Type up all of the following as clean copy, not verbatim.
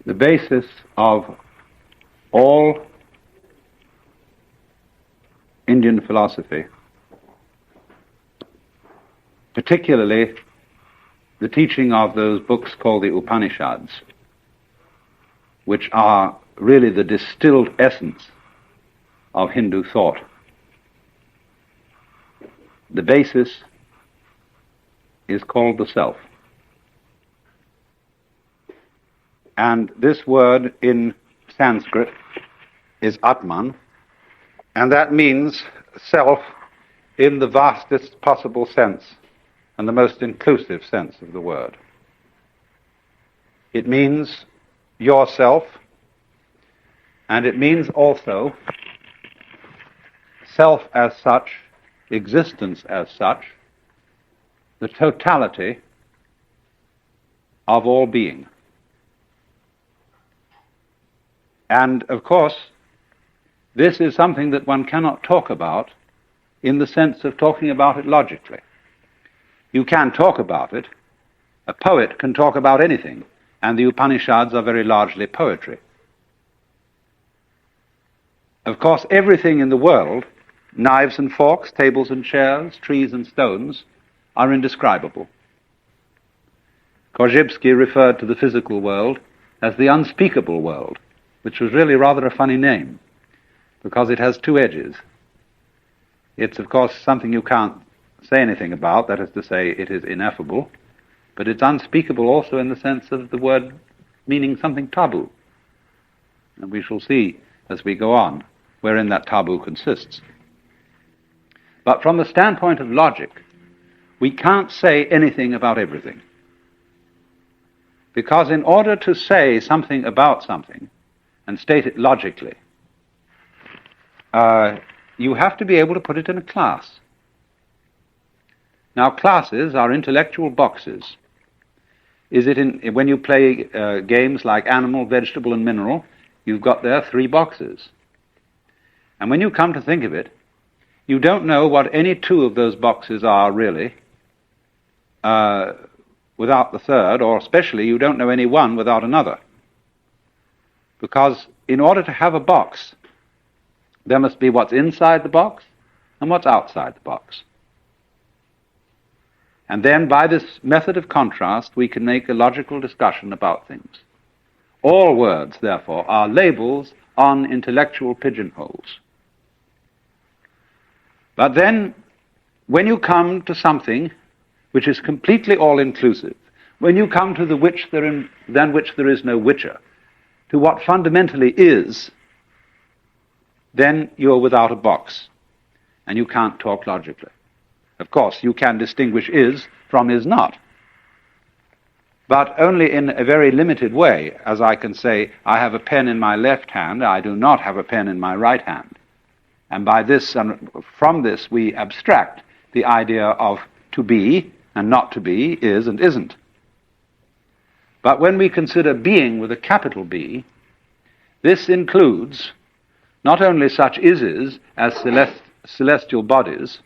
The basis of all Indian philosophy, particularly the teaching of those books called the Upanishads, which are really the distilled essence of Hindu thought. The basis is called the self. And this word in Sanskrit is Atman, and that means self in the vastest possible sense and the most inclusive sense of the word. It means yourself, and it means also self as such, existence as such, the totality of all being. And of course, this is something that one cannot talk about in the sense of talking about it logically. You can talk about it. A poet can talk about anything, and the Upanishads are very largely poetry. Of course, everything in the world, knives and forks, tables and chairs, trees and stones, are indescribable. Korzybski referred to the physical world as the unspeakable world, which was really rather a funny name, because it has two edges. It's, of course, something you can't say anything about, that is to say, it is ineffable, but it's unspeakable also in the sense of the word meaning something taboo. And we shall see, as we go on, wherein that taboo consists. But from the standpoint of logic, we can't say anything about everything. Because in order to say something about something, and state it logically, you have to be able to put it in a class. Now, classes are intellectual boxes. Is it when you play games like animal, vegetable, and mineral, you've got there 3 boxes. And when you come to think of it, you don't know what any 2 of those boxes are really, without the third, or especially you don't know any one without another. Because in order to have a box, there must be what's inside the box and what's outside the box. And then by this method of contrast, we can make a logical discussion about things. All words, therefore, are labels on intellectual pigeonholes. But then, when you come to something which is completely all-inclusive, when you come to than which there is no whicher, to what fundamentally is, then you're without a box, and you can't talk logically. Of course, you can distinguish is from is not, but only in a very limited way, as I can say, I have a pen in my left hand, I do not have a pen in my right hand. And by this, and from this, we abstract the idea of to be and not to be, is and isn't. But when we consider being with a capital B, this includes not only such ises as celestial bodies,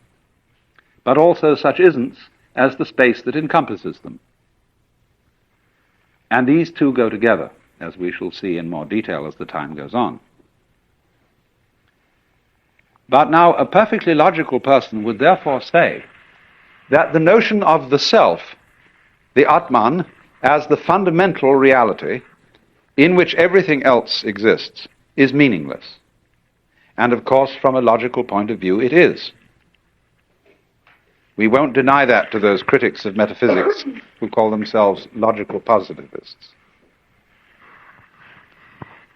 but also such isn'ts as the space that encompasses them. And these two go together, as we shall see in more detail as the time goes on. But now a perfectly logical person would therefore say that the notion of the self, the Atman, as the fundamental reality in which everything else exists, is meaningless. And of course, from a logical point of view, it is. We won't deny that to those critics of metaphysics who call themselves logical positivists.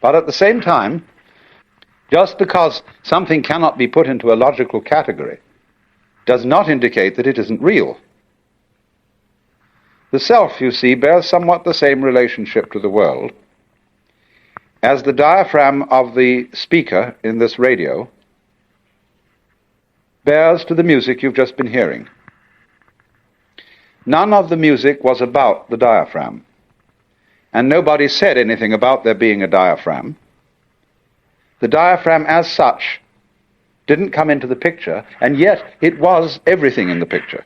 But at the same time, just because something cannot be put into a logical category does not indicate that it isn't real. The self, you see, bears somewhat the same relationship to the world as the diaphragm of the speaker in this radio bears to the music you've just been hearing. None of the music was about the diaphragm, and nobody said anything about there being a diaphragm. The diaphragm as such didn't come into the picture, and yet it was everything in the picture.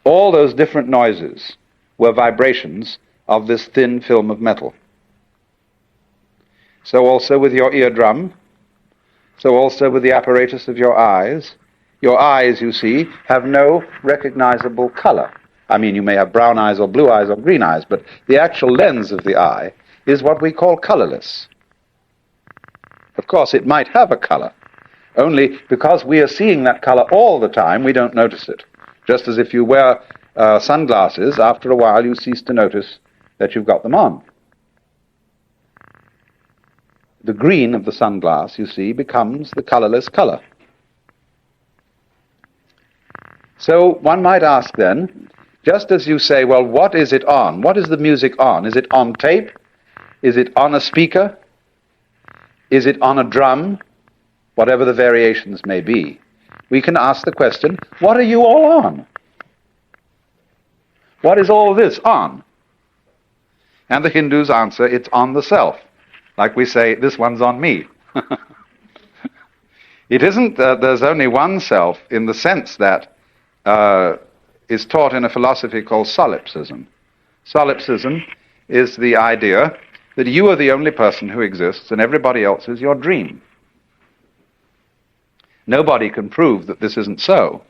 All those different noises were vibrations of this thin film of metal. So also with your eardrum, so also with the apparatus of your eyes. Your eyes, you see, have no recognizable color. I mean, you may have brown eyes or blue eyes or green eyes, but the actual lens of the eye is what we call colorless. Of course, it might have a color, only because we are seeing that color all the time, we don't notice it. Just as if you wear sunglasses, after a while you cease to notice that you've got them on. The green of the sunglass, you see, becomes the colorless color. So one might ask then, just as you say, well, what is it on? What is the music on? Is it on tape? Is it on a speaker? Is it on a drum? Whatever the variations may be. We can ask the question, what are you all on? What is all this on? And the Hindus answer, it's on the self. Like we say, this one's on me. It isn't that there's only one self in the sense that is taught in a philosophy called solipsism. Solipsism is the idea that you are the only person who exists and everybody else is your dream. Nobody can prove that this isn't so,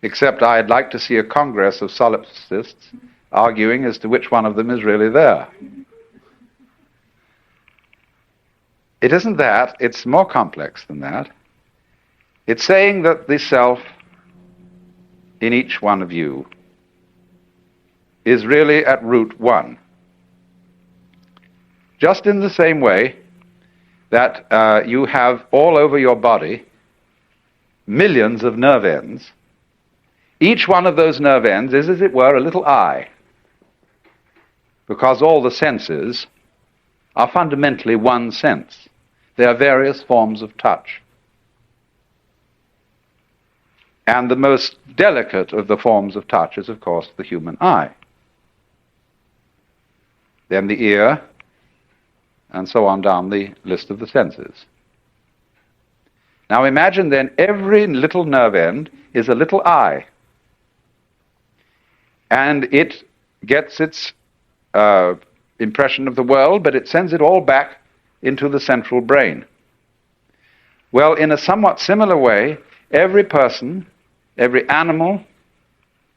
except I'd like to see a congress of solipsists arguing as to which one of them is really there. It isn't that, it's more complex than that. It's saying that the self in each one of you is really at root one. Just in the same way that you have all over your body millions of nerve ends. Each one of those nerve ends is, as it were, a little eye, because all the senses are fundamentally one sense. There are various forms of touch. And the most delicate of the forms of touch is, of course, the human eye. Then the ear, and so on down the list of the senses. Now imagine then every little nerve end is a little eye. And it gets its impression of the world, but it sends it all back into the central brain. Well, in a somewhat similar way, every person, every animal,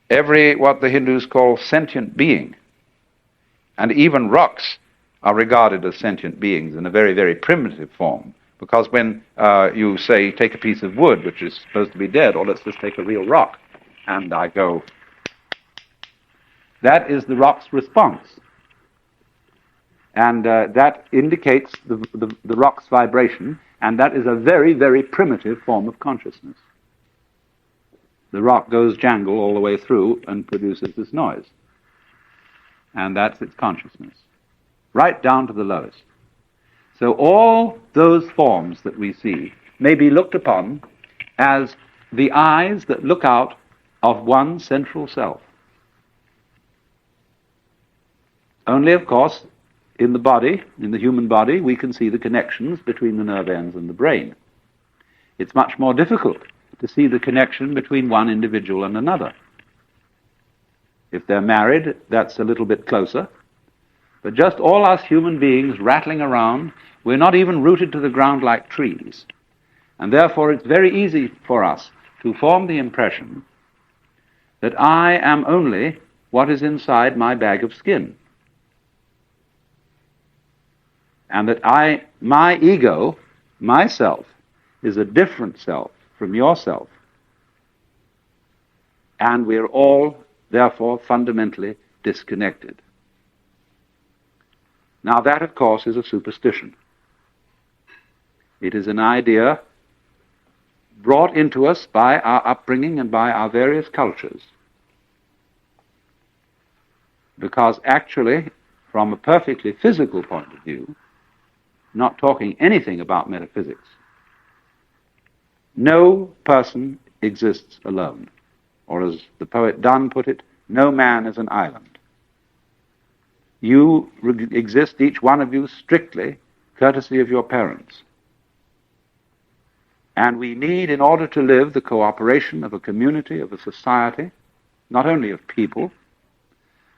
every what the Hindus call sentient being, and even rocks are regarded as sentient beings in a very, very primitive form. Because when you say, take a piece of wood, which is supposed to be dead, or let's just take a real rock, and I go, that is the rock's response. And that indicates the rock's vibration, and that is a very, very primitive form of consciousness. The rock goes jangle all the way through and produces this noise. And that's its consciousness, right down to the lowest. So all those forms that we see may be looked upon as the eyes that look out of one central self. Only, of course, in the body, in the human body, we can see the connections between the nerve ends and the brain. It's much more difficult to see the connection between one individual and another. If they're married, that's a little bit closer. But just all us human beings rattling around, we're not even rooted to the ground like trees. And therefore it's very easy for us to form the impression that I am only what is inside my bag of skin. And that my ego, myself, is a different self from yourself. And we're all, therefore, fundamentally disconnected. Now that, of course, is a superstition. It is an idea brought into us by our upbringing and by our various cultures. Because actually, from a perfectly physical point of view, not talking anything about metaphysics, no person exists alone. Or as the poet Donne put it, no man is an island. You exist, each one of you, strictly courtesy of your parents. And we need, in order to live, the cooperation of a community, of a society, not only of people,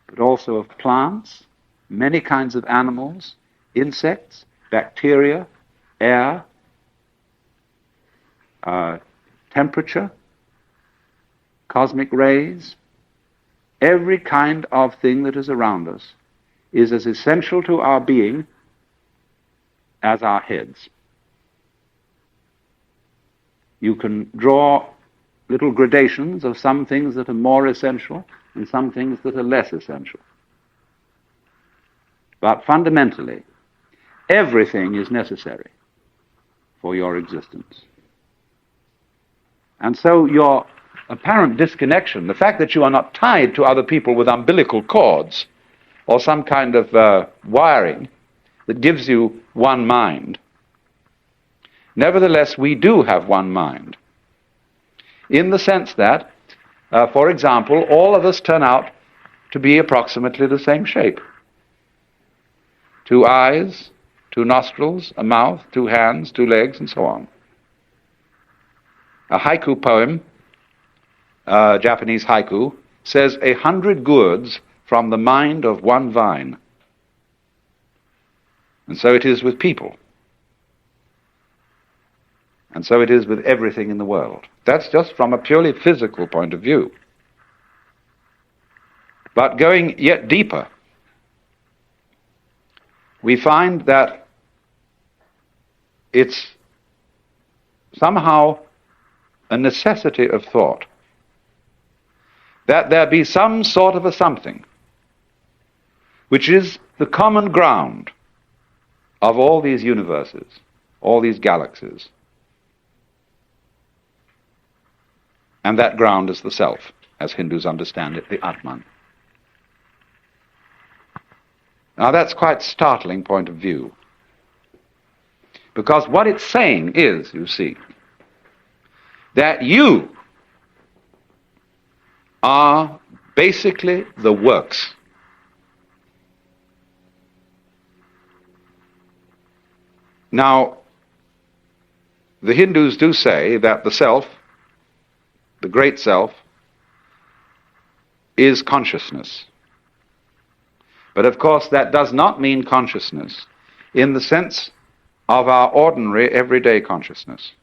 but also of plants, many kinds of animals, insects, bacteria, air, temperature, cosmic rays, every kind of thing that is around us is as essential to our being as our heads. You can draw little gradations of some things that are more essential and some things that are less essential. But fundamentally, everything is necessary for your existence. And so your apparent disconnection, the fact that you are not tied to other people with umbilical cords or some kind of wiring that gives you one mind, nevertheless, we do have one mind, in the sense that, for example, all of us turn out to be approximately the same shape. 2 eyes, 2 nostrils, a mouth, 2 hands, 2 legs, and so on. A haiku poem, Japanese haiku, says 100 gourds from the mind of one vine. And so it is with people. And so it is with everything in the world. That's just from a purely physical point of view. But going yet deeper, we find that it's somehow a necessity of thought that there be some sort of a something which is the common ground of all these universes, all these galaxies. And that ground is the self, as Hindus understand it, the Atman. Now that's quite a startling point of view, because what it's saying is, you see, that you are basically the works. Now, the Hindus do say that the self, the great self, is consciousness. But of course that does not mean consciousness in the sense of our ordinary everyday consciousness.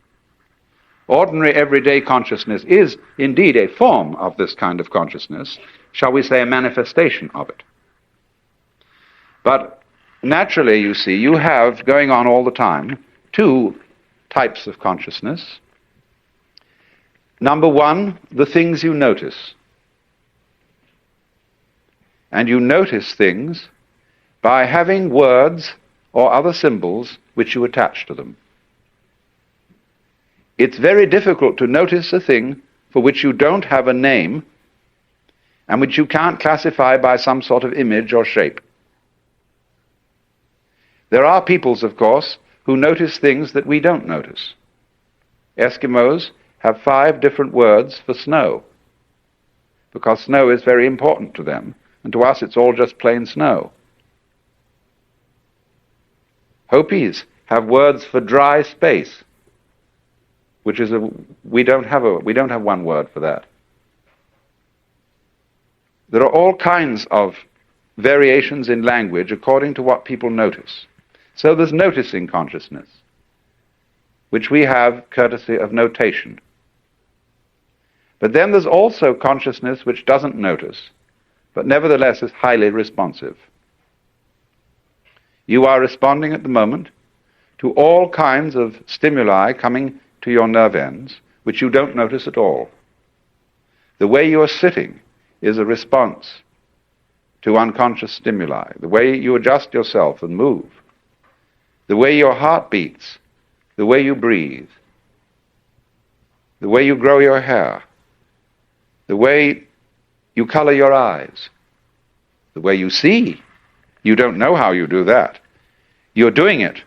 Ordinary everyday consciousness is indeed a form of this kind of consciousness, shall we say a manifestation of it. But naturally, you see, you have going on all the time 2 types of consciousness. Number 1, the things you notice. And you notice things by having words or other symbols which you attach to them. It's very difficult to notice a thing for which you don't have a name and which you can't classify by some sort of image or shape. There are peoples, of course, who notice things that we don't notice. Eskimos have 5 different words for snow, because snow is very important to them, and to us it's all just plain snow. Hopis have words for dry space, which is we don't have one word for that. There are all kinds of variations in language according to what people notice. So there's noticing consciousness, which we have courtesy of notation. But then there's also consciousness which doesn't notice, but nevertheless is highly responsive. You are responding at the moment to all kinds of stimuli coming to your nerve ends, which you don't notice at all. The way you are sitting is a response to unconscious stimuli. The way you adjust yourself and move, the way your heart beats, the way you breathe, the way you grow your hair, the way you color your eyes, the way you see. You don't know how you do that. You're doing it,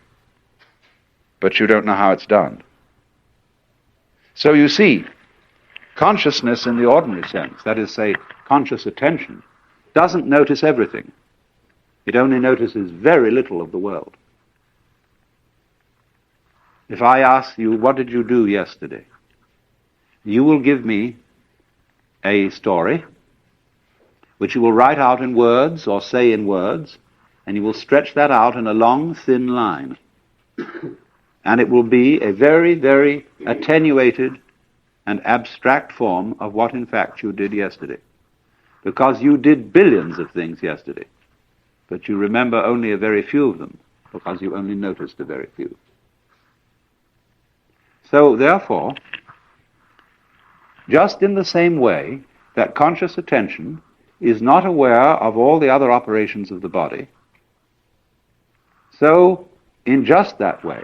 but you don't know how it's done. So you see, consciousness in the ordinary sense, that is, say, conscious attention, doesn't notice everything. It only notices very little of the world. If I ask you, what did you do yesterday? You will give me a story, which you will write out in words or say in words, and you will stretch that out in a long, thin line. And it will be a very, very attenuated and abstract form of what in fact you did yesterday. Because you did billions of things yesterday, but you remember only a very few of them, because you only noticed a very few. So therefore, just in the same way that conscious attention is not aware of all the other operations of the body, so in just that way,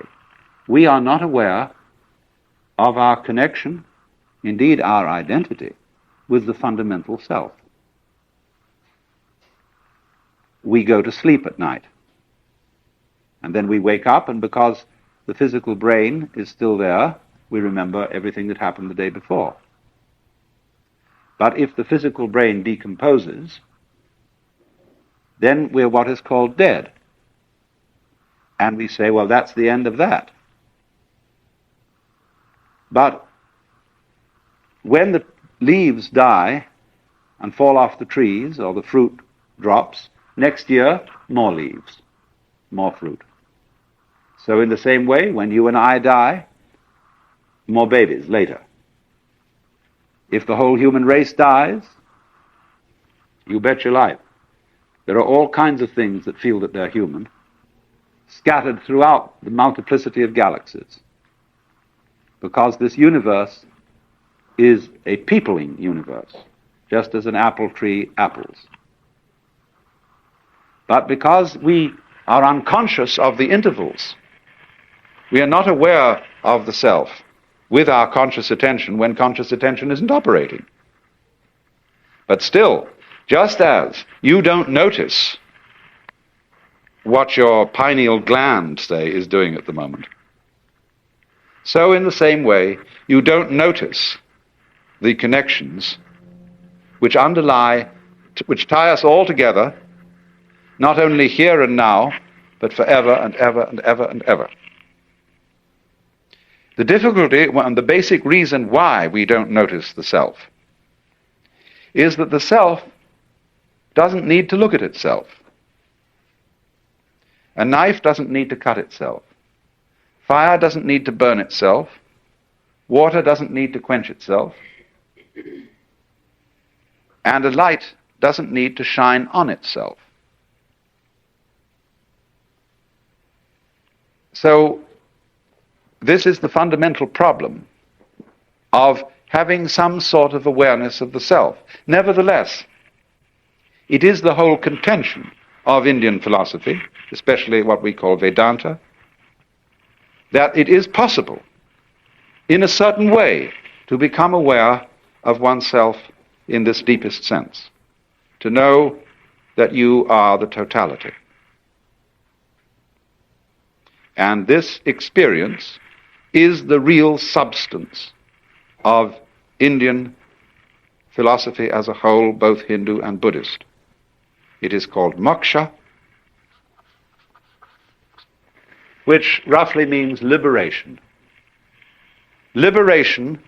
we are not aware of our connection, indeed our identity, with the fundamental self. We go to sleep at night, and then we wake up, and because the physical brain is still there, we remember everything that happened the day before. But if the physical brain decomposes, then we're what is called dead. And we say, well, that's the end of that. But when the leaves die and fall off the trees, or the fruit drops, next year, more leaves, more fruit. So in the same way, when you and I die, more babies later. If the whole human race dies, you bet your life. There are all kinds of things that feel that they're human, scattered throughout the multiplicity of galaxies. Because this universe is a peopling universe, just as an apple tree apples. But because we are unconscious of the intervals, we are not aware of the self with our conscious attention when conscious attention isn't operating. But still, just as you don't notice what your pineal gland, say, is doing at the moment, so in the same way, you don't notice the connections which underlie, which tie us all together, not only here and now, but forever and ever and ever and ever. The difficulty and the basic reason why we don't notice the self is that the self doesn't need to look at itself. A knife doesn't need to cut itself. Fire doesn't need to burn itself. Water doesn't need to quench itself. And a light doesn't need to shine on itself. So, this is the fundamental problem of having some sort of awareness of the self. Nevertheless, it is the whole contention of Indian philosophy, especially what we call Vedanta, that it is possible, in a certain way, to become aware of oneself in this deepest sense, to know that you are the totality. And this experience is the real substance of Indian philosophy as a whole, both Hindu and Buddhist. It is called moksha, which roughly means liberation. Liberation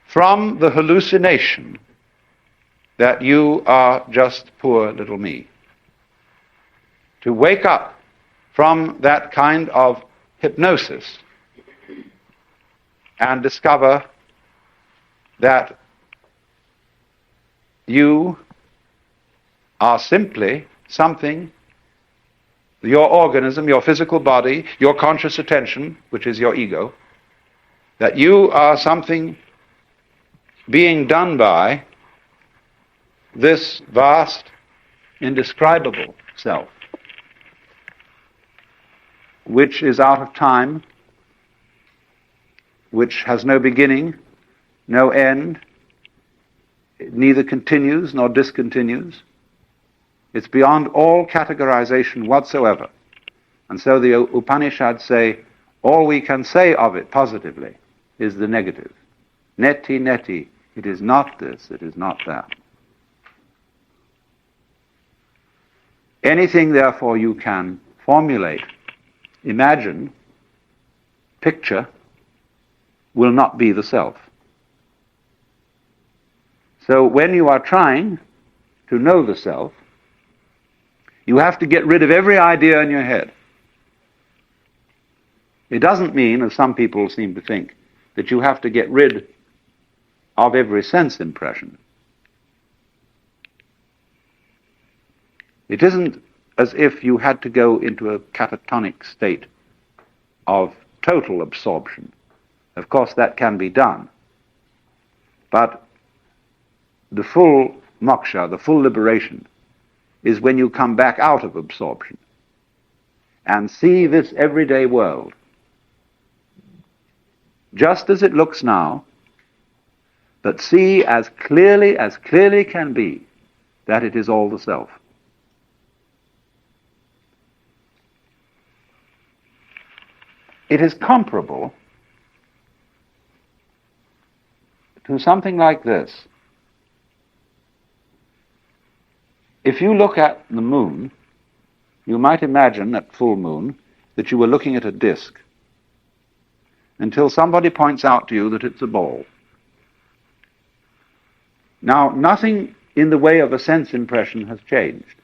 from the hallucination that you are just poor little me. To wake up from that kind of hypnosis and discover that you are simply something, your organism, your physical body, your conscious attention, which is your ego, that you are something being done by this vast, indescribable self, which is out of time, which has no beginning, no end, it neither continues nor discontinues. It's beyond all categorization whatsoever. And so the Upanishads say, all we can say of it positively is the negative. Neti, neti, it is not this, it is not that. Anything, therefore, you can formulate, imagine, picture, will not be the self. So when you are trying to know the self, you have to get rid of every idea in your head. It doesn't mean, as some people seem to think, that you have to get rid of every sense impression. It isn't as if you had to go into a catatonic state of total absorption. Of course, that can be done. But the full moksha, the full liberation, is when you come back out of absorption and see this everyday world just as it looks now, but see as clearly can be, that it is all the self. It is comparable to something like this. If you look at the moon, you might imagine at full moon that you were looking at a disk until somebody points out to you that it's a ball. Now, nothing in the way of a sense impression has changed,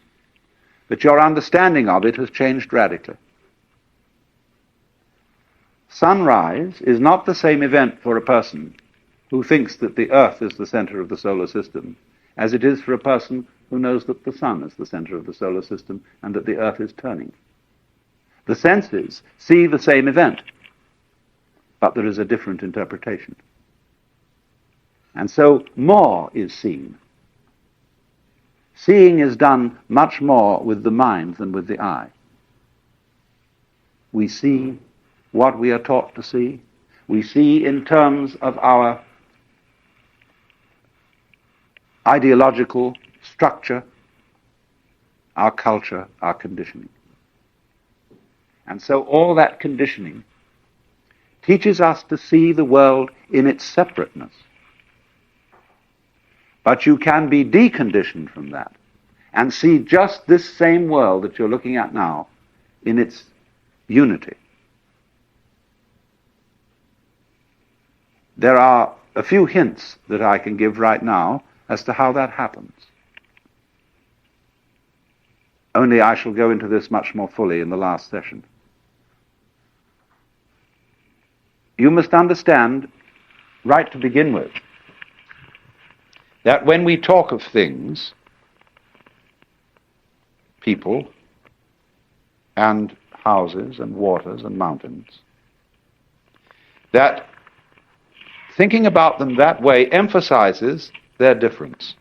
but your understanding of it has changed radically. Sunrise is not the same event for a person who thinks that the Earth is the center of the solar system as it is for a person who knows that the sun is the center of the solar system and that the Earth is turning. The senses see the same event, but there is a different interpretation. And so more is seen. Seeing is done much more with the mind than with the eye. We see what we are taught to see. We see in terms of our ideological structure, our culture, our conditioning. And so all that conditioning teaches us to see the world in its separateness. But you can be deconditioned from that and see just this same world that you're looking at now in its unity. There are a few hints that I can give right now as to how that happens. Only I shall go into this much more fully in the last session. You must understand, right to begin with, that when we talk of things, people, and houses, and waters, and mountains, that thinking about them that way emphasizes their difference.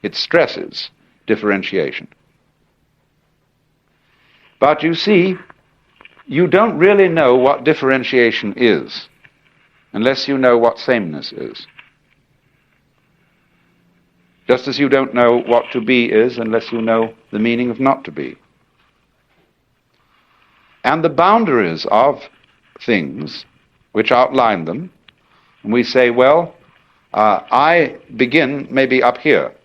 It stresses differentiation. But you see, you don't really know what differentiation is unless you know what sameness is. Just as you don't know what to be is unless you know the meaning of not to be. And the boundaries of things which outline them, and we say, well, I begin maybe up here,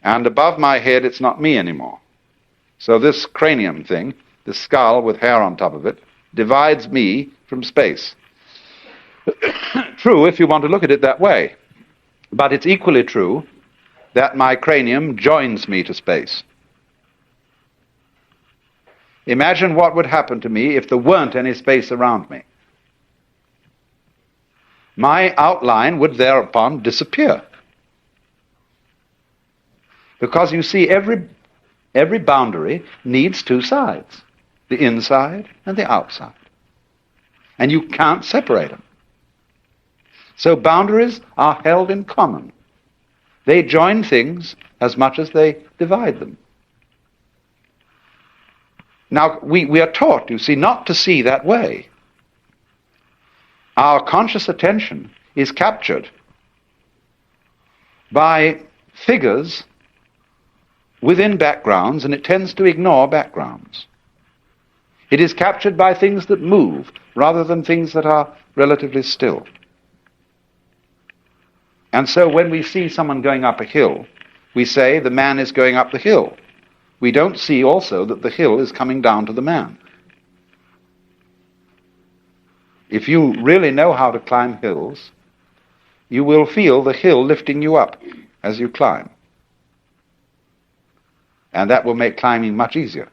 and above my head it's not me anymore. So this cranium thing, this skull with hair on top of it, divides me from space. True if you want to look at it that way, but it's equally true that my cranium joins me to space. Imagine what would happen to me if there weren't any space around me. My outline would thereupon disappear. Because you see, every boundary needs two sides, the inside and the outside. And you can't separate them. So boundaries are held in common. They join things as much as they divide them. Now, we are taught, you see, not to see that way. Our conscious attention is captured by figures within backgrounds, and it tends to ignore backgrounds. It is captured by things that move rather than things that are relatively still. And so when we see someone going up a hill, we say the man is going up the hill. We don't see also that the hill is coming down to the man. If you really know how to climb hills, you will feel the hill lifting you up as you climb. And that will make climbing much easier.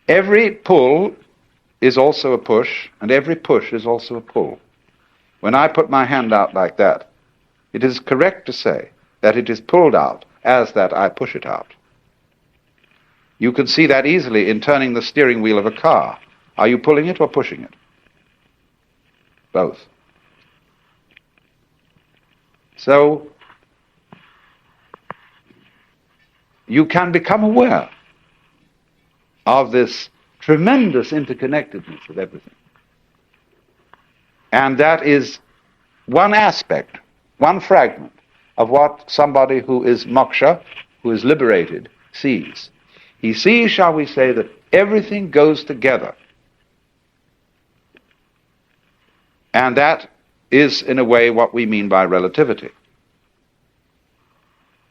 Every pull is also a push, and every push is also a pull. When I put my hand out like that, it is correct to say that it is pulled out as that I push it out. You can see that easily in turning the steering wheel of a car. Are you pulling it or pushing it? Both. So, you can become aware of this tremendous interconnectedness of everything. And that is one aspect, one fragment of what somebody who is moksha, who is liberated, sees. He sees, shall we say, that everything goes together. And that is, in a way, what we mean by relativity.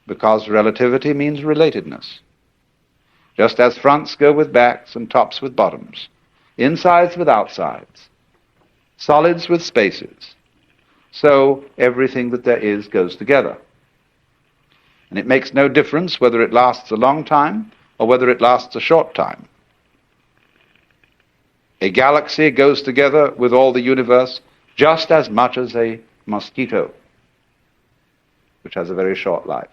Because relativity means relatedness. Just as fronts go with backs and tops with bottoms, insides with outsides, solids with spaces, so everything that there is goes together. And it makes no difference whether it lasts a long time or whether it lasts a short time. A galaxy goes together with all the universe just as much as a mosquito, which has a very short life.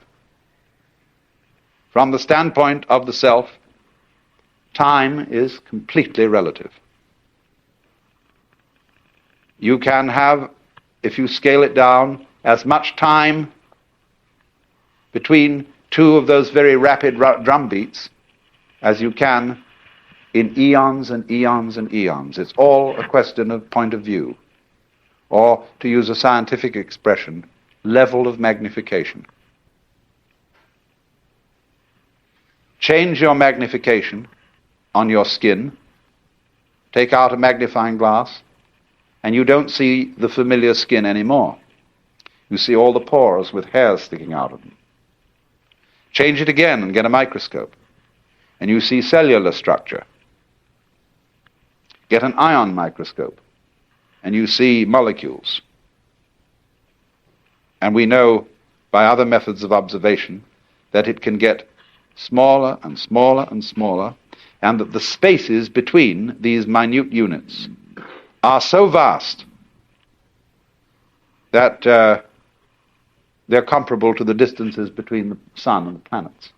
From the standpoint of the self, time is completely relative. You can have, if you scale it down, as much time between two of those very rapid drum beats as you can in eons and eons and eons. It's all a question of point of view, or, to use a scientific expression, level of magnification. Change your magnification on your skin, take out a magnifying glass, and you don't see the familiar skin anymore. You see all the pores with hairs sticking out of them. Change it again and get a microscope, and you see cellular structure. Get an ion microscope, and you see molecules. And we know by other methods of observation that it can get smaller and smaller and smaller, and that the spaces between these minute units are so vast that they're comparable to the distances between the sun and the planets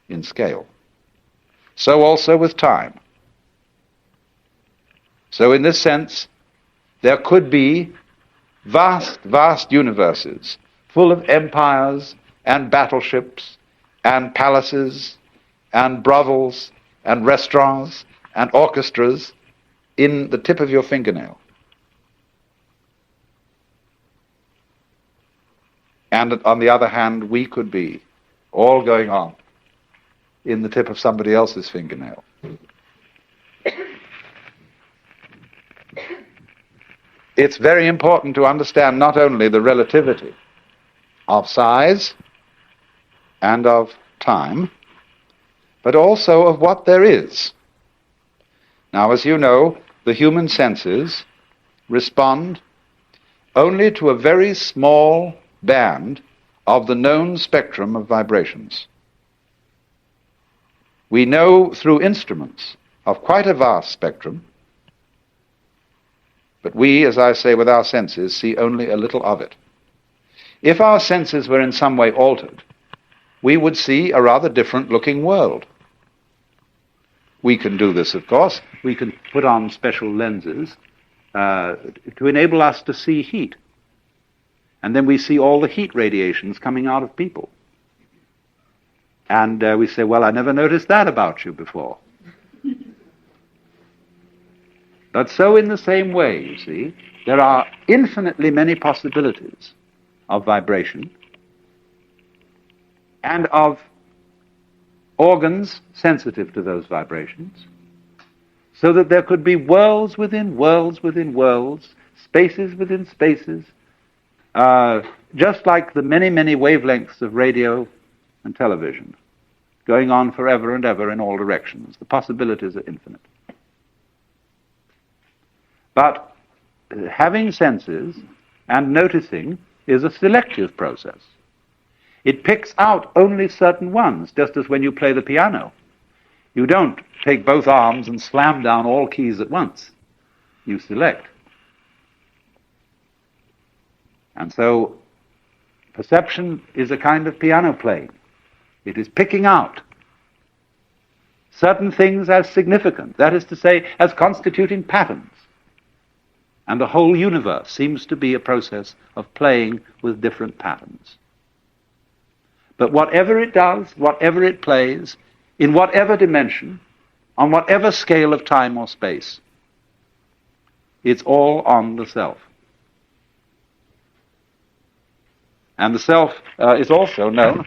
in scale. So also with time. So in this sense, there could be vast, vast universes full of empires and battleships and palaces and brothels and restaurants and orchestras in the tip of your fingernail. And on the other hand, we could be all going on in the tip of somebody else's fingernail. It's very important to understand not only the relativity of size and of time, but also of what there is. Now, as you know, the human senses respond only to a very small band of the known spectrum of vibrations. We know through instruments of quite a vast spectrum, but we, as I say, with our senses, see only a little of it. If our senses were in some way altered, we would see a rather different looking world. We can do this, of course. We can put on special lenses to enable us to see heat. And then we see all the heat radiations coming out of people. And we say, well, I never noticed that about you before. But so in the same way, you see, there are infinitely many possibilities of vibration and of organs sensitive to those vibrations, so that there could be worlds within worlds within worlds, spaces within spaces, just like the many, many wavelengths of radio and television, going on forever and ever in all directions. The possibilities are infinite. But having senses and noticing is a selective process. It picks out only certain ones, just as when you play the piano. You don't take both arms and slam down all keys at once. You select. And so perception is a kind of piano playing. It is picking out certain things as significant, that is to say, as constituting patterns. And the whole universe seems to be a process of playing with different patterns. But whatever it does, whatever it plays, in whatever dimension, on whatever scale of time or space, it's all on the self. And the self is also known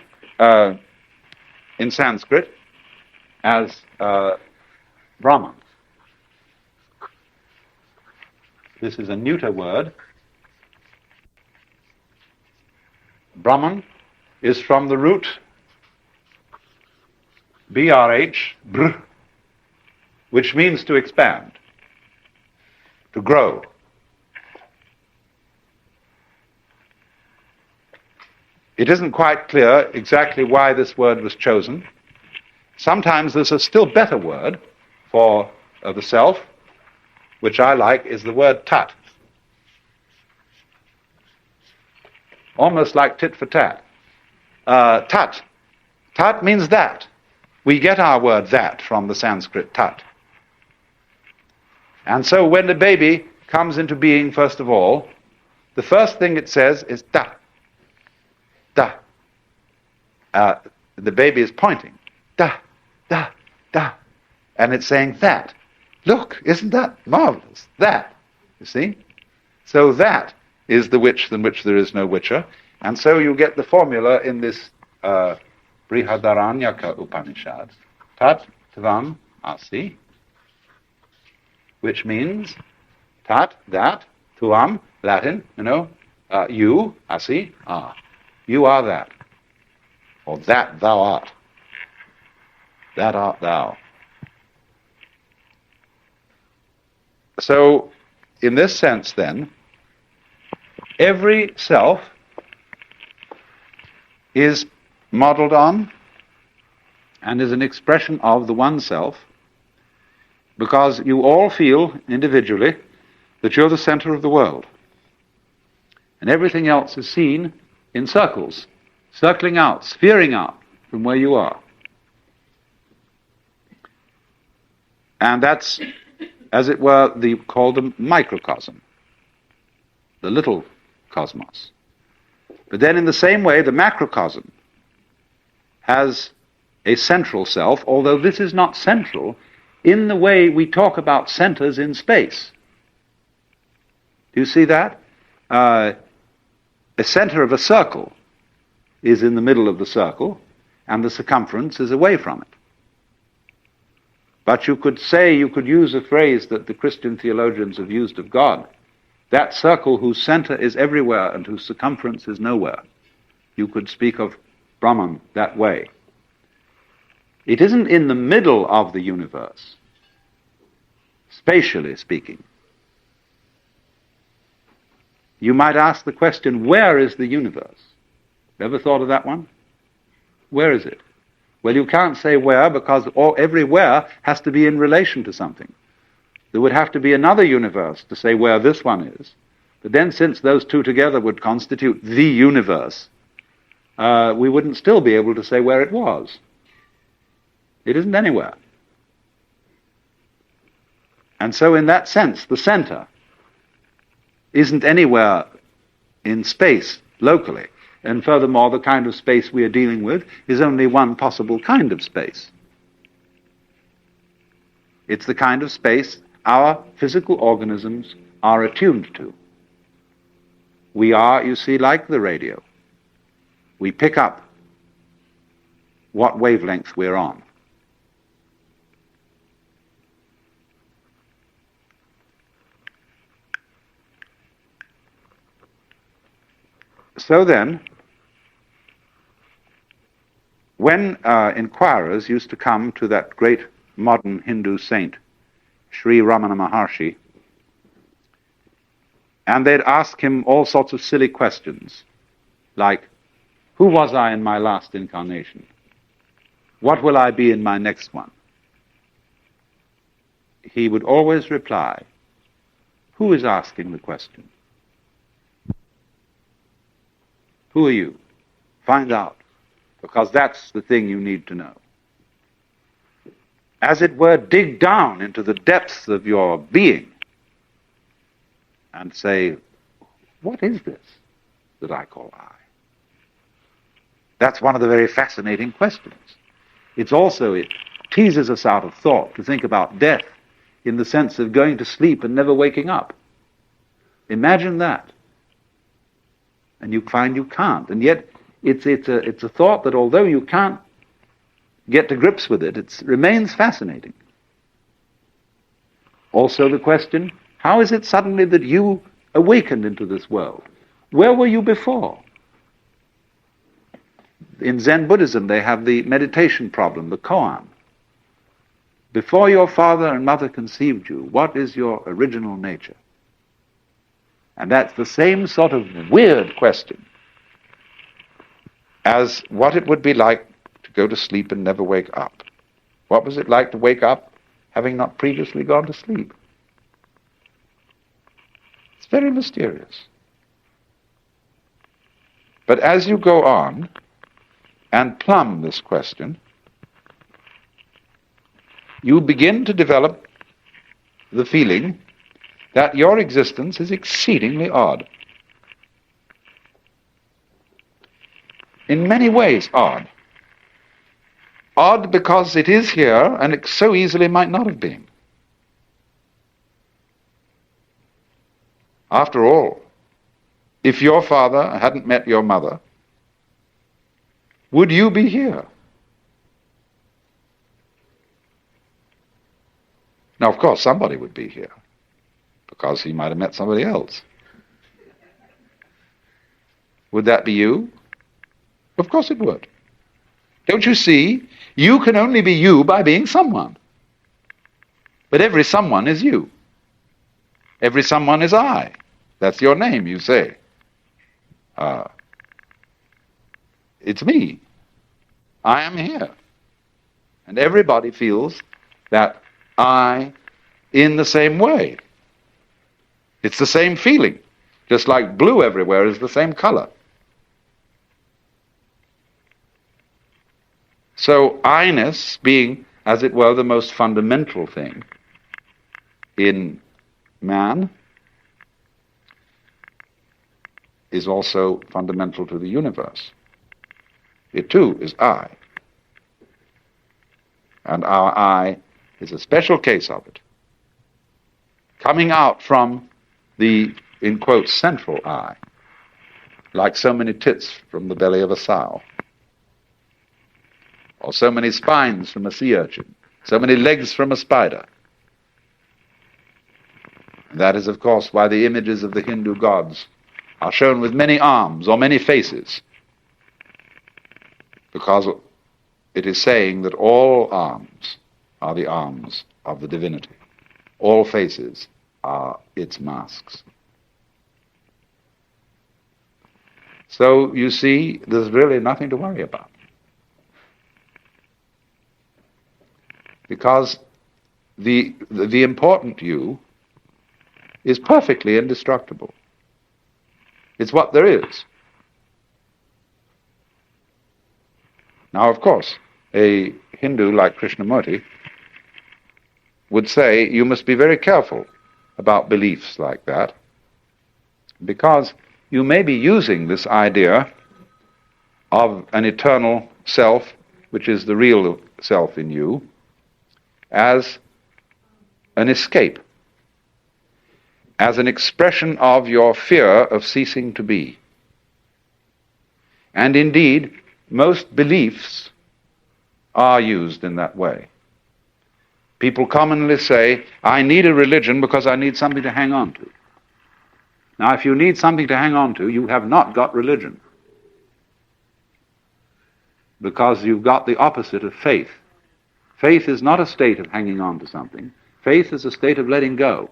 in Sanskrit as Brahman. This is a neuter word. Brahman is from the root BRH, br, which means to expand, to grow. It isn't quite clear exactly why this word was chosen. Sometimes there's a still better word for the self, which I like, is the word tat. Almost like tit for tat. Tat. Tat means that. We get our word that from the Sanskrit tat. And so when the baby comes into being, first of all, the first thing it says is da. Da. The baby is pointing. Da, da, da. And it's saying that. Look, isn't that marvelous? That. You see? So that is the which than which there is no whicher. And so you get the formula in this Brihadaranyaka Upanishad. Tat tvam asi. Which means tat, that, tuam, Latin, you, asi, are. You are that. Or that thou art. That art thou. So, in this sense then, every self is modeled on and is an expression of the one self, because you all feel individually that you're the center of the world. And everything else is seen in circles, circling out, sphering out from where you are. And that's, as it were, called the microcosm, the little cosmos. But then in the same way, the macrocosm has a central self, although this is not central in the way we talk about centers in space. Do you see that? A center of a circle is in the middle of the circle, and the circumference is away from it. But you could use a phrase that the Christian theologians have used of God, that circle whose center is everywhere and whose circumference is nowhere. You could speak of Brahman that way. It isn't in the middle of the universe, spatially speaking. You might ask the question, where is the universe? Ever thought of that one? Where is it? Well, you can't say where, because everywhere has to be in relation to something. There would have to be another universe to say where this one is. But then, since those two together would constitute the universe, we wouldn't still be able to say where it was. It isn't anywhere. And so in that sense, the center isn't anywhere in space locally. And furthermore, the kind of space we are dealing with is only one possible kind of space. It's the kind of space our physical organisms are attuned to. We are, you see, like the radio. We pick up what wavelength we're on. So then, when inquirers used to come to that great modern Hindu saint, Sri Ramana Maharshi, and they'd ask him all sorts of silly questions, like, who was I in my last incarnation? What will I be in my next one? he would always reply, "Who is asking the question? Who are you? Find out, because that's the thing you need to know." As it were, dig down into the depths of your being and say, what is this that I call I? That's one of the very fascinating questions. It teases us out of thought to think about death in the sense of going to sleep and never waking up. Imagine that. And you find you can't. And yet it's a thought that although you can't get to grips with it, it remains fascinating. Also the question, how is it suddenly that you awakened into this world? Where were you before? In Zen Buddhism, they have the meditation problem, the koan. Before your father and mother conceived you, what is your original nature? And that's the same sort of weird question as what it would be like to go to sleep and never wake up. What was it like to wake up having not previously gone to sleep? It's very mysterious. But as you go on and plumb this question, you begin to develop the feeling that your existence is exceedingly odd. In many ways odd. Odd because it is here and it so easily might not have been. After all, if your father hadn't met your mother, would you be here? Now, of course, somebody would be here, because he might have met somebody else. Would that be you? Of course it would. Don't you see? You can only be you by being someone. But every someone is you. Every someone is I. That's your name, you say. It's me. I am here. And everybody feels that I in the same way. It's the same feeling. Just like blue everywhere is the same color. So I-ness being, as it were, the most fundamental thing in man is also fundamental to the universe. It too is I. And our I is a special case of it, coming out from the, in quotes, central I, like so many tits from the belly of a sow, or so many spines from a sea urchin, so many legs from a spider. And that is, of course, why the images of the Hindu gods are shown with many arms or many faces, because it is saying that all arms are the arms of the divinity. All faces are its masks. So, you see, there's really nothing to worry about. Because the important you is perfectly indestructible. It's what there is. Now, of course, a Hindu like Krishnamurti would say you must be very careful about beliefs like that, because you may be using this idea of an eternal self, which is the real self in you, as an escape, as an expression of your fear of ceasing to be. And indeed, most beliefs are used in that way. People commonly say, I need a religion because I need something to hang on to. Now, if you need something to hang on to, you have not got religion, because you've got the opposite of faith. Faith is not a state of hanging on to something. Faith is a state of letting go.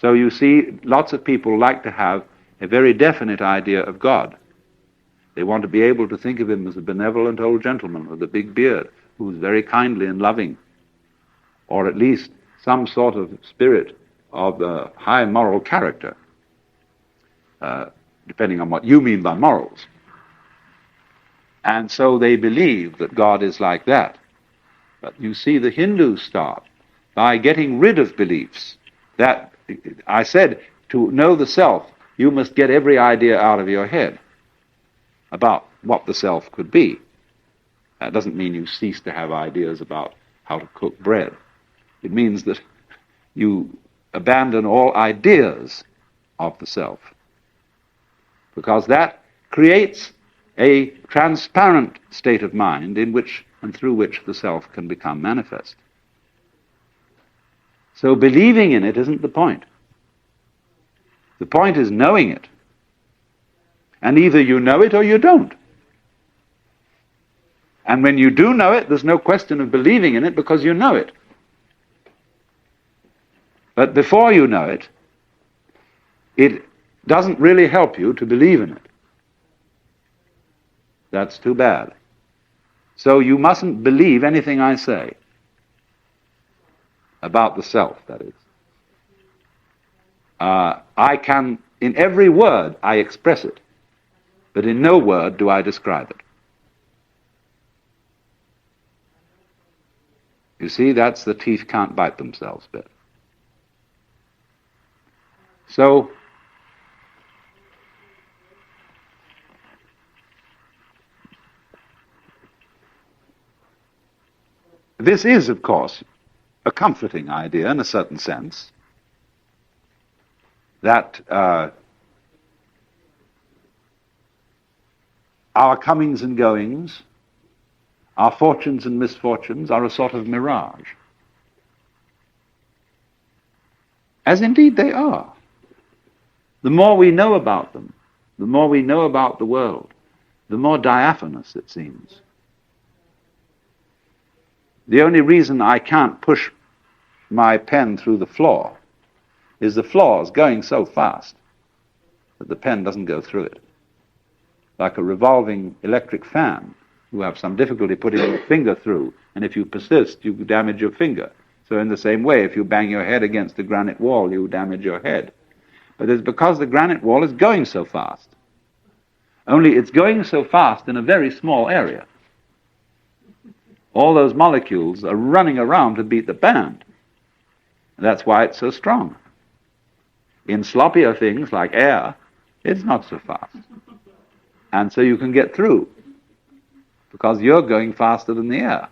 So you see, lots of people like to have a very definite idea of God. They want to be able to think of him as a benevolent old gentleman with a big beard, who's very kindly and loving. or at least some sort of spirit of high moral character, depending on what you mean by morals. And so they believe that God is like that. But you see, the Hindus start by getting rid of beliefs. That, I said, to know the self, you must get every idea out of your head about what the self could be. That doesn't mean you cease to have ideas about how to cook bread. It means that you abandon all ideas of the self, because that creates a transparent state of mind in which and through which the self can become manifest. So believing in it isn't the point. The point is knowing it. And either you know it or you don't. And when you do know it, there's no question of believing in it because you know it. But before you know it, it doesn't really help you to believe in it. That's too bad. So you mustn't believe anything I say about the self, that is. I can, in every word, I express it, but in no word do I describe it. You see, that's the teeth can't bite themselves bit. So, this is, of course, a comforting idea in a certain sense, that our comings and goings, our fortunes and misfortunes are a sort of mirage. As indeed they are. The more we know about them, the more we know about the world, the more diaphanous it seems. The only reason I can't push my pen through the floor is the floor is going so fast that the pen doesn't go through it. Like a revolving electric fan, you have some difficulty putting your finger through, and if you persist, you damage your finger. So in the same way, if you bang your head against a granite wall, you damage your head. But it's because the granite wall is going so fast. Only it's going so fast in a very small area. All those molecules are running around to beat the band. And that's why it's so strong. In sloppier things like air, it's not so fast. And so you can get through, because you're going faster than the air.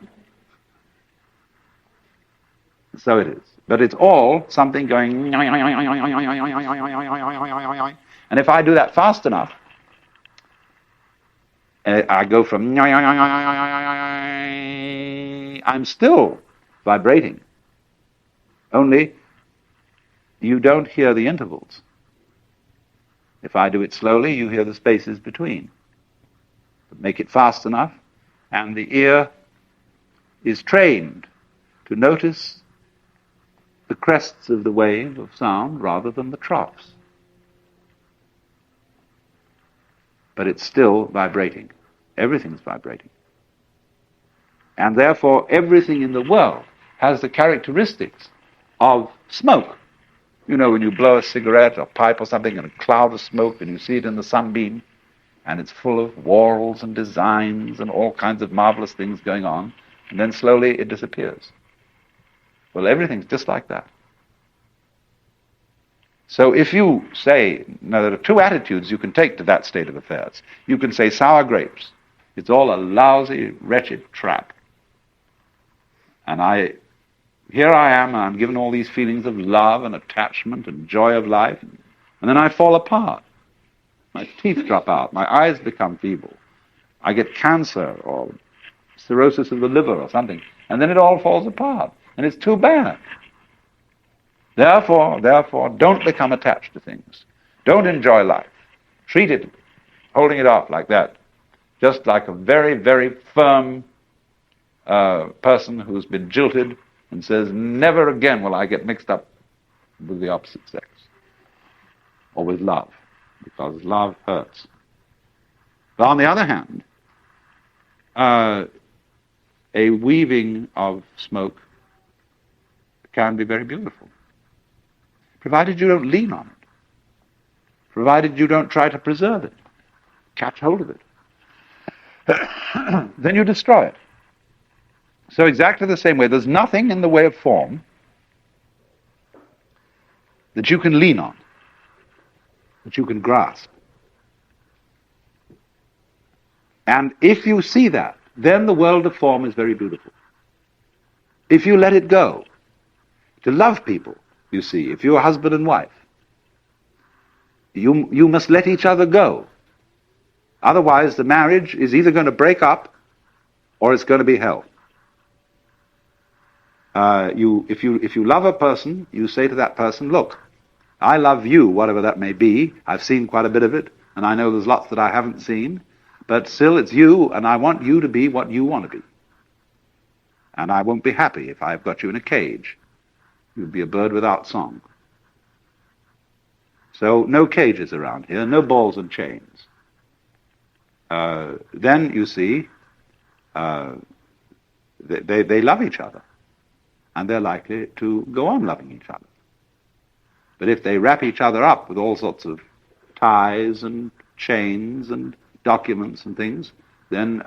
So it is. But it's all something going... And if I do that fast enough, I go from... I'm still vibrating. Only you don't hear the intervals. If I do it slowly, you hear the spaces between. But make it fast enough, and the ear is trained to notice the crests of the wave of sound rather than the troughs. But it's still vibrating. Everything's vibrating. And therefore, everything in the world has the characteristics of smoke. You know, when you blow a cigarette or pipe or something and a cloud of smoke and you see it in the sunbeam, and it's full of whorls and designs and all kinds of marvelous things going on, and then slowly it disappears. Well, everything's just like that. So if you say, now there are two attitudes you can take to that state of affairs. You can say sour grapes. It's all a lousy, wretched trap. And here I am, and I'm given all these feelings of love and attachment and joy of life, and then I fall apart. My teeth drop out, my eyes become feeble. I get cancer or cirrhosis of the liver or something, and then it all falls apart, and it's too bad. Therefore, don't become attached to things. Don't enjoy life. Treat it, holding it off like that, just like a very, very firm person who's been jilted and says, never again will I get mixed up with the opposite sex, or with love, because love hurts. But on the other hand, a weaving of smoke can be very beautiful, provided you don't lean on it, provided you don't try to preserve it, catch hold of it. Then you destroy it. So exactly the same way, there's nothing in the way of form that you can lean on, that you can grasp. And if you see that, then the world of form is very beautiful. If you let it go, to love people, you see, if you're husband and wife, you must let each other go. Otherwise, the marriage is either going to break up or it's going to be hell. If you love a person, you say to that person, look, I love you, whatever that may be. I've seen quite a bit of it, and I know there's lots that I haven't seen, but still it's you, and I want you to be what you want to be. And I won't be happy if I've got you in a cage. You'd be a bird without song. So no cages around here, no balls and chains. Then you see, they love each other, and they're likely to go on loving each other. But if they wrap each other up with all sorts of ties and chains and documents and things, then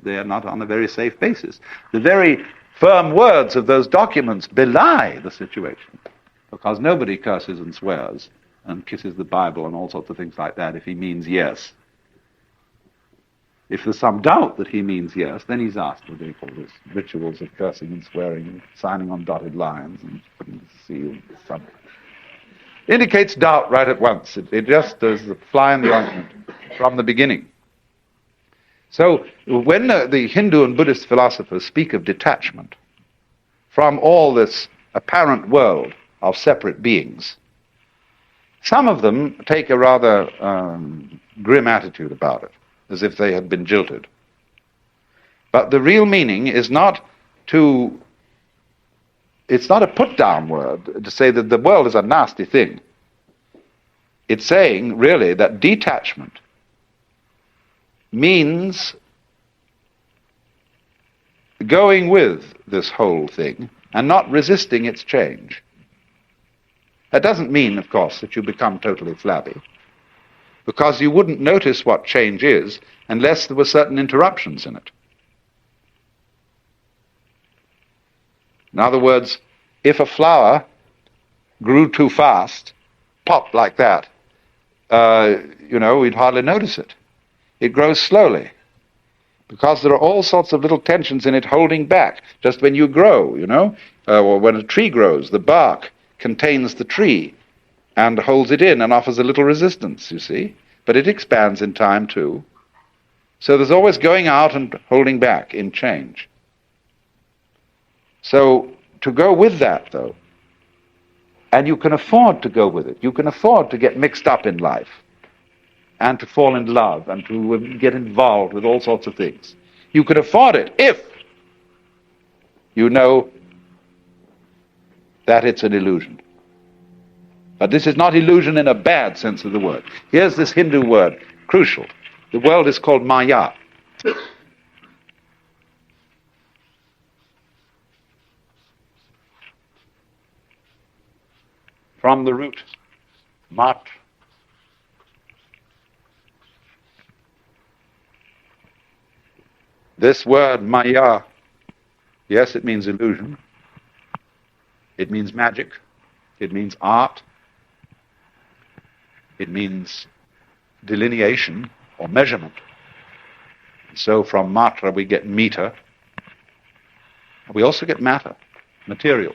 they are not on a very safe basis. The very firm words of those documents belie the situation, because nobody curses and swears and kisses the Bible and all sorts of things like that if he means yes. If there's some doubt that he means yes, then he's asked what do you call this, rituals of cursing and swearing and signing on dotted lines and putting the seal and something. Indicates doubt right at once. It just does the fly in the ointment from the beginning. So when the Hindu and Buddhist philosophers speak of detachment from all this apparent world of separate beings, some of them take a rather grim attitude about it, as if they had been jilted. But the real meaning is it's not a put-down word to say that the world is a nasty thing. It's saying, really, that detachment means going with this whole thing and not resisting its change. That doesn't mean, of course, that you become totally flabby, because you wouldn't notice what change is unless there were certain interruptions in it. In other words, if a flower grew too fast, popped like that, we'd hardly notice it. It grows slowly, because there are all sorts of little tensions in it holding back. Just when you grow, or when a tree grows, the bark contains the tree and holds it in and offers a little resistance, you see. But it expands in time too. So there's always going out and holding back in change. So to go with that, though, and you can afford to go with it, you can afford to get mixed up in life and to fall in love and to get involved with all sorts of things. You can afford it if you know that it's an illusion. But this is not illusion in a bad sense of the word. Here's this Hindu word, crucial. The world is called Maya. From the root, mat. This word, Maya, yes, it means illusion. It means magic. It means art. It means delineation or measurement. So from matra we get meter. We also get matter, material.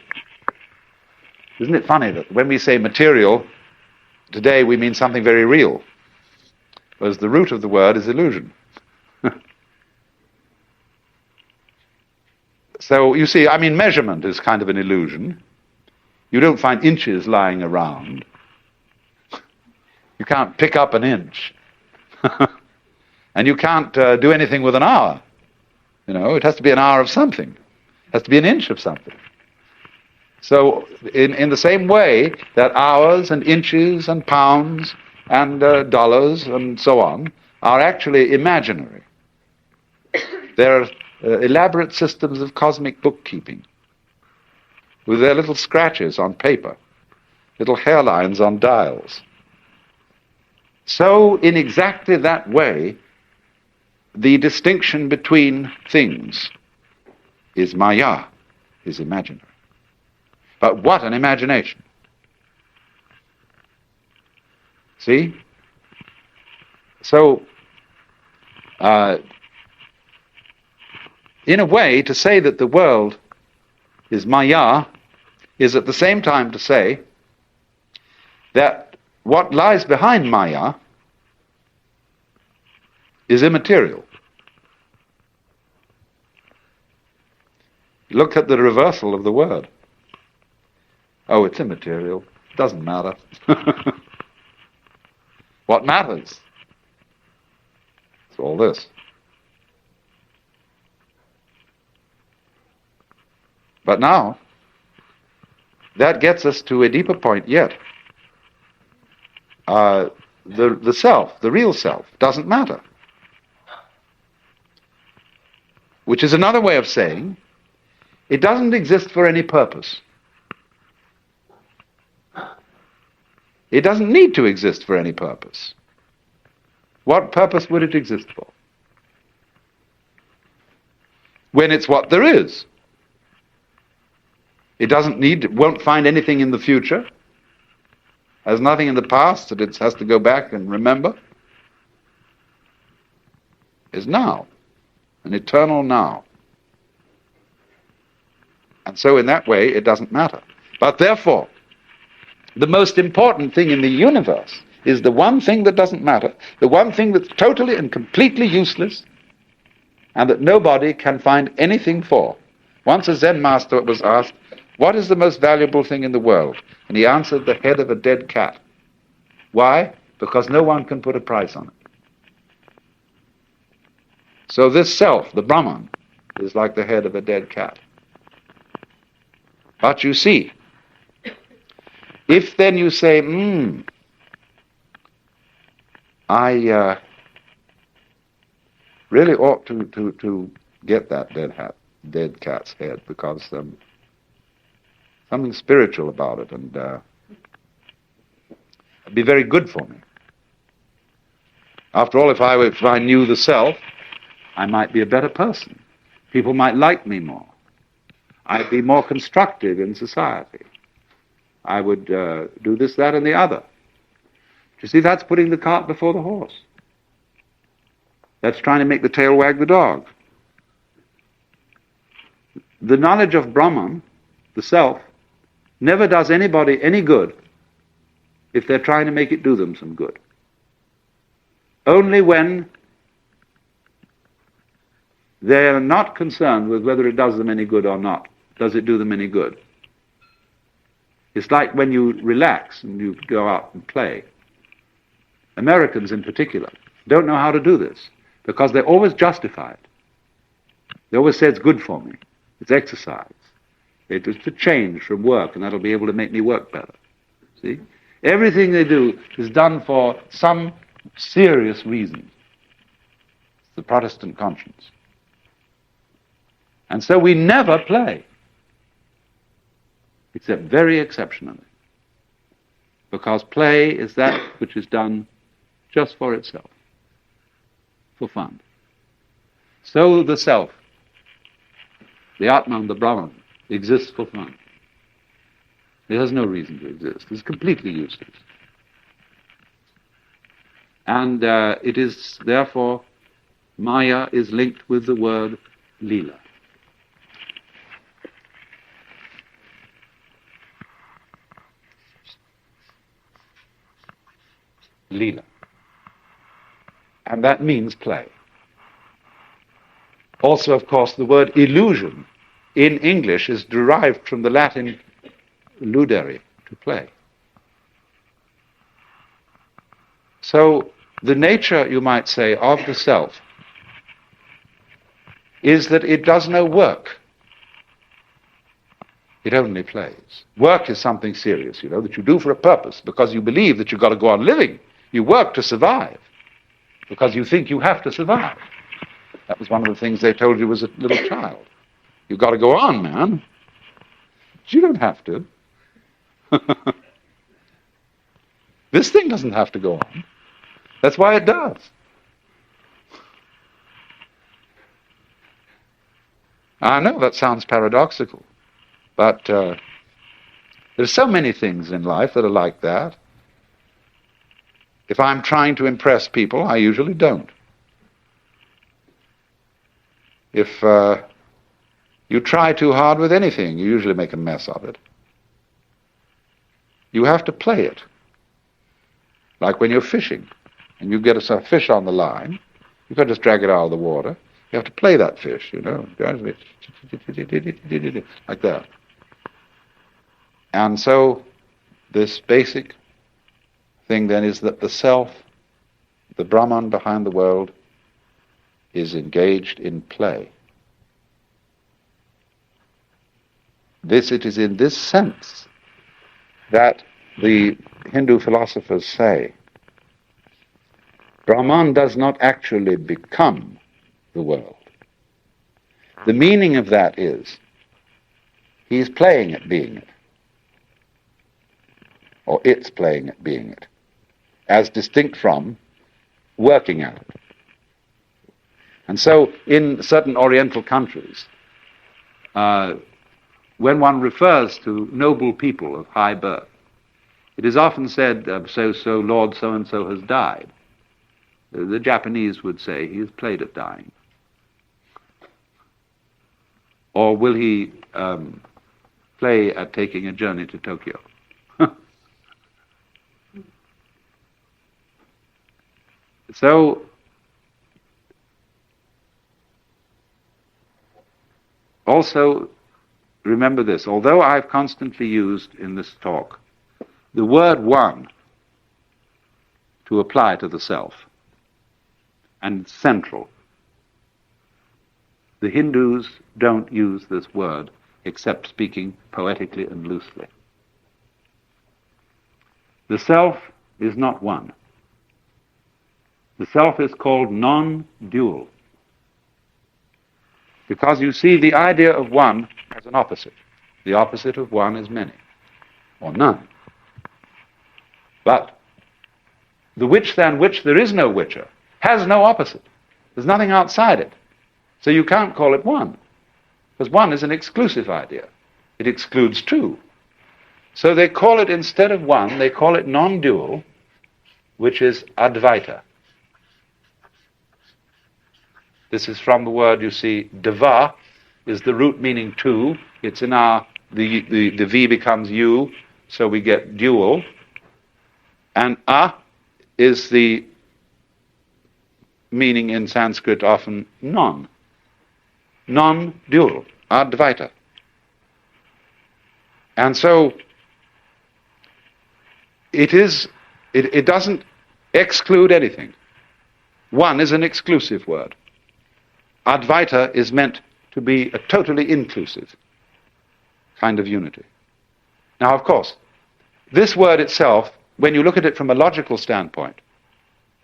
Isn't it funny that when we say material, today we mean something very real, whereas the root of the word is illusion. So you see, measurement is kind of an illusion. You don't find inches lying around. You can't pick up an inch. And you can't do anything with an hour. It has to be an hour of something. It has to be an inch of something. So in the same way that hours and inches and pounds and dollars and so on are actually imaginary. They're elaborate systems of cosmic bookkeeping. with their little scratches on paper, little hairlines on dials. So in exactly that way, the distinction between things is maya, is imaginary. But what an imagination! See? So, in a way, to say that the world is maya is at the same time to say that what lies behind maya is immaterial. Look at the reversal of the word. Oh, it's immaterial. Doesn't matter. What matters? It's all this. But now, that gets us to a deeper point yet. The self, the real self, doesn't matter. Which is another way of saying it doesn't exist for any purpose. It doesn't need to exist for any purpose. What purpose would it exist for? When it's what there is. It won't find anything in the future, has nothing in the past that it has to go back and remember. Is now, an eternal now. And so in that way, it doesn't matter. But therefore, the most important thing in the universe is the one thing that doesn't matter, the one thing that's totally and completely useless, and that nobody can find anything for. Once a Zen master was asked, what is the most valuable thing in the world? And he answered, the head of a dead cat. Why? Because no one can put a price on it. So this self, the Brahman, is like the head of a dead cat. But you see, if then you say, I really ought to get that dead cat's head, because something spiritual about it, and it'd be very good for me. After all, if I knew the self, I might be a better person. People might like me more. I'd be more constructive in society. I would do this, that, and the other. You see, that's putting the cart before the horse. That's trying to make the tail wag the dog. The knowledge of Brahman, the self, never does anybody any good if they're trying to make it do them some good. Only when they are not concerned with whether it does them any good or not, does it do them any good. It's like when you relax and you go out and play. Americans in particular don't know how to do this because they always justify it. They always say it's good for me. It's exercise. It is to change from work, and that'll be able to make me work better. See? Everything they do is done for some serious reason. It's the Protestant conscience. And so we never play, except very exceptionally, because play is that which is done just for itself, for fun. So the self, the Atman, the Brahman, exists for fun. It has no reason to exist. It's completely useless. And it is, therefore, Maya is linked with the word Leela. Leela. And that means play. Also, of course, the word illusion in English is derived from the Latin ludere, to play. So the nature, you might say, of the self is that it does no work. It only plays. Work is something serious, that you do for a purpose, because you believe that you've got to go on living. You work to survive, because you think you have to survive. That was one of the things they told you as a little child. You've got to go on, man. You don't have to. This thing doesn't have to go on. That's why it does. I know that sounds paradoxical, but there's so many things in life that are like that. If I'm trying to impress people, I usually don't. If you try too hard with anything, you usually make a mess of it. You have to play it. Like when you're fishing, and you get a fish on the line, you can't just drag it out of the water. You have to play that fish, you know, like that. And so, this basic thing then is that the self, the Brahman behind the world, is engaged in play. It is in this sense that the Hindu philosophers say Brahman does not actually become the world. The meaning of that is he is playing at being it, or it's playing at being it, as distinct from working at it. And so in certain Oriental countries, when one refers to noble people of high birth, it is often said, so Lord so-and-so has died. The Japanese would say he has played at dying. Or will he play at taking a journey to Tokyo? So, also remember this, although I've constantly used in this talk the word one to apply to the self, and central, the Hindus don't use this word except speaking poetically and loosely. The self is not one. The self is called non-dual, because you see the idea of one as an opposite. The opposite of one is many, or none. But the which than which there is no whicher has no opposite. There's nothing outside it. So you can't call it one, because one is an exclusive idea. It excludes two. So they call it, instead of one, they call it non-dual, which is Advaita. This is from the word, you see, Deva is the root meaning two. It's in our, the V becomes U, so we get dual. And A is the meaning in Sanskrit often non. Non-dual, Advaita. And so it doesn't exclude anything. One is an exclusive word. Advaita is meant to be a totally inclusive kind of unity. Now, of course, this word itself, when you look at it from a logical standpoint,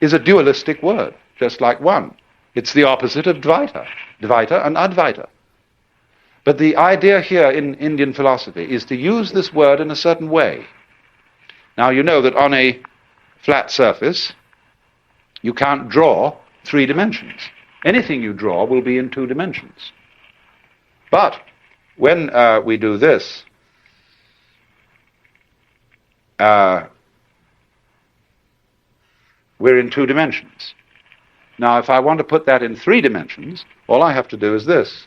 is a dualistic word, just like one. It's the opposite of Dvaita, Dvaita and Advaita. But the idea here in Indian philosophy is to use this word in a certain way. Now, you know that on a flat surface, you can't draw 3 dimensions. Anything you draw will be in 2 dimensions. But when we do this, we're in 2 dimensions. Now, if I want to put that in 3 dimensions, all I have to do is this.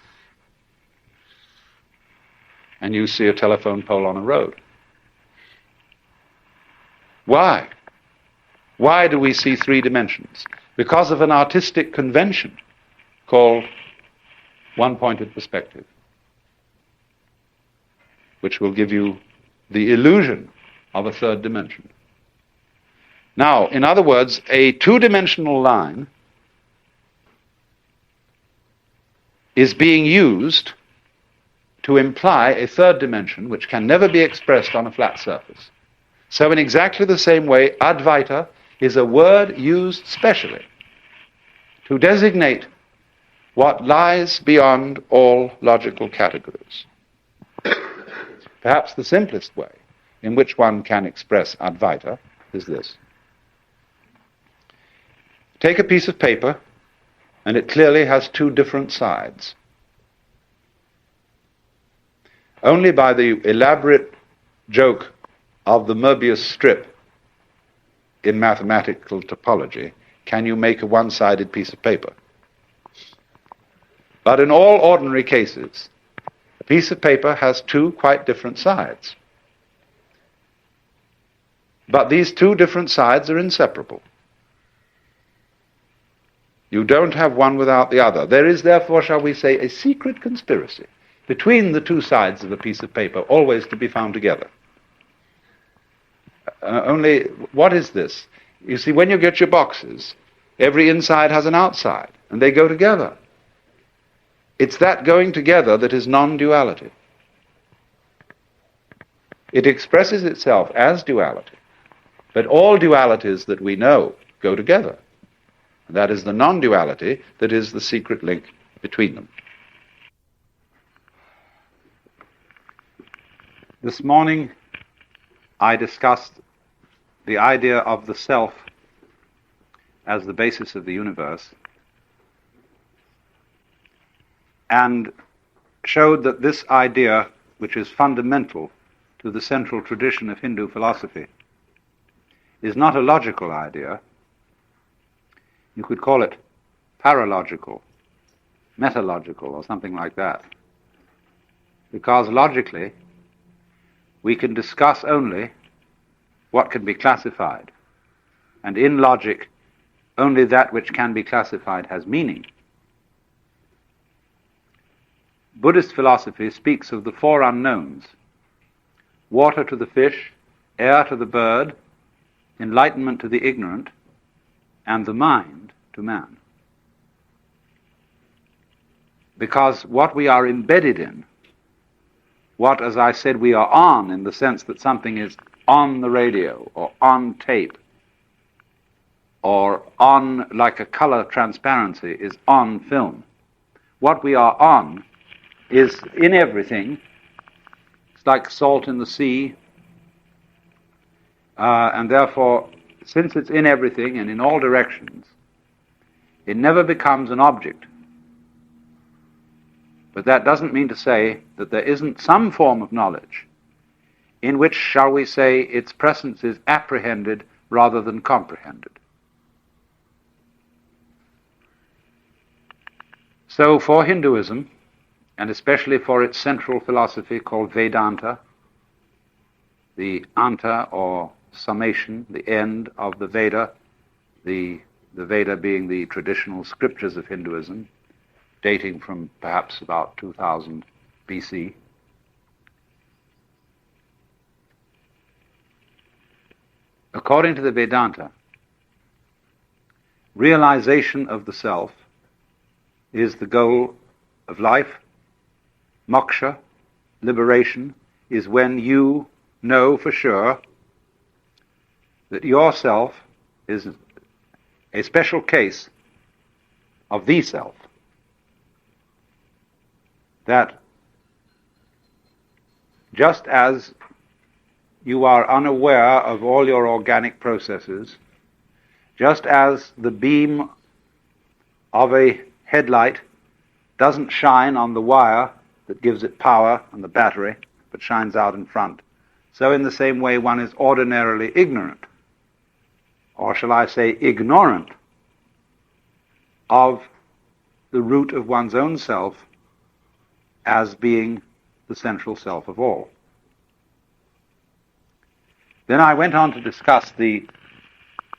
And you see a telephone pole on a road. Why? Why do we see 3 dimensions? Because of an artistic convention called one-pointed perspective, which will give you the illusion of a 3rd dimension. Now, in other words, a 2-dimensional line is being used to imply a 3rd dimension which can never be expressed on a flat surface. So in exactly the same way, Advaita is a word used specially to designate what lies beyond all logical categories. Perhaps the simplest way in which one can express Advaita is this. Take a piece of paper, and it clearly has two different sides. Only by the elaborate joke of the Möbius strip in mathematical topology can you make a one-sided piece of paper. But in all ordinary cases, a piece of paper has two quite different sides. But these two different sides are inseparable. You don't have one without the other. There is, therefore, shall we say, a secret conspiracy between the two sides of a piece of paper, always to be found together. Only, what is this? You see, when you get your boxes, every inside has an outside, and they go together. It's that going together that is non-duality. It expresses itself as duality, but all dualities that we know go together. And that is the non-duality that is the secret link between them. This morning, I discussed the idea of the self as the basis of the universe, and showed that this idea, which is fundamental to the central tradition of Hindu philosophy, is not a logical idea. You could call it paralogical, metalogical, or something like that. Because logically, we can discuss only what can be classified. And in logic, only that which can be classified has meaning. Buddhist philosophy speaks of the four unknowns: water to the fish, air to the bird, enlightenment to the ignorant, and the mind to man. Because what we are embedded in, what, as I said, we are on, in the sense that something is on the radio, or on tape, or on, like a color transparency, is on film. What we are on is in everything. It's like salt in the sea, and therefore, since it's in everything and in all directions, it never becomes an object. But that doesn't mean to say that there isn't some form of knowledge in which, shall we say, its presence is apprehended rather than comprehended. So for Hinduism, and especially for its central philosophy called Vedanta, the anta or summation, the end of the Veda, the Veda being the traditional scriptures of Hinduism, dating from perhaps about 2000 BC. According to the Vedanta, realization of the self is the goal of life. Moksha, liberation, is when you know for sure that yourself is a special case of the self. That just as you are unaware of all your organic processes, just as the beam of a headlight doesn't shine on the wire that gives it power and the battery, but shines out in front, so in the same way one is ordinarily ignorant, or shall I say ignorant, of the root of one's own self as being the central self of all. Then I went on to discuss the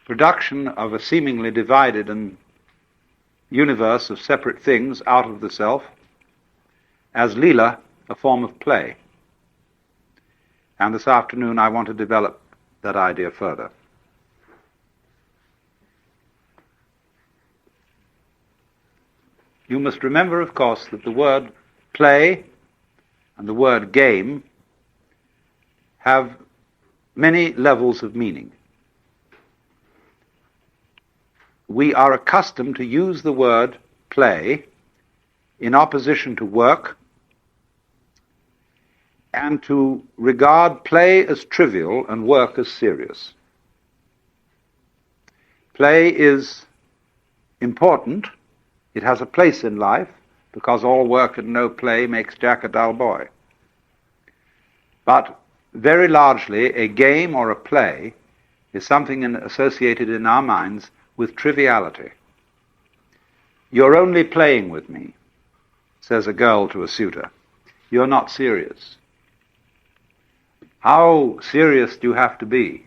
production of a seemingly divided and universe of separate things out of the self as Leela, a form of play. And this afternoon I want to develop that idea further. You must remember, of course, that the word play and the word game have many levels of meaning. We are accustomed to use the word play in opposition to work and to regard play as trivial and work as serious. Play is important. It has a place in life, because all work and no play makes Jack a dull boy. But very largely, a game or a play is something associated in our minds with triviality. "You're only playing with me," says a girl to a suitor. "You're not serious." How serious do you have to be?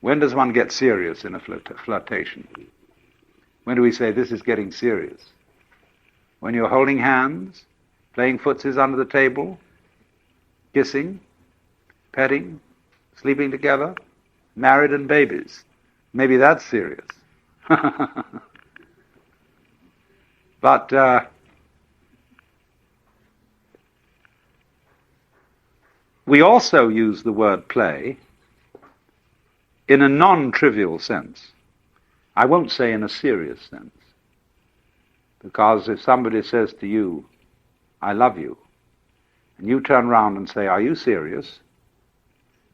When does one get serious in a flirtation? When do we say this is getting serious? When you're holding hands, playing footsies under the table, kissing, petting, sleeping together, married and babies. Maybe that's serious. But we also use the word play in a non-trivial sense. I won't say in a serious sense. Because if somebody says to you, "I love you," and you turn around and say, "Are you serious?"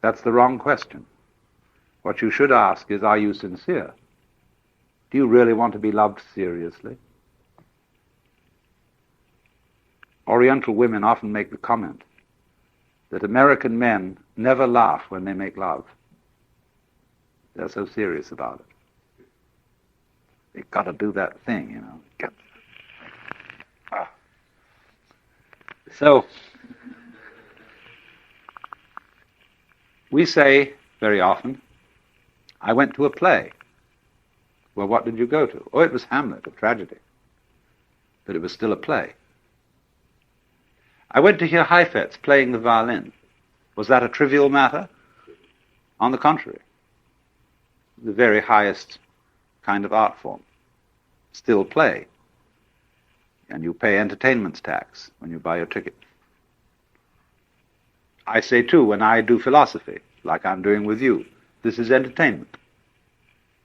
that's the wrong question. What you should ask is, "Are you sincere? Do you really want to be loved seriously?" Oriental women often make the comment that American men never laugh when they make love. They're so serious about it. They've got to do that thing, you know. So, we say very often, "I went to a play." Well, what did you go to? Oh, it was Hamlet, a tragedy. But it was still a play. "I went to hear Heifetz playing the violin." Was that a trivial matter? On the contrary. The very highest kind of art form. Still play. And you pay entertainment tax when you buy your ticket. I say too, when I do philosophy, like I'm doing with you, this is entertainment.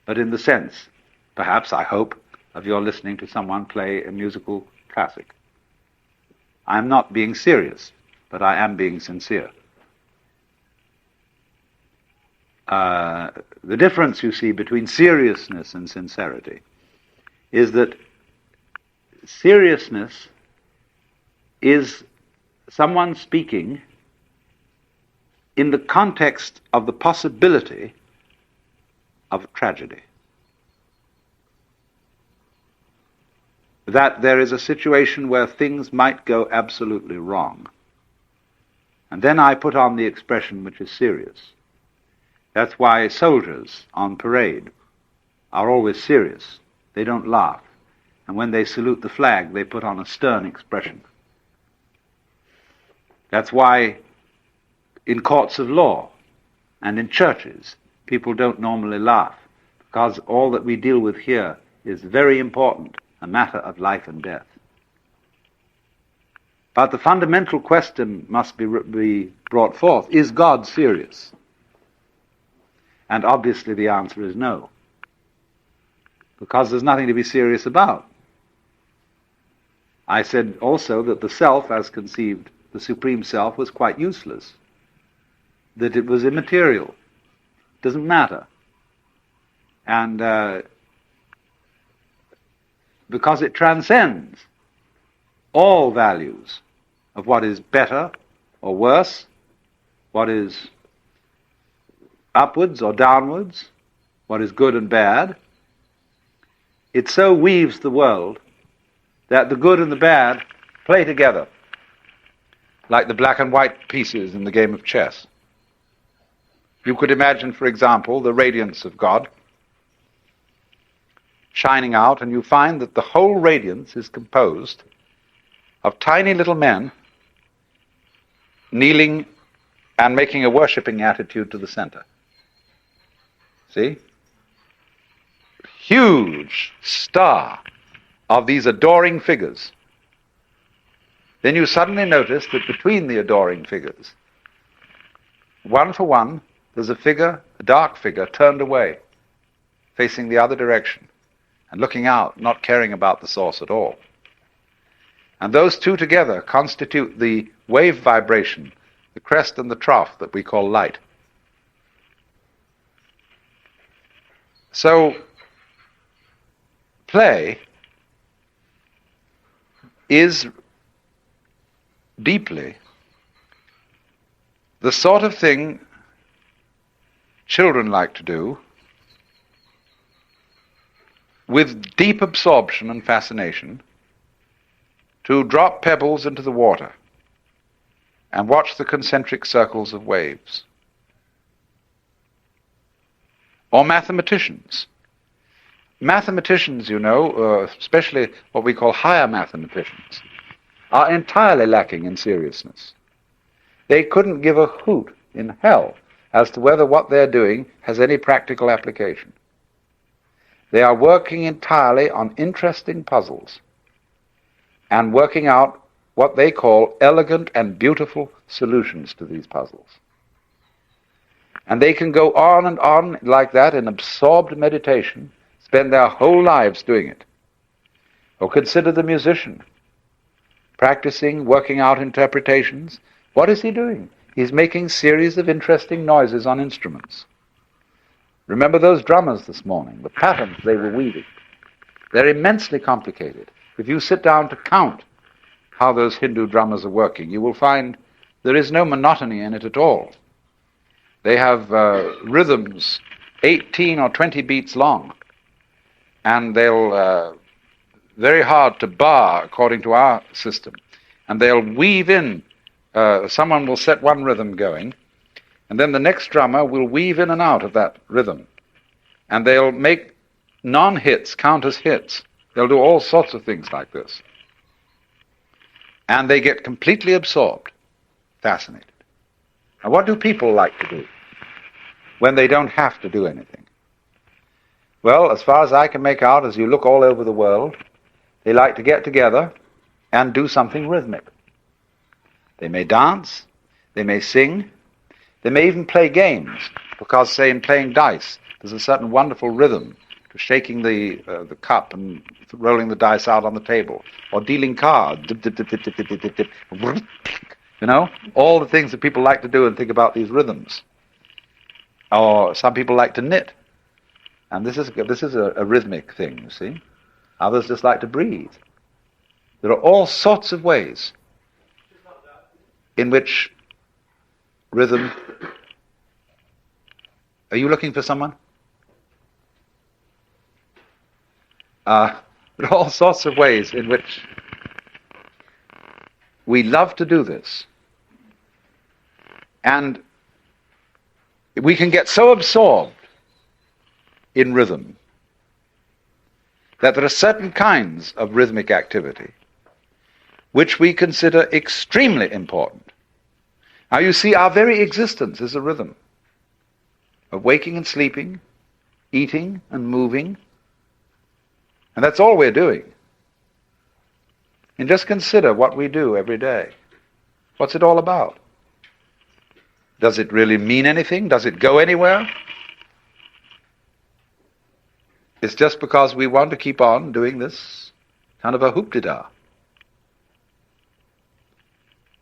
But in the sense, perhaps, I hope, of your listening to someone play a musical classic. I'm not being serious, but I am being sincere. The difference, you see, between seriousness and sincerity is that seriousness is someone speaking in the context of the possibility of tragedy. That there is a situation where things might go absolutely wrong. And then I put on the expression which is serious. That's why soldiers on parade are always serious. They don't laugh. And when they salute the flag, they put on a stern expression. That's why in courts of law and in churches, people don't normally laugh, because all that we deal with here is very important, a matter of life and death. But the fundamental question must be brought forth, is God serious? And obviously the answer is no, because there's nothing to be serious about. I said also that the self, as conceived, the supreme self, was quite useless, that it was immaterial, doesn't matter. And because it transcends all values of what is better or worse, what is upwards or downwards, what is good and bad, it so weaves the world that the good and the bad play together, like the black and white pieces in the game of chess. You could imagine, for example, the radiance of God shining out, and you find that the whole radiance is composed of tiny little men kneeling and making a worshipping attitude to the center. See? Huge star of these adoring figures. Then you suddenly notice that between the adoring figures, one for one, there's a figure, a dark figure, turned away, facing the other direction, and looking out, not caring about the source at all. And those two together constitute the wave vibration, the crest and the trough that we call light. So, play is deeply the sort of thing children like to do with deep absorption and fascination, to drop pebbles into the water and watch the concentric circles of waves. Or mathematicians. Mathematicians, you know, especially what we call higher mathematicians, are entirely lacking in seriousness. They couldn't give a hoot in hell as to whether what they're doing has any practical application. They are working entirely on interesting puzzles and working out what they call elegant and beautiful solutions to these puzzles. And they can go on and on like that in absorbed meditation, spend their whole lives doing it. Or consider the musician, practicing, working out interpretations. What is he doing? He's making series of interesting noises on instruments. Remember those drummers this morning, the patterns they were weaving. They're immensely complicated. If you sit down to count how those Hindu drummers are working, you will find there is no monotony in it at all. They have rhythms 18 or 20 beats long, and they'll very hard to bar according to our system, and they'll weave in, someone will set one rhythm going, and then the next drummer will weave in and out of that rhythm, and they'll make non-hits count as hits. They'll do all sorts of things like this, and they get completely absorbed, fascinated. Now, what do people like to do when they don't have to do anything? Well, as far as I can make out, as you look all over the world, they like to get together and do something rhythmic. They may dance, they may sing, they may even play games, because, say, in playing dice, there's a certain wonderful rhythm to shaking the cup and rolling the dice out on the table, or dealing cards, dip, dip, dip, dip, dip, dip, dip, dip, you know, all the things that people like to do and think about these rhythms. Or some people like to knit, and this is a rhythmic thing, you see. Others just like to breathe. There are all sorts of ways in which rhythm... Are you looking for someone? There are all sorts of ways in which we love to do this. And we can get so absorbed in rhythm that there are certain kinds of rhythmic activity which we consider extremely important. Now you see, our very existence is a rhythm of waking and sleeping, eating and moving, and that's all we're doing. And just consider what we do every day. What's it all about? Does it really mean anything? Does it go anywhere? It's just because we want to keep on doing this kind of a hoop-de-da.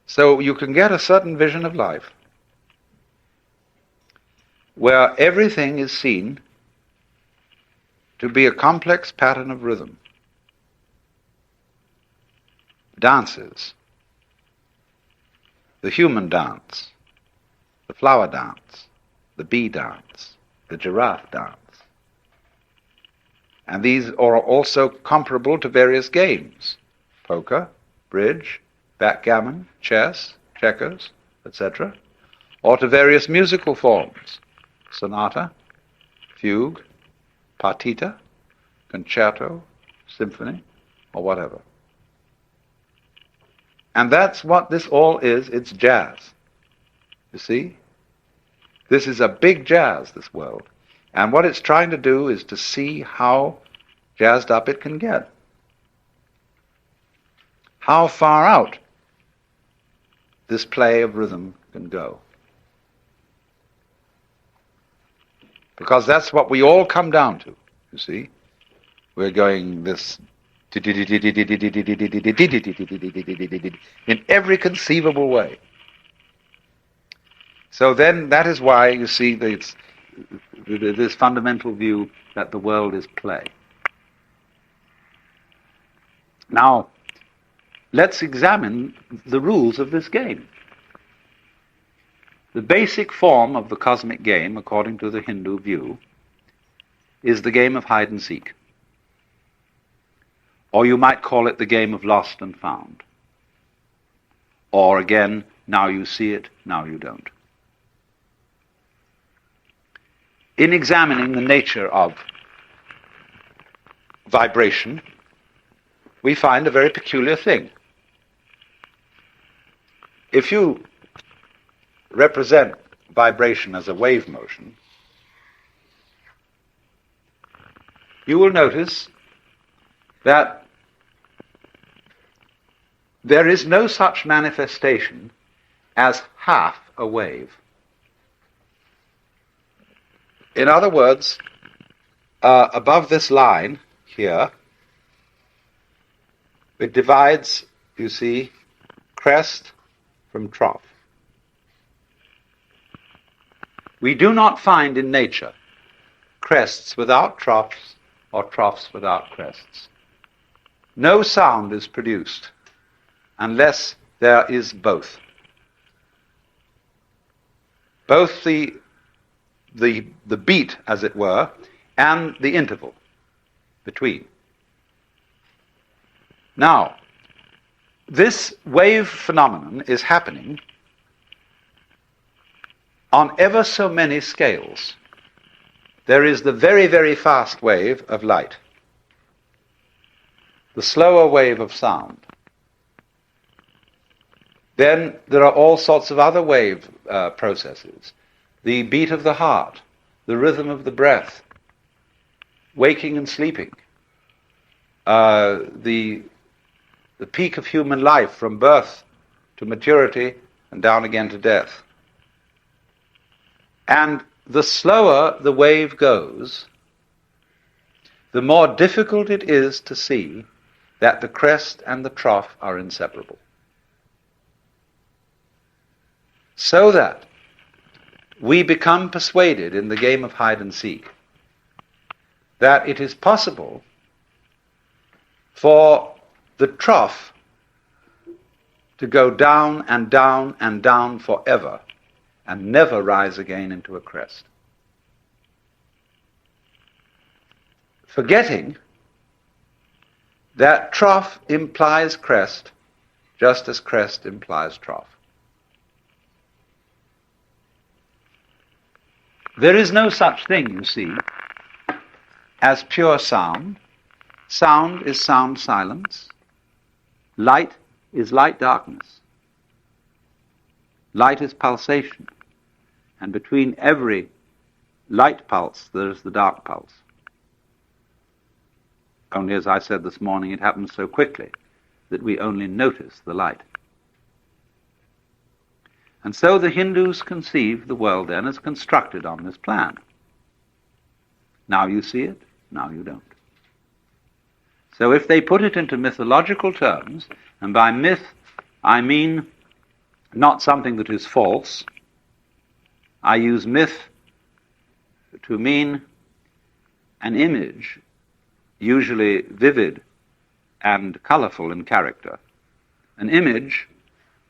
So you can get a certain vision of life where everything is seen to be a complex pattern of rhythm. Dances, the human dance, the flower dance, the bee dance, the giraffe dance. And these are also comparable to various games: poker, bridge, backgammon, chess, checkers, etc., or to various musical forms: sonata, fugue, partita, concerto, symphony, or whatever. And that's what this all is. It's jazz. You see? This is a big jazz, this world. And what it's trying to do is to see how jazzed up it can get. How far out this play of rhythm can go. Because that's what we all come down to, you see. We're going this in every conceivable way. So then that is why you see this fundamental view that the world is play. Now, let's examine the rules of this game. The basic form of the cosmic game, according to the Hindu view, is the game of hide and seek. Or you might call it the game of lost and found. Or again, now you see it, now you don't. In examining the nature of vibration, we find a very peculiar thing. If you represent vibration as a wave motion, you will notice that there is no such manifestation as half a wave. In other words, above this line here, it divides, you see, crest from trough. We do not find in nature crests without troughs or troughs without crests. No sound is produced unless there is both. Both the beat, as it were, and the interval between. Now, this wave phenomenon is happening on ever so many scales. There is the very, very fast wave of light, the slower wave of sound. Then there are all sorts of other wave processes. The beat of the heart, the rhythm of the breath, waking and sleeping, the peak of human life from birth to maturity and down again to death. And the slower the wave goes, the more difficult it is to see that the crest and the trough are inseparable. So that we become persuaded in the game of hide and seek that it is possible for the trough to go down and down and down forever and never rise again into a crest. Forgetting that trough implies crest just as crest implies trough. There is no such thing, you see, as pure sound. Sound is sound silence. Light is light darkness. Light is pulsation. And between every light pulse, there is the dark pulse. Only, as I said this morning, it happens so quickly that we only notice the light. And so the Hindus conceive the world then as constructed on this plan. Now you see it, now you don't. So if they put it into mythological terms, and by myth I mean not something that is false, I use myth to mean an image, usually vivid and colorful in character, an image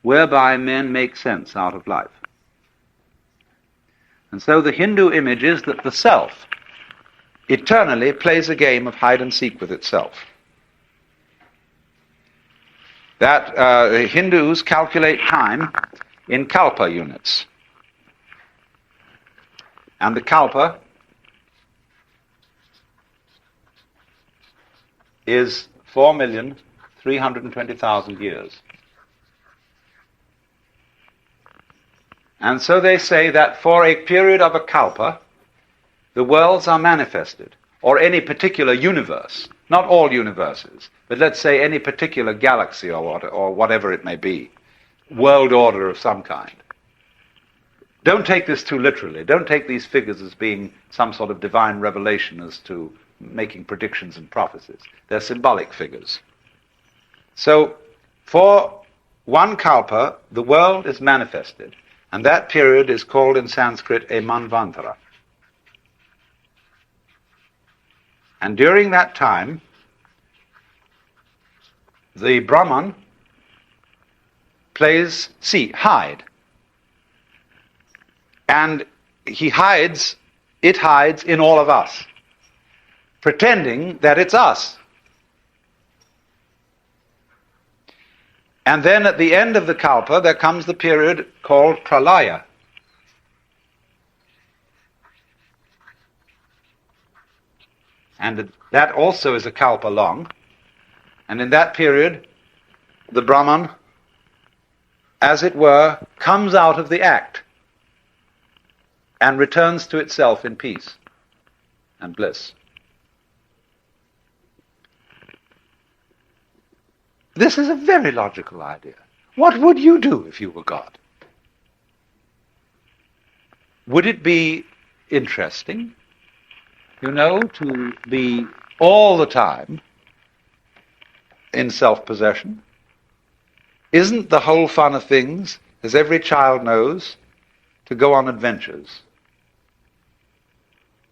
whereby men make sense out of life. And so the Hindu image is that the self eternally plays a game of hide and seek with itself. That the Hindus calculate time in kalpa units. And the kalpa is 4,320,000 years. And so they say that for a period of a kalpa, the worlds are manifested, or any particular universe, not all universes, but let's say any particular galaxy or whatever it may be, world order of some kind. Don't take this too literally. Don't take these figures as being some sort of divine revelation as to making predictions and prophecies. They're symbolic figures. So, for one kalpa, the world is manifested, and that period is called in Sanskrit a manvantara. And during that time, the Brahman plays hide. And it hides in all of us, pretending that it's us. And then at the end of the kalpa, there comes the period called pralaya. And that also is a kalpa long. And in that period, the Brahman, as it were, comes out of the act and returns to itself in peace and bliss. This is a very logical idea. What would you do if you were God? Would it be interesting, to be all the time in self-possession? Isn't the whole fun of things, as every child knows, to go on adventures,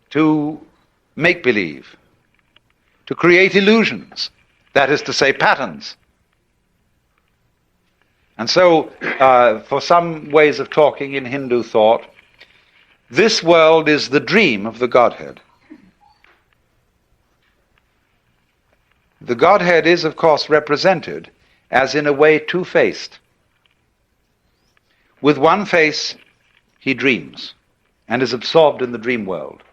to make believe, to create illusions, that is to say, patterns? And so, for some ways of talking in Hindu thought, this world is the dream of the Godhead. The Godhead is, of course, represented as in a way two-faced. With one face, he dreams and is absorbed in the dream world.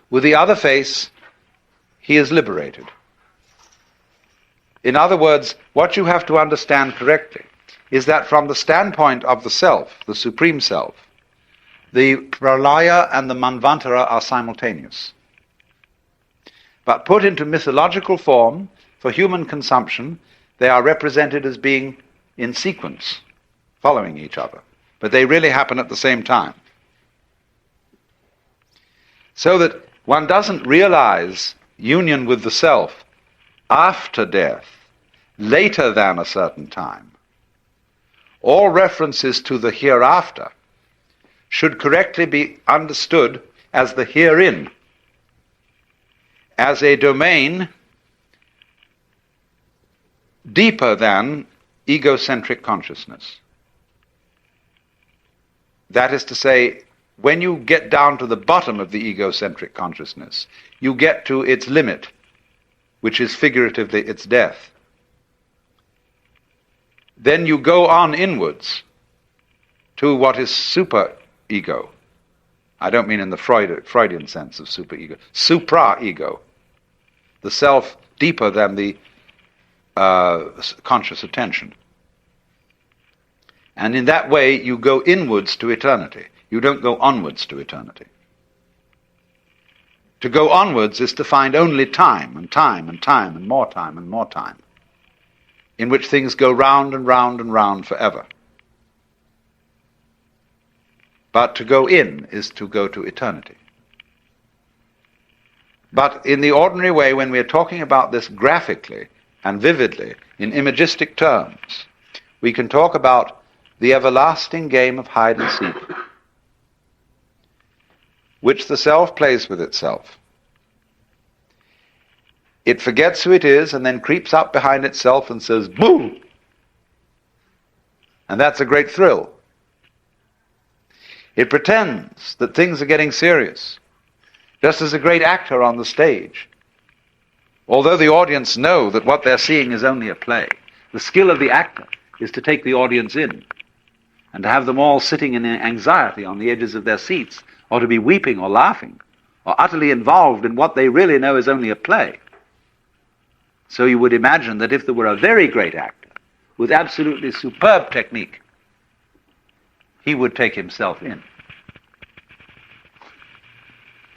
With the other face, he is liberated. In other words, what you have to understand correctly is that from the standpoint of the self, the supreme self, the pralaya and the manvantara are simultaneous. But put into mythological form, for human consumption, they are represented as being in sequence, following each other. But they really happen at the same time. So that one doesn't realize union with the self after death, later than a certain time. All references to the hereafter should correctly be understood as the herein, as a domain deeper than egocentric consciousness. That is to say, when you get down to the bottom of the egocentric consciousness, you get to its limit, which is figuratively its death. Then you go on inwards to what is super-ego. I don't mean in the Freudian sense of super-ego. Supra-ego. The self deeper than the conscious attention. And in that way, you go inwards to eternity. You don't go onwards to eternity. To go onwards is to find only time and time and time and more time, in which things go round and round and round forever. But to go in is to go to eternity. But in the ordinary way, when we're talking about this graphically and vividly, in imagistic terms, we can talk about the everlasting game of hide and seek, which the self plays with itself. It forgets who it is and then creeps up behind itself and says, "Boo!" And that's a great thrill. It pretends that things are getting serious, just as a great actor on the stage. Although the audience know that what they're seeing is only a play, the skill of the actor is to take the audience in and to have them all sitting in anxiety on the edges of their seats, or to be weeping or laughing, or utterly involved in what they really know is only a play. So you would imagine that if there were a very great actor with absolutely superb technique, he would take himself in.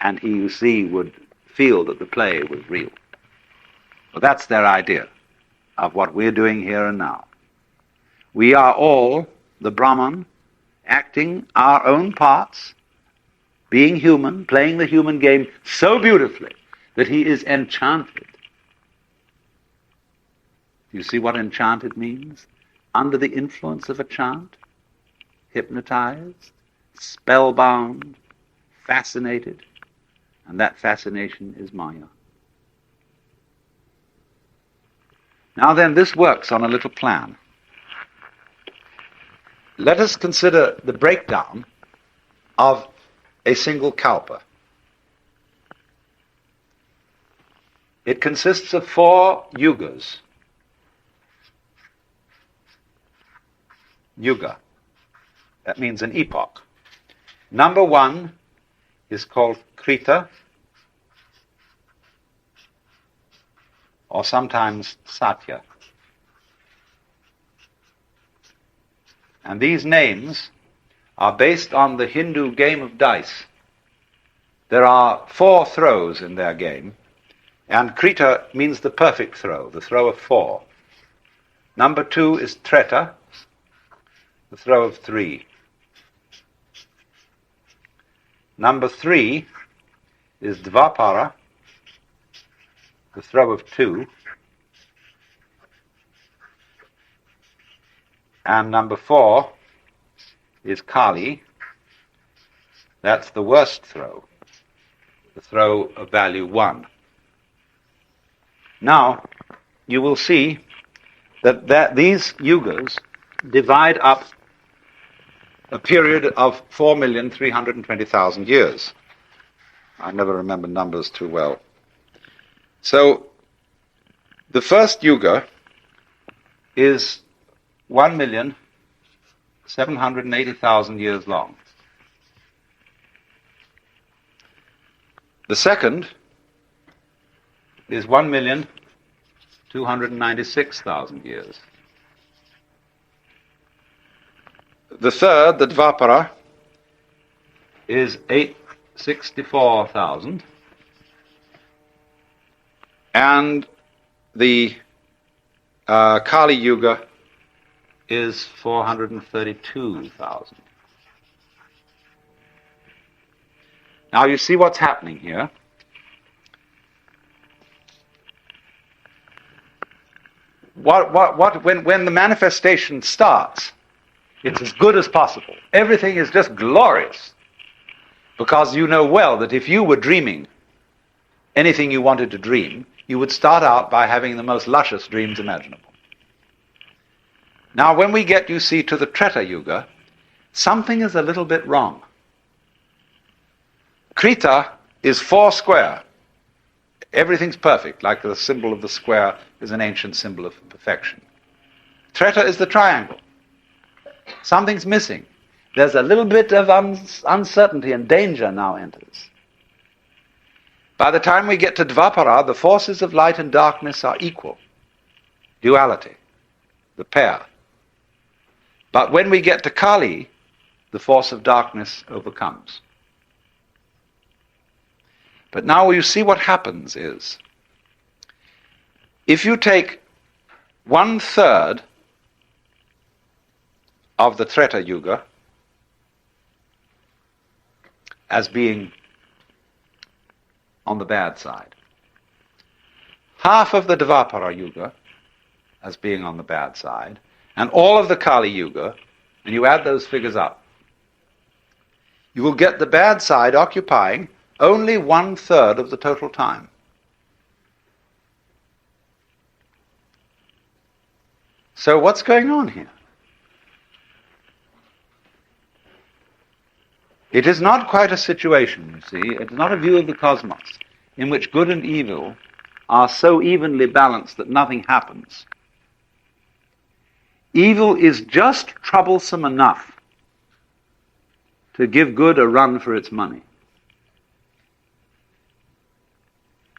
And he, you see, would feel that the play was real. Well, that's their idea of what we're doing here and now. We are all the Brahman, acting our own parts, being human, playing the human game so beautifully that he is enchanted. Do you see what enchanted means? Under the influence of a chant, hypnotized, spellbound, fascinated, and that fascination is Maya. Now then, this works on a little plan. Let us consider the breakdown of a single kalpa. It consists of 4 yugas. Yuga. That means an epoch. Number 1 is called Krita, or sometimes Satya. And these names are based on the Hindu game of dice. There are 4 throws in their game, and Krita means the perfect throw, the throw of 4. Number 2 is Treta, the throw of 3. Number 3 is Dvapara, the throw of 2. And number 4 is Kali. That's the worst throw, the throw of value 1. Now, you will see that these yugas divide up a period of 4,320,000 years. I never remember numbers too well. So, the first yuga is 1,780,000 years long. The second is 1,296,000 years. The third, the Dvapara, is 864,000. And the Kali Yuga is 432,000. Now you see what's happening here. When the manifestation starts, it's as good as possible. Everything is just glorious. Because you know well that if you were dreaming anything you wanted to dream, you would start out by having the most luscious dreams imaginable. Now, when we get, you see, to the Treta Yuga, something is a little bit wrong. Krita is 4 square. Everything's perfect, like the symbol of the square is an ancient symbol of perfection. Treta is the triangle. Something's missing. There's a little bit of uncertainty, and danger now enters. By the time we get to Dvapara, the forces of light and darkness are equal. Duality, the pair. But when we get to Kali, the force of darkness overcomes. But now you see what happens is, if you take 1/3 of the Treta Yuga as being on the bad side, half of the Dvapara Yuga as being on the bad side, and all of the Kali Yuga, and you add those figures up, you will get the bad side occupying only 1/3 of the total time. So what's going on here? It is not quite a situation, you see, it's not a view of the cosmos in which good and evil are so evenly balanced that nothing happens. Evil is just troublesome enough to give good a run for its money.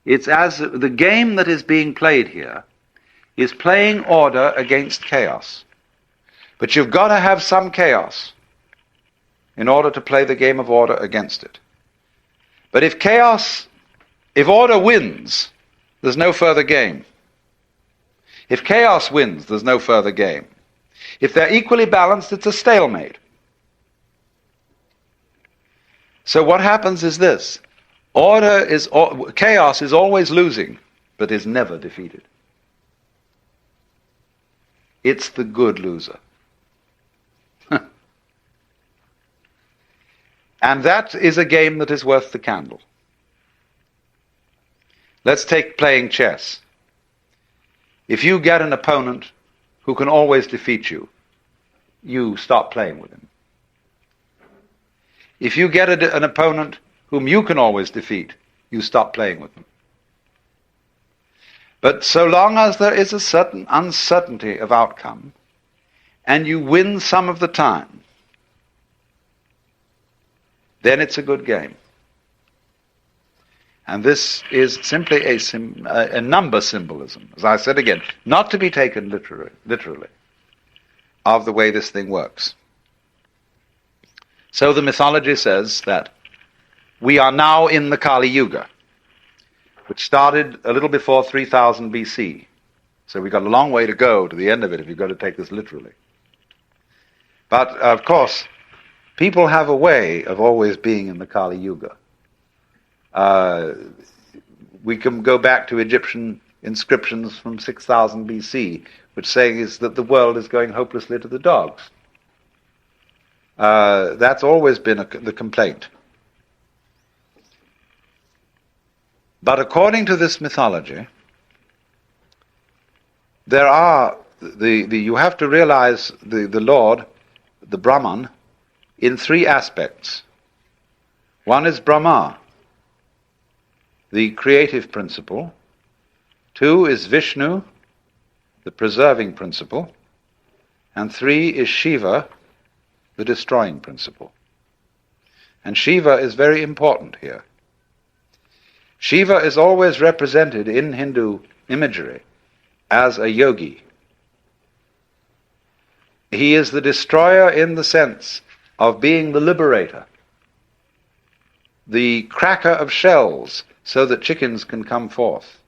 It's as the game that is being played here is playing order against chaos. But you've got to have some chaos in order to play the game of order against it. But if order wins, there's no further game. If chaos wins, there's no further game. If they're equally balanced, it's a stalemate. So what happens is this. Chaos is always losing, but is never defeated. It's the good loser. And that is a game that is worth the candle. Let's take playing chess. If you get an opponent who can always defeat you, you stop playing with him. If you get an opponent whom you can always defeat, you stop playing with them. But so long as there is a certain uncertainty of outcome, and you win some of the time, then it's a good game. And this is simply a number symbolism, as I said again, not to be taken literally, of the way this thing works. So the mythology says that we are now in the Kali Yuga, which started a little before 3000 BC. So we've got a long way to go to the end of it if you've got to take this literally. But, of course, people have a way of always being in the Kali Yuga. We can go back to Egyptian inscriptions from 6000 BC, which say is that the world is going hopelessly to the dogs. That's always been the complaint. But according to this mythology, there are you have to realize the Lord, the Brahman, in three aspects. One is Brahma, the creative principle. Two is Vishnu, the preserving principle. And three is Shiva, the destroying principle. And Shiva is very important here. Shiva is always represented in Hindu imagery as a yogi. He is the destroyer in the sense of being the liberator, the cracker of shells so that chickens can come forth,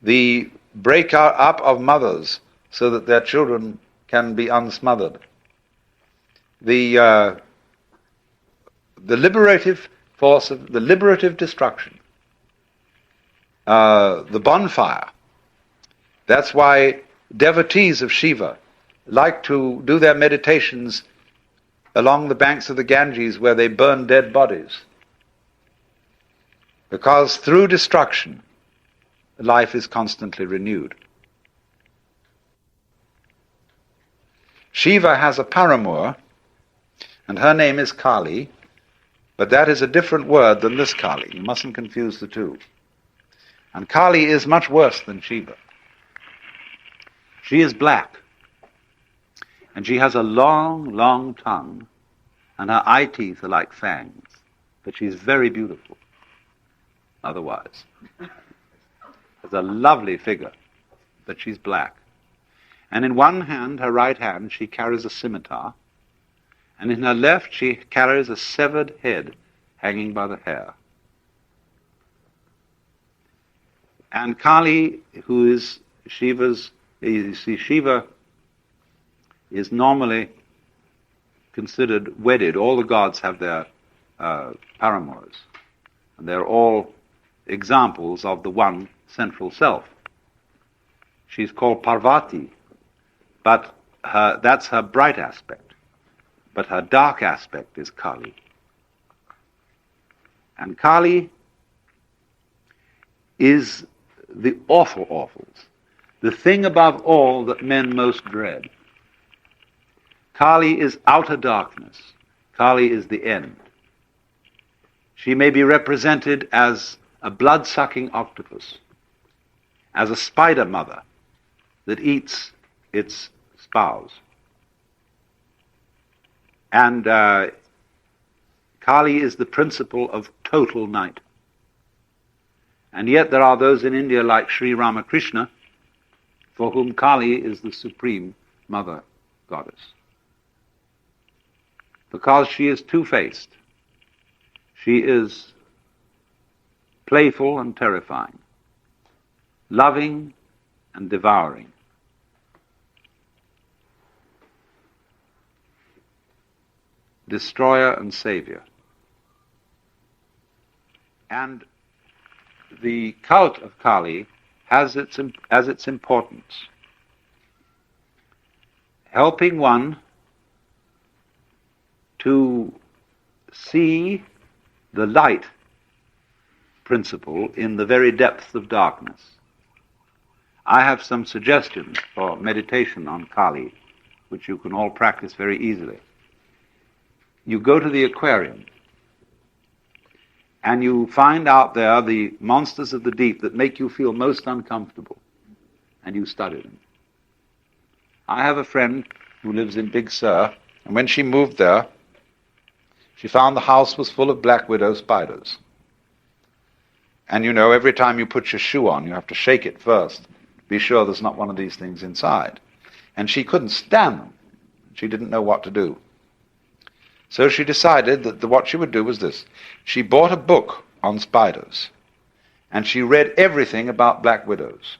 the breaker up of mothers so that their children can be unsmothered, the liberative force of the liberative destruction, the bonfire. That's why devotees of Shiva like to do their meditations along the banks of the Ganges where they burn dead bodies. Because through destruction, life is constantly renewed. Shiva has a paramour, and her name is Kali, but that is a different word than this Kali. You mustn't confuse the two. And Kali is much worse than Shiva. She is black, and she has a long, long tongue, and her eye teeth are like fangs, but she's very beautiful otherwise. Has a lovely figure, but she's black. And in one hand, her right hand, she carries a scimitar, and in her left she carries a severed head hanging by the hair. And Kali, who is Shiva's, you see, Shiva is normally considered wedded. All the gods have their paramours, and they're all examples of the one central self. She's called Parvati, but that's her bright aspect. But her dark aspect is Kali. And Kali is the awful awfuls, the thing above all that men most dread. Kali is outer darkness. Kali is the end. She may be represented as a blood-sucking octopus, as a spider mother that eats its spouse. And Kali is the principle of total night. And yet there are those in India like Sri Ramakrishna for whom Kali is the supreme mother goddess. Because she is two-faced. She is playful and terrifying, loving and devouring. Destroyer and savior. And the cult of Kali has its importance, helping one to see the light principle in the very depths of darkness. I have some suggestions for meditation on Kali, which you can all practice very easily. You go to the aquarium, and you find out there the monsters of the deep that make you feel most uncomfortable, and you study them. I have a friend who lives in Big Sur, and when she moved there, she found the house was full of black widow spiders. And you know, every time you put your shoe on, you have to shake it first, be sure there's not one of these things inside. And she couldn't stand them. She didn't know what to do. So she decided that what she would do was this. She bought a book on spiders, and she read everything about black widows.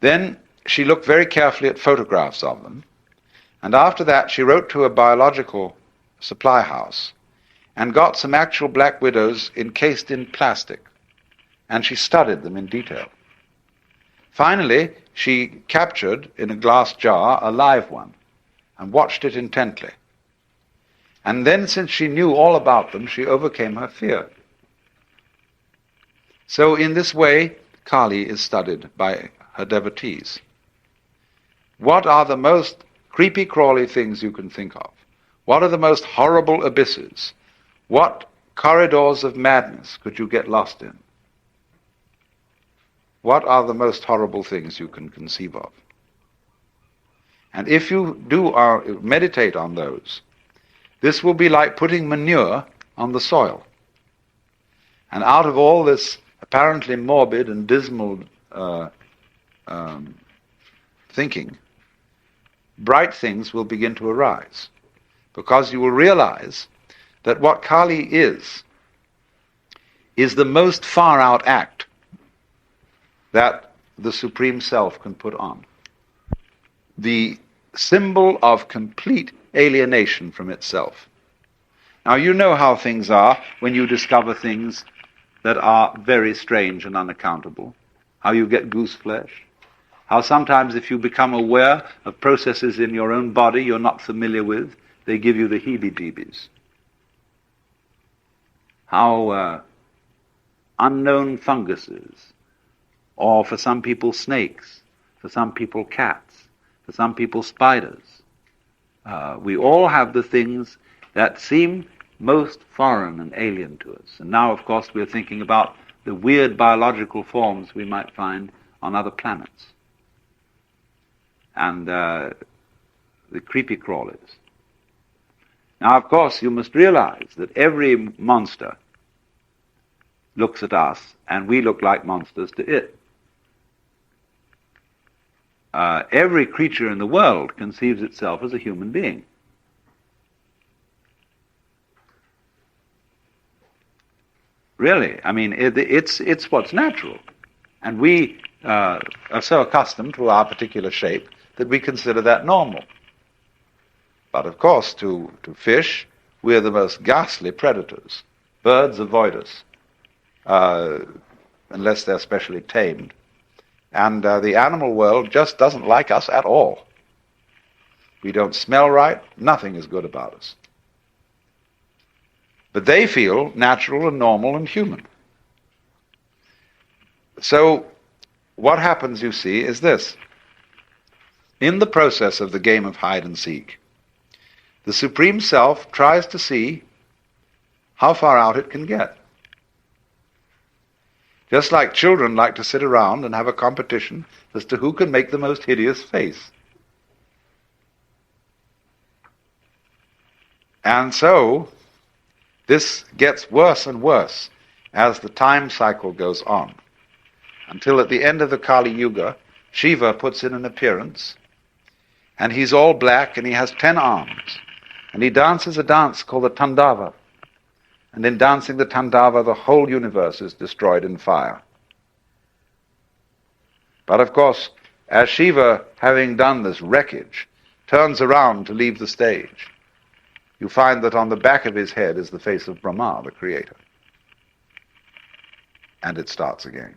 Then she looked very carefully at photographs of them, and after that she wrote to a biological supply house and got some actual black widows encased in plastic, and she studied them in detail. Finally, she captured in a glass jar a live one and watched it intently. And then, since she knew all about them, she overcame her fear. So in this way, Kali is studied by her devotees. What are the most creepy-crawly things you can think of? What are the most horrible abysses? What corridors of madness could you get lost in? What are the most horrible things you can conceive of? And if you do meditate on those, this will be like putting manure on the soil. And out of all this apparently morbid and dismal thinking, bright things will begin to arise. Because you will realize that what Kali is the most far-out act that the Supreme Self can put on. The symbol of complete alienation from itself. Now, you know how things are when you discover things that are very strange and unaccountable. How you get goose flesh. How sometimes if you become aware of processes in your own body you're not familiar with, they give you the heebie-jeebies. How unknown funguses, or for some people snakes, for some people cats, for some people spiders. We all have the things that seem most foreign and alien to us. And now, of course, we're thinking about the weird biological forms we might find on other planets. And the creepy crawlers. Now, of course, you must realize that every monster looks at us, and we look like monsters to it. Every creature in the world conceives itself as a human being. Really, I mean, it's what's natural. And we are so accustomed to our particular shape that we consider that normal. But of course, to fish, we're the most ghastly predators. Birds avoid us, unless they're specially tamed. And the animal world just doesn't like us at all. We don't smell right, nothing is good about us. But they feel natural and normal and human. So, what happens, you see, is this. In the process of the game of hide and seek, the Supreme Self tries to see how far out it can get. Just like children like to sit around and have a competition as to who can make the most hideous face. And so, this gets worse and worse as the time cycle goes on, until at the end of the Kali Yuga, Shiva puts in an appearance, and he's all black, and he has 10 arms, and he dances a dance called the Tandava. And in dancing the Tandava, the whole universe is destroyed in fire. But of course, as Shiva, having done this wreckage, turns around to leave the stage, you find that on the back of his head is the face of Brahma, the creator. and it starts again.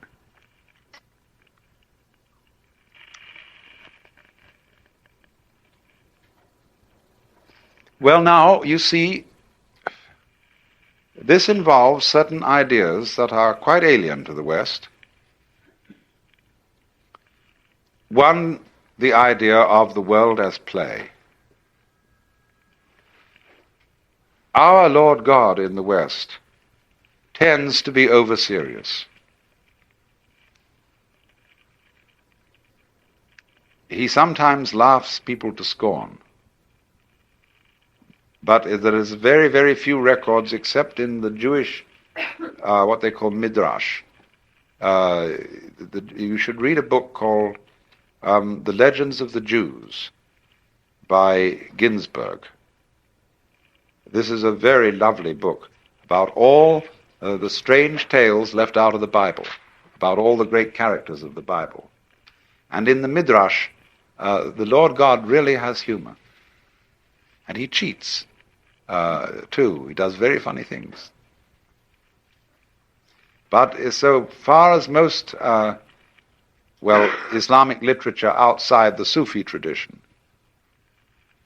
Well, now, you see, this involves certain ideas that are quite alien to the West. One, the idea of the world as play. Our Lord God in the West tends to be over-serious. He sometimes laughs people to scorn. But there is very, very few records, except in the Jewish, what they call midrash. You should read a book called The Legends of the Jews by Ginsberg. This is a very lovely book about all the strange tales left out of the Bible, about all the great characters of the Bible. And in the midrash, the Lord God really has humor. And he cheats, too. He does very funny things. But so far as most, Islamic literature outside the Sufi tradition,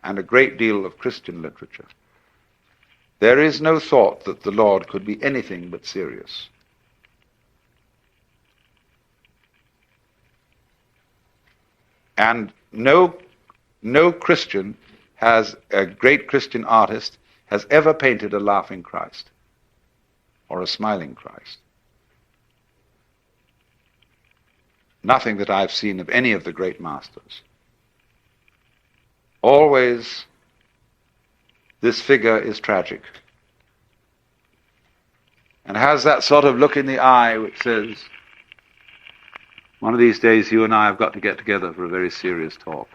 and a great deal of Christian literature, there is no thought that the Lord could be anything but serious. And no Christian a great Christian artist has ever painted a laughing Christ or a smiling Christ. Nothing that I've seen of any of the great masters. Always this figure is tragic and has that sort of look in the eye which says, one of these days you and I have got to get together for a very serious talk.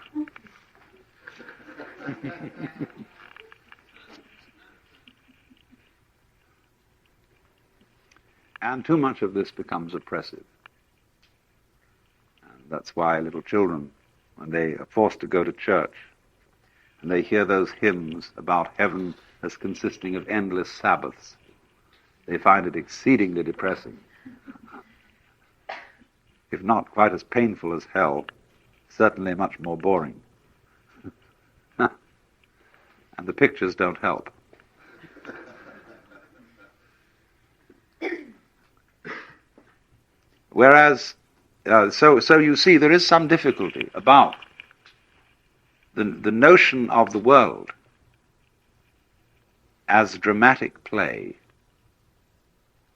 And too much of this becomes oppressive. And that's why little children, when they are forced to go to church, and they hear those hymns about heaven as consisting of endless Sabbaths, they find it exceedingly depressing. If not quite as painful as hell, certainly much more boring. And the pictures don't help. Whereas, so you see, there is some difficulty about the notion of the world as dramatic play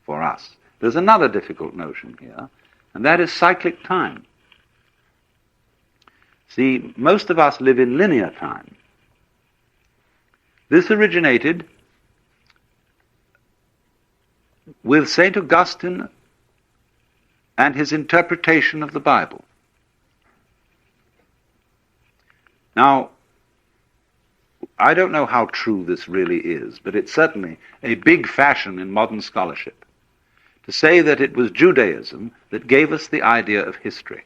for us. There's another difficult notion here, and that is cyclic time. See, most of us live in linear time. This originated with St. Augustine and his interpretation of the Bible. Now, I don't know how true this really is, but it's certainly a big fashion in modern scholarship to say that it was Judaism that gave us the idea of history.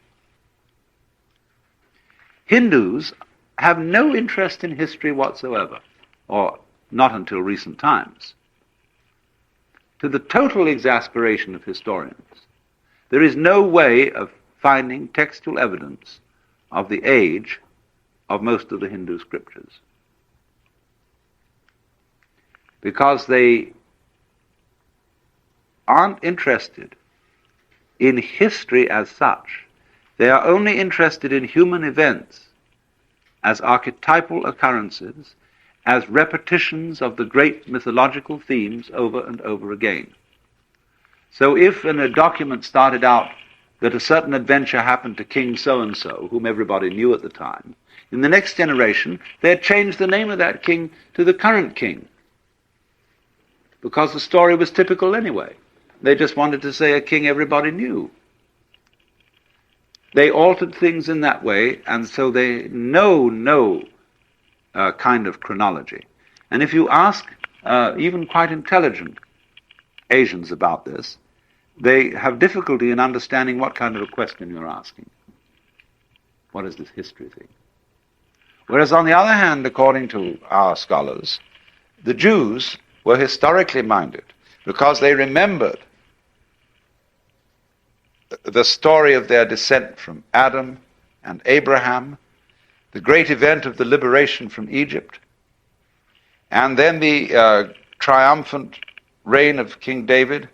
Hindus have no interest in history whatsoever, or not until recent times, to the total exasperation of historians. There is no way of finding textual evidence of the age of most of the Hindu scriptures, because they aren't interested in history as such. They are only interested in human events as archetypal occurrences, as repetitions of the great mythological themes over and over again. So if in a document started out that a certain adventure happened to King so-and-so, whom everybody knew at the time, in the next generation they had changed the name of that king to the current king, because the story was typical anyway. They just wanted to say a king everybody knew. They altered things in that way, and so they know no kind of chronology. And if you ask even quite intelligent Asians about this, they have difficulty in understanding what kind of a question you're asking. What is this history thing? Whereas on the other hand, according to our scholars, the Jews were historically minded because they remembered the story of their descent from Adam and Abraham, the great event of the liberation from Egypt, and then the triumphant reign of King David,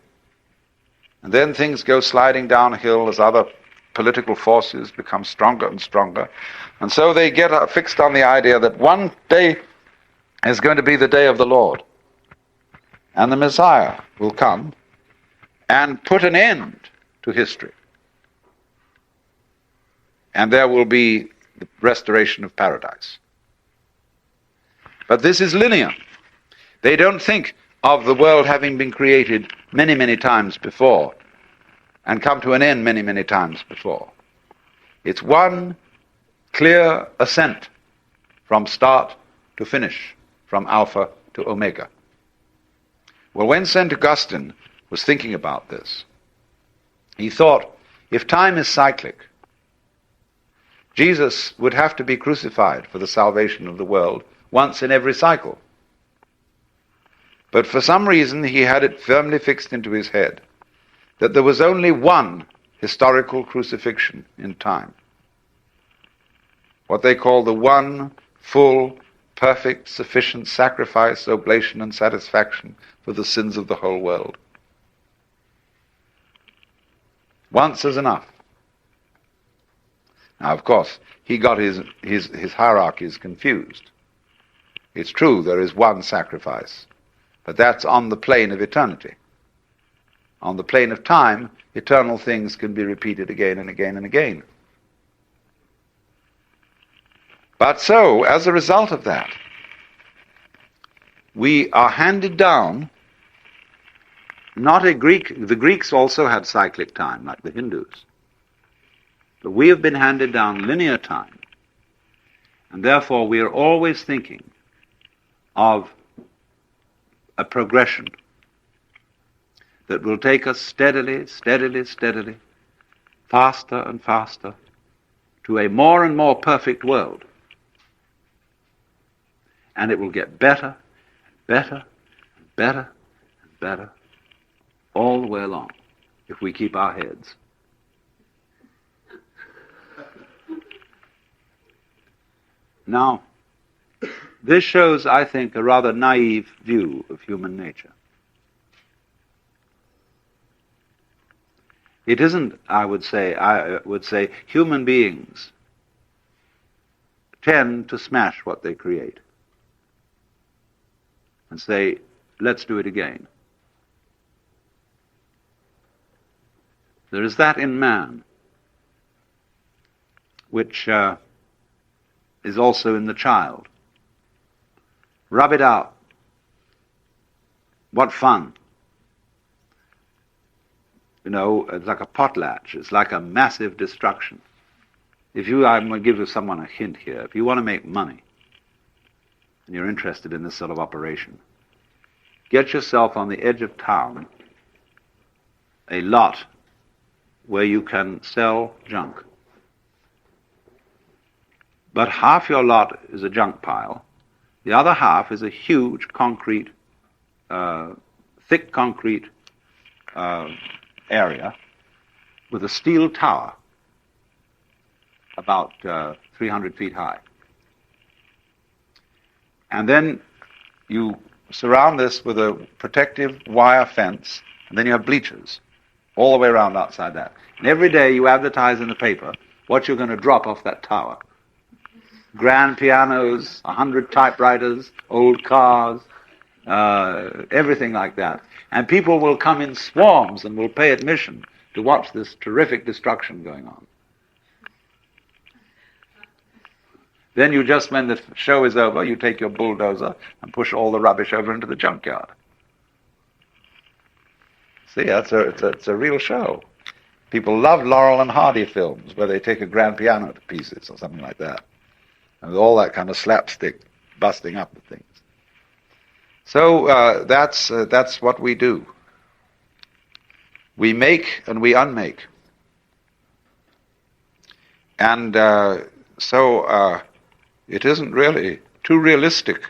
and then things go sliding downhill as other political forces become stronger and stronger. And so they get fixed on the idea that one day is going to be the day of the Lord, and the Messiah will come and put an end to history. And there will be the restoration of paradise. But this is linear. They don't think of the world having been created many, many times before and come to an end many, many times before. It's one clear ascent from start to finish, from Alpha to Omega. Well, when St. Augustine was thinking about this, he thought, if time is cyclic, Jesus would have to be crucified for the salvation of the world once in every cycle. But for some reason he had it firmly fixed into his head that there was only one historical crucifixion in time. What they call the one full, perfect, sufficient sacrifice, oblation, and satisfaction for the sins of the whole world. Once is enough. Now, of course, he got his hierarchies confused. It's true, there is one sacrifice, but that's on the plane of eternity. On the plane of time, eternal things can be repeated again and again and again. But so, as a result of that, we are handed down not a Greek, the Greeks also had cyclic time, like the Hindus. But we have been handed down linear time, and therefore we are always thinking of a progression that will take us steadily, steadily, steadily, faster and faster, to a more and more perfect world. And it will get better, and better, and better, and better, all the way along, if we keep our heads. Now, this shows, I think, a rather naive view of human nature. It isn't, I would say human beings tend to smash what they create and say, let's do it again. There is that in man which is also in the child. Rub it out. What fun. You know, it's like a potlatch. It's like a massive destruction. I'm going to give someone a hint here. If you want to make money, and you're interested in this sort of operation, get yourself on the edge of town a lot where you can sell junk. But half your lot is a junk pile. The other half is a huge concrete, thick concrete area with a steel tower about 300 feet high. And then you surround this with a protective wire fence, and then you have bleachers all the way around outside that. And every day you advertise in the paper what you're going to drop off that tower. Grand pianos, 100 typewriters, old cars, everything like that. And people will come in swarms and will pay admission to watch this terrific destruction going on. Then you just, when the show is over, you take your bulldozer and push all the rubbish over into the junkyard. See, it's a real show. People love Laurel and Hardy films where they take a grand piano to pieces or something like that. And all that kind of slapstick busting up of things. So that's what we do. We make and we unmake. And so it isn't really too realistic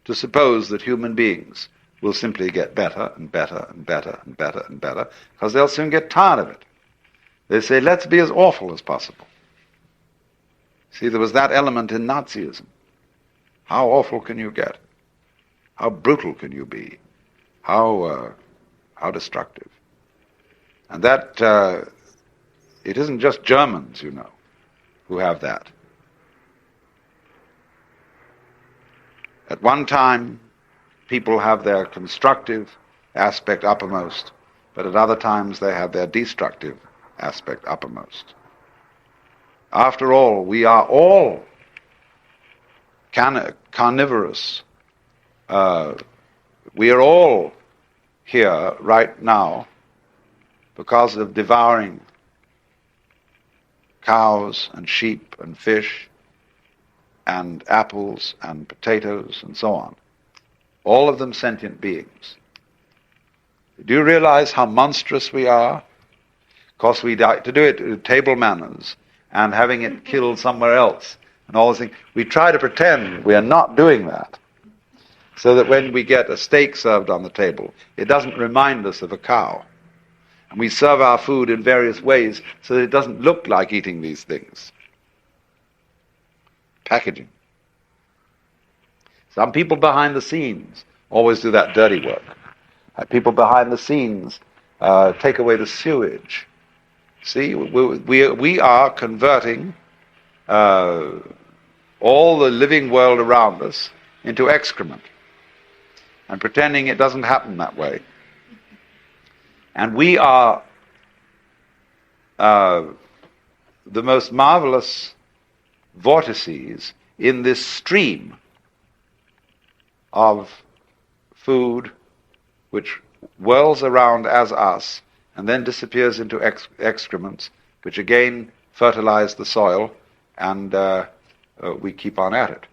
to suppose that human beings will simply get better and better and better and better and better, because they'll soon get tired of it. They say, let's be as awful as possible. See, there was that element in Nazism. How awful can you get? How brutal can you be? How destructive? And that, it isn't just Germans, you know, who have that. At one time, people have their constructive aspect uppermost, but at other times they have their destructive aspect uppermost. After all, we are all carnivorous. We are all here right now because of devouring cows and sheep and fish and apples and potatoes and so on. All of them sentient beings. Do you realize how monstrous we are? Of course, we like to do it with table manners and having it killed somewhere else and all those things. We try to pretend we are not doing that, so that when we get a steak served on the table, it doesn't remind us of a cow. And we serve our food in various ways so that it doesn't look like eating these things. Packaging. Some people behind the scenes always do that dirty work. People behind the scenes take away the sewage. See, we are converting all the living world around us into excrement and pretending it doesn't happen that way. And we are the most marvelous vortices in this stream of food which whirls around as us and then disappears into excrements, which again fertilize the soil, and we keep on at it.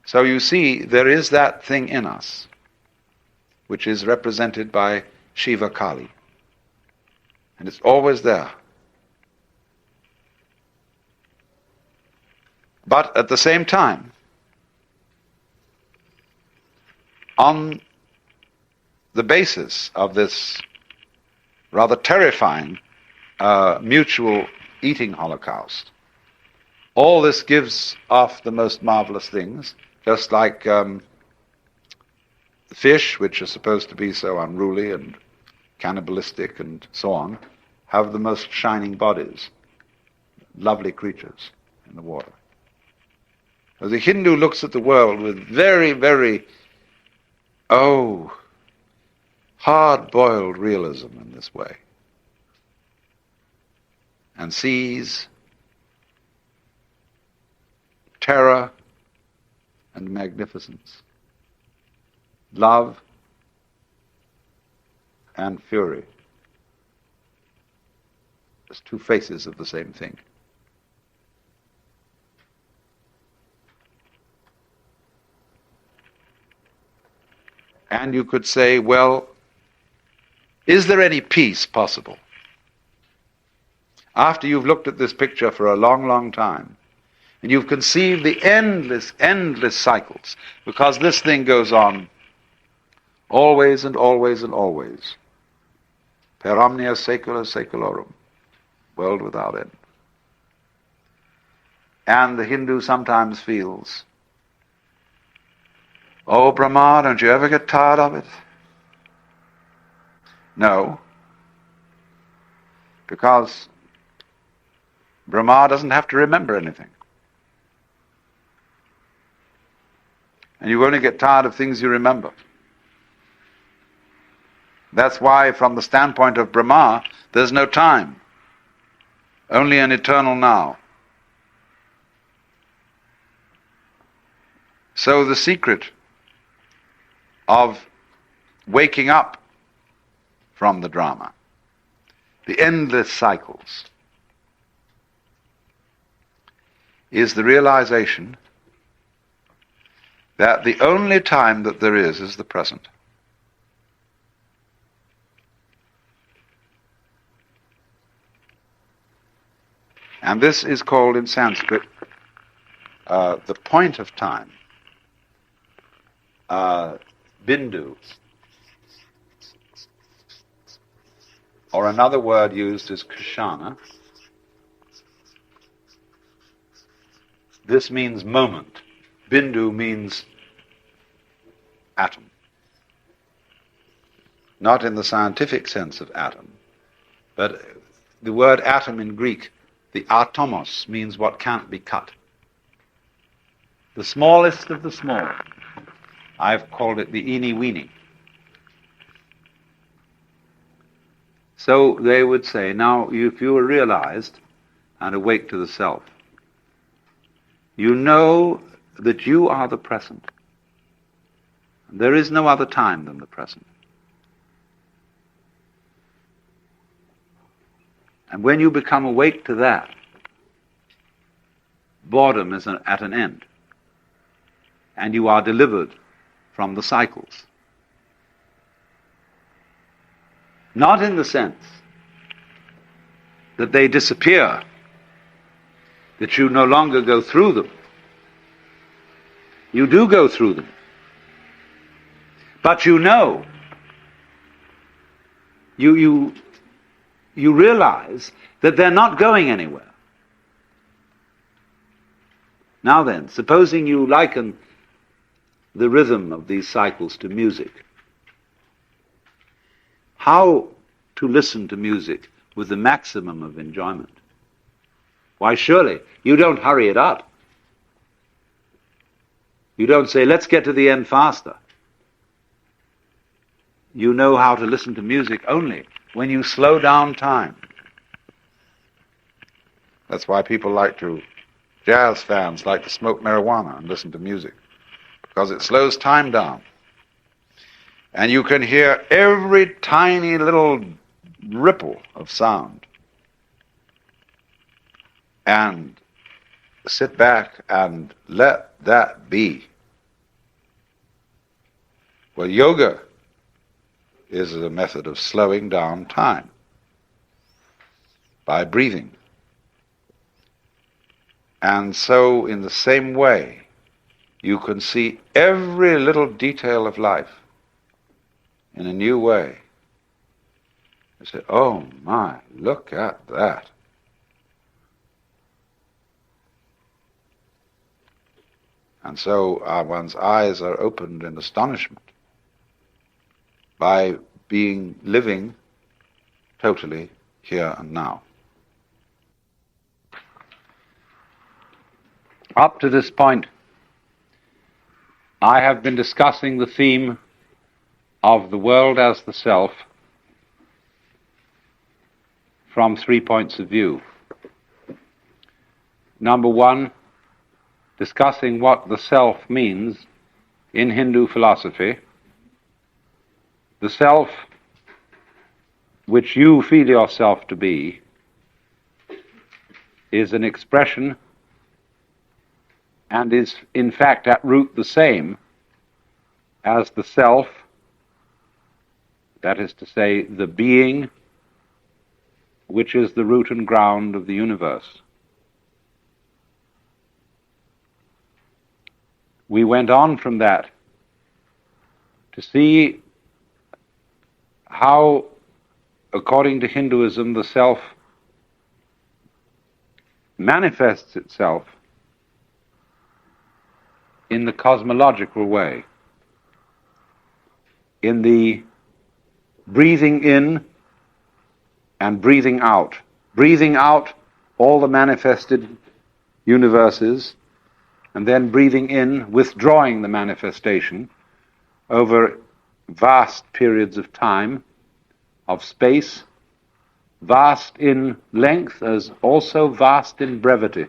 So you see, there is that thing in us, which is represented by Shiva Kali. And it's always there. But at the same time, on the basis of this rather terrifying mutual eating holocaust, all this gives off the most marvelous things, just like the fish, which are supposed to be so unruly and cannibalistic and so on, have the most shining bodies, lovely creatures in the water. So the Hindu looks at the world with very, very, hard-boiled realism in this way, and sees terror and magnificence, love and fury as two faces of the same thing. And you could say, well, is there any peace possible? After you've looked at this picture for a long, long time, and you've conceived the endless, endless cycles, because this thing goes on always and always and always. Per omnia saecula saeculorum, world without end. And the Hindu sometimes feels, oh, Brahma, don't you ever get tired of it? No, because Brahma doesn't have to remember anything. And you only get tired of things you remember. That's why, from the standpoint of Brahma, there's no time, only an eternal now. So the secret of waking up from the drama, the endless cycles, is the realization that the only time that there is the present. And this is called in Sanskrit the point of time, bindu. or another word used is kshana. This means moment. Bindu means atom. Not in the scientific sense of atom, but the word atom in Greek, the atomos, means what can't be cut. The smallest of the small. I've called it the eeny weeny. So they would say, now if you are realized and awake to the self, you know that you are the present. There is no other time than the present. And when you become awake to that, boredom is at an end. And you are delivered from the cycles. Not in the sense that they disappear, that you no longer go through them. You do go through them. But you know, you realize that they're not going anywhere. Now then, supposing you liken the rhythm of these cycles to music, how to listen to music with the maximum of enjoyment? Why, surely you don't hurry it up. You don't say, let's get to the end faster. You know how to listen to music only when you slow down time. That's why jazz fans like to smoke marijuana and listen to music, because it slows time down. And you can hear every tiny little ripple of sound. And sit back and let that be. Well, yoga is a method of slowing down time by breathing. And so, in the same way, you can see every little detail of life in a new way. You say, oh my, look at that. And so one's eyes are opened in astonishment by living totally here and now. Up to this point, I have been discussing the theme of the world as the self from 3 points of view. Number one, discussing what the self means in Hindu philosophy. The self which you feel yourself to be is an expression and is in fact at root the same as the self, that is to say, the being which is the root and ground of the universe. We went on from that to see how, according to Hinduism, the self manifests itself in the cosmological way, in the breathing in and breathing out. Breathing out all the manifested universes, and then breathing in, withdrawing the manifestation over vast periods of time, of space, vast in length as also vast in brevity.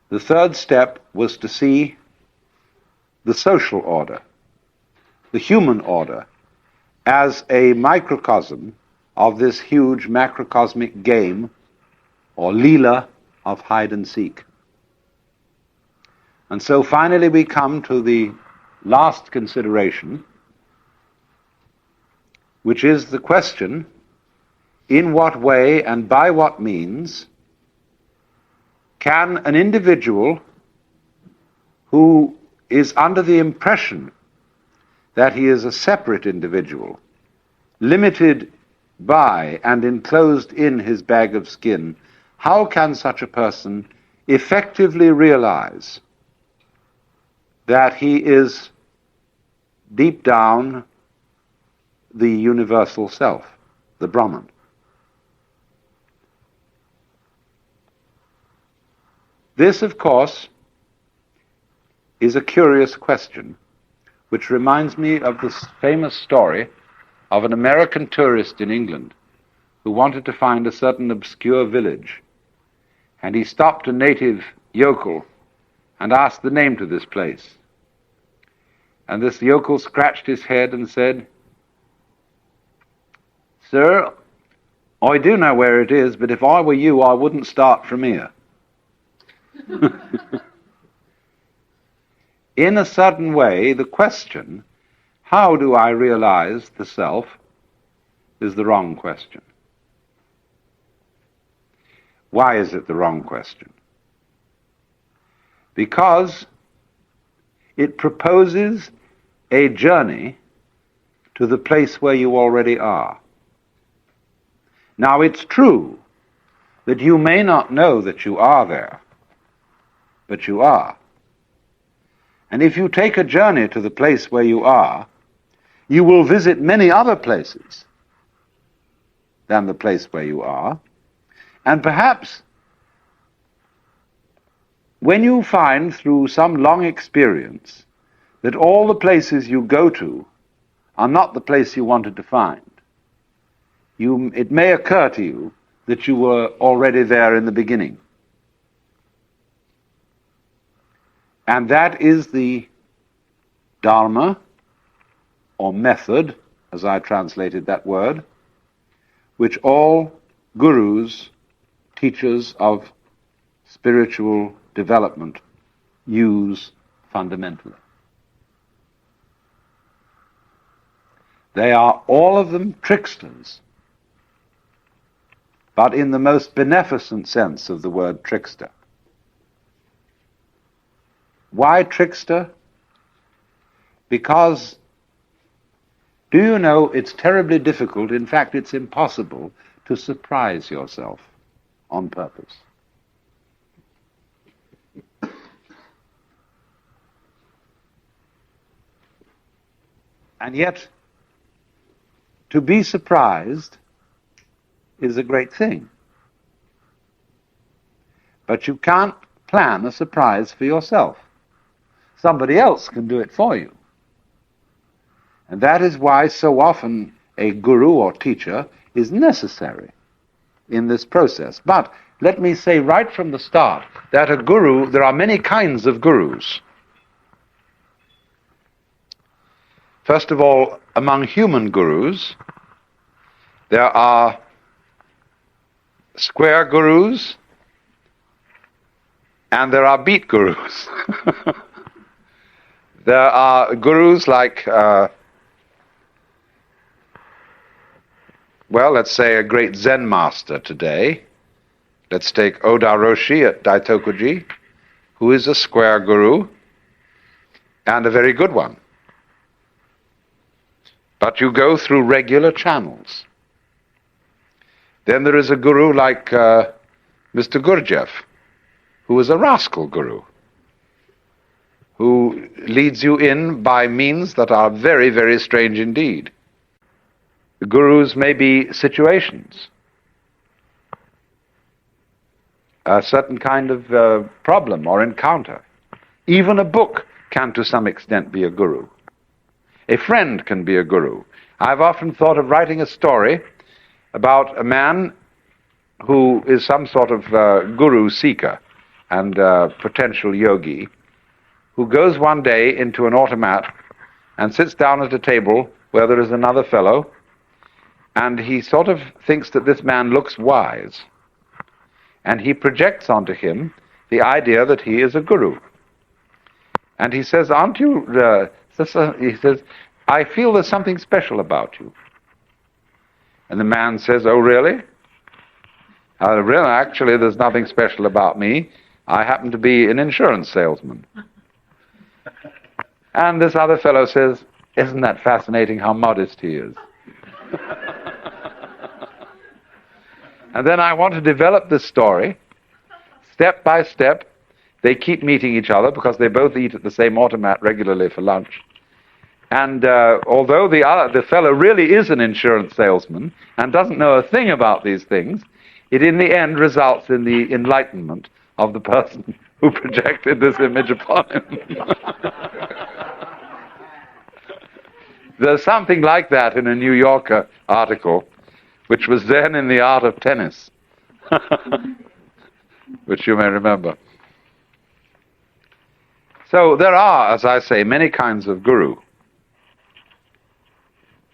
The third step was to see the social order, the human order, as a microcosm of this huge macrocosmic game or leela of hide and seek. And so finally we come to the last consideration, which is the question, in what way and by what means can an individual who is under the impression that he is a separate individual, limited by and enclosed in his bag of skin, how can such a person effectively realize that he is deep down the universal self, the Brahman? This, of course, is a curious question, which reminds me of this famous story of an American tourist in England who wanted to find a certain obscure village. And he stopped a native yokel and asked the name to this place. And this yokel scratched his head and said, "Sir, I do know where it is, but if I were you, I wouldn't start from here." In a certain way, the question, how do I realize the self, is the wrong question. Why is it the wrong question? Because it proposes a journey to the place where you already are. Now, it's true that you may not know that you are there, but you are. And if you take a journey to the place where you are, you will visit many other places than the place where you are. And perhaps when you find through some long experience that all the places you go to are not the place you wanted to find, it may occur to you that you were already there in the beginning. And that is the Dharma, or method, as I translated that word, which all gurus, teachers of spiritual development, use fundamentally. They are all of them tricksters, but in the most beneficent sense of the word trickster. Why trickster? Because, do you know, it's terribly difficult, in fact it's impossible, to surprise yourself on purpose. And yet, to be surprised is a great thing. But you can't plan a surprise for yourself. Somebody else can do it for you. And that is why so often a guru or teacher is necessary in this process. But let me say right from the start that a guru, there are many kinds of gurus. First of all, among human gurus, there are square gurus and there are beat gurus. There are gurus like, let's say a great Zen master today. Let's take Oda Roshi at Daitokuji, who is a square guru and a very good one. But you go through regular channels. Then there is a guru like Mr. Gurdjieff, who is a rascal guru, who leads you in by means that are very, very strange indeed. The gurus may be situations, a certain kind of problem or encounter. Even a book can to some extent be a guru. A friend can be a guru. I've often thought of writing a story about a man who is some sort of guru seeker and potential yogi, who goes one day into an automat and sits down at a table where there is another fellow, and he sort of thinks that this man looks wise, and he projects onto him the idea that he is a guru. And he says, "Aren't you," he says, "I feel there's something special about you." And the man says, "Oh, really? Really, actually, there's nothing special about me. I happen to be an insurance salesman." And this other fellow says, Isn't that fascinating how modest he is? And then I want to develop this story step by step. They keep meeting each other because they both eat at the same automat regularly for lunch. And although the fellow really is an insurance salesman and doesn't know a thing about these things, it in the end results in the enlightenment of the person who projected this image upon him. There's something like that in a New Yorker article, which was then in the art of tennis, which you may remember. So there are, as I say, many kinds of guru.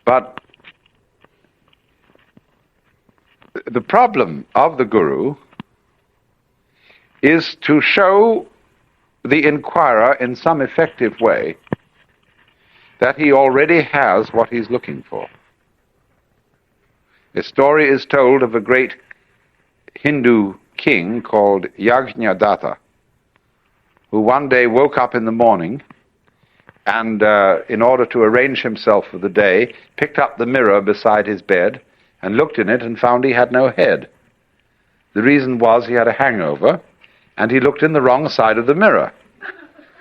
But the problem of the guru is to show the inquirer in some effective way that he already has what he's looking for. A story is told of a great Hindu king called Yajnadatta, who one day woke up in the morning and, in order to arrange himself for the day, picked up the mirror beside his bed and looked in it and found he had no head. The reason was he had a hangover, and he looked in the wrong side of the mirror.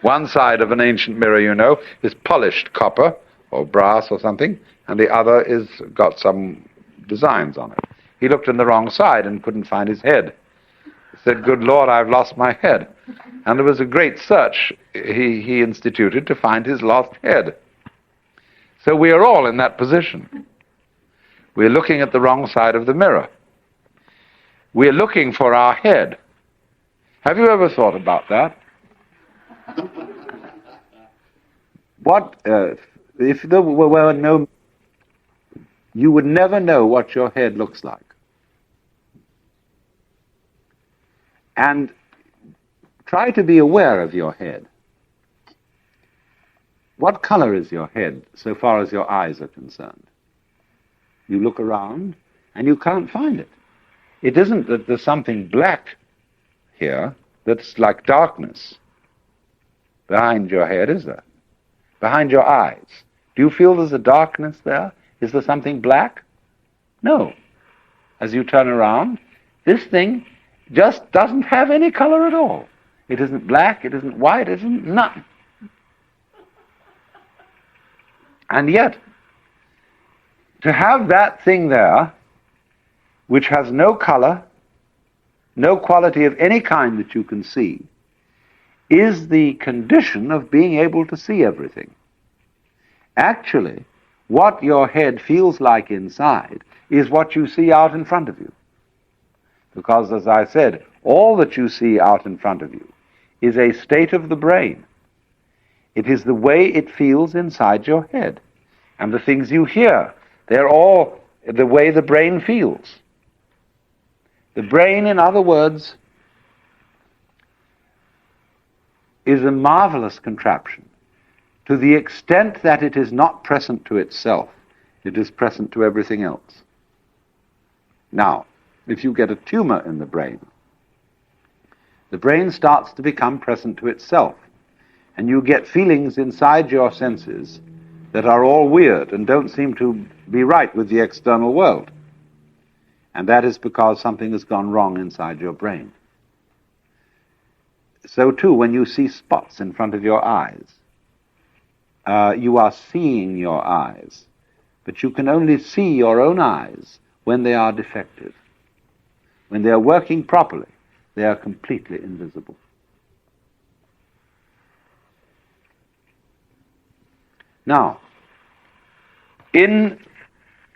One side of an ancient mirror, you know, is polished copper or brass or something, and the other is got some designs on it. He looked in the wrong side and couldn't find his head. He said, "Good Lord, I've lost my head." And there was a great search he instituted to find his lost head. So we are all in that position. We're looking at the wrong side of the mirror. We're looking for our head. Have you ever thought about that? What if there were no... You would never know what your head looks like. And try to be aware of your head. What color is your head so far as your eyes are concerned? You look around and you can't find it. It isn't that there's something black here that's like darkness behind your head, is there? Behind your eyes. Do you feel there's a darkness there? Is there something black? No. As you turn around, this thing just doesn't have any color at all. It isn't black, it isn't white, it isn't nothing. And yet, to have that thing there, which has no color, no quality of any kind that you can see, is the condition of being able to see everything. Actually, what your head feels like inside is what you see out in front of you. Because, as I said, all that you see out in front of you is a state of the brain. It is the way it feels inside your head. And the things you hear, they're all the way the brain feels. The brain, in other words, is a marvelous contraption. To the extent that it is not present to itself, it is present to everything else. Now, if you get a tumor in the brain starts to become present to itself, and you get feelings inside your senses that are all weird and don't seem to be right with the external world. And that is because something has gone wrong inside your brain. So too, when you see spots in front of your eyes, you are seeing your eyes, but you can only see your own eyes when they are defective. When they are working properly, they are completely invisible. Now, in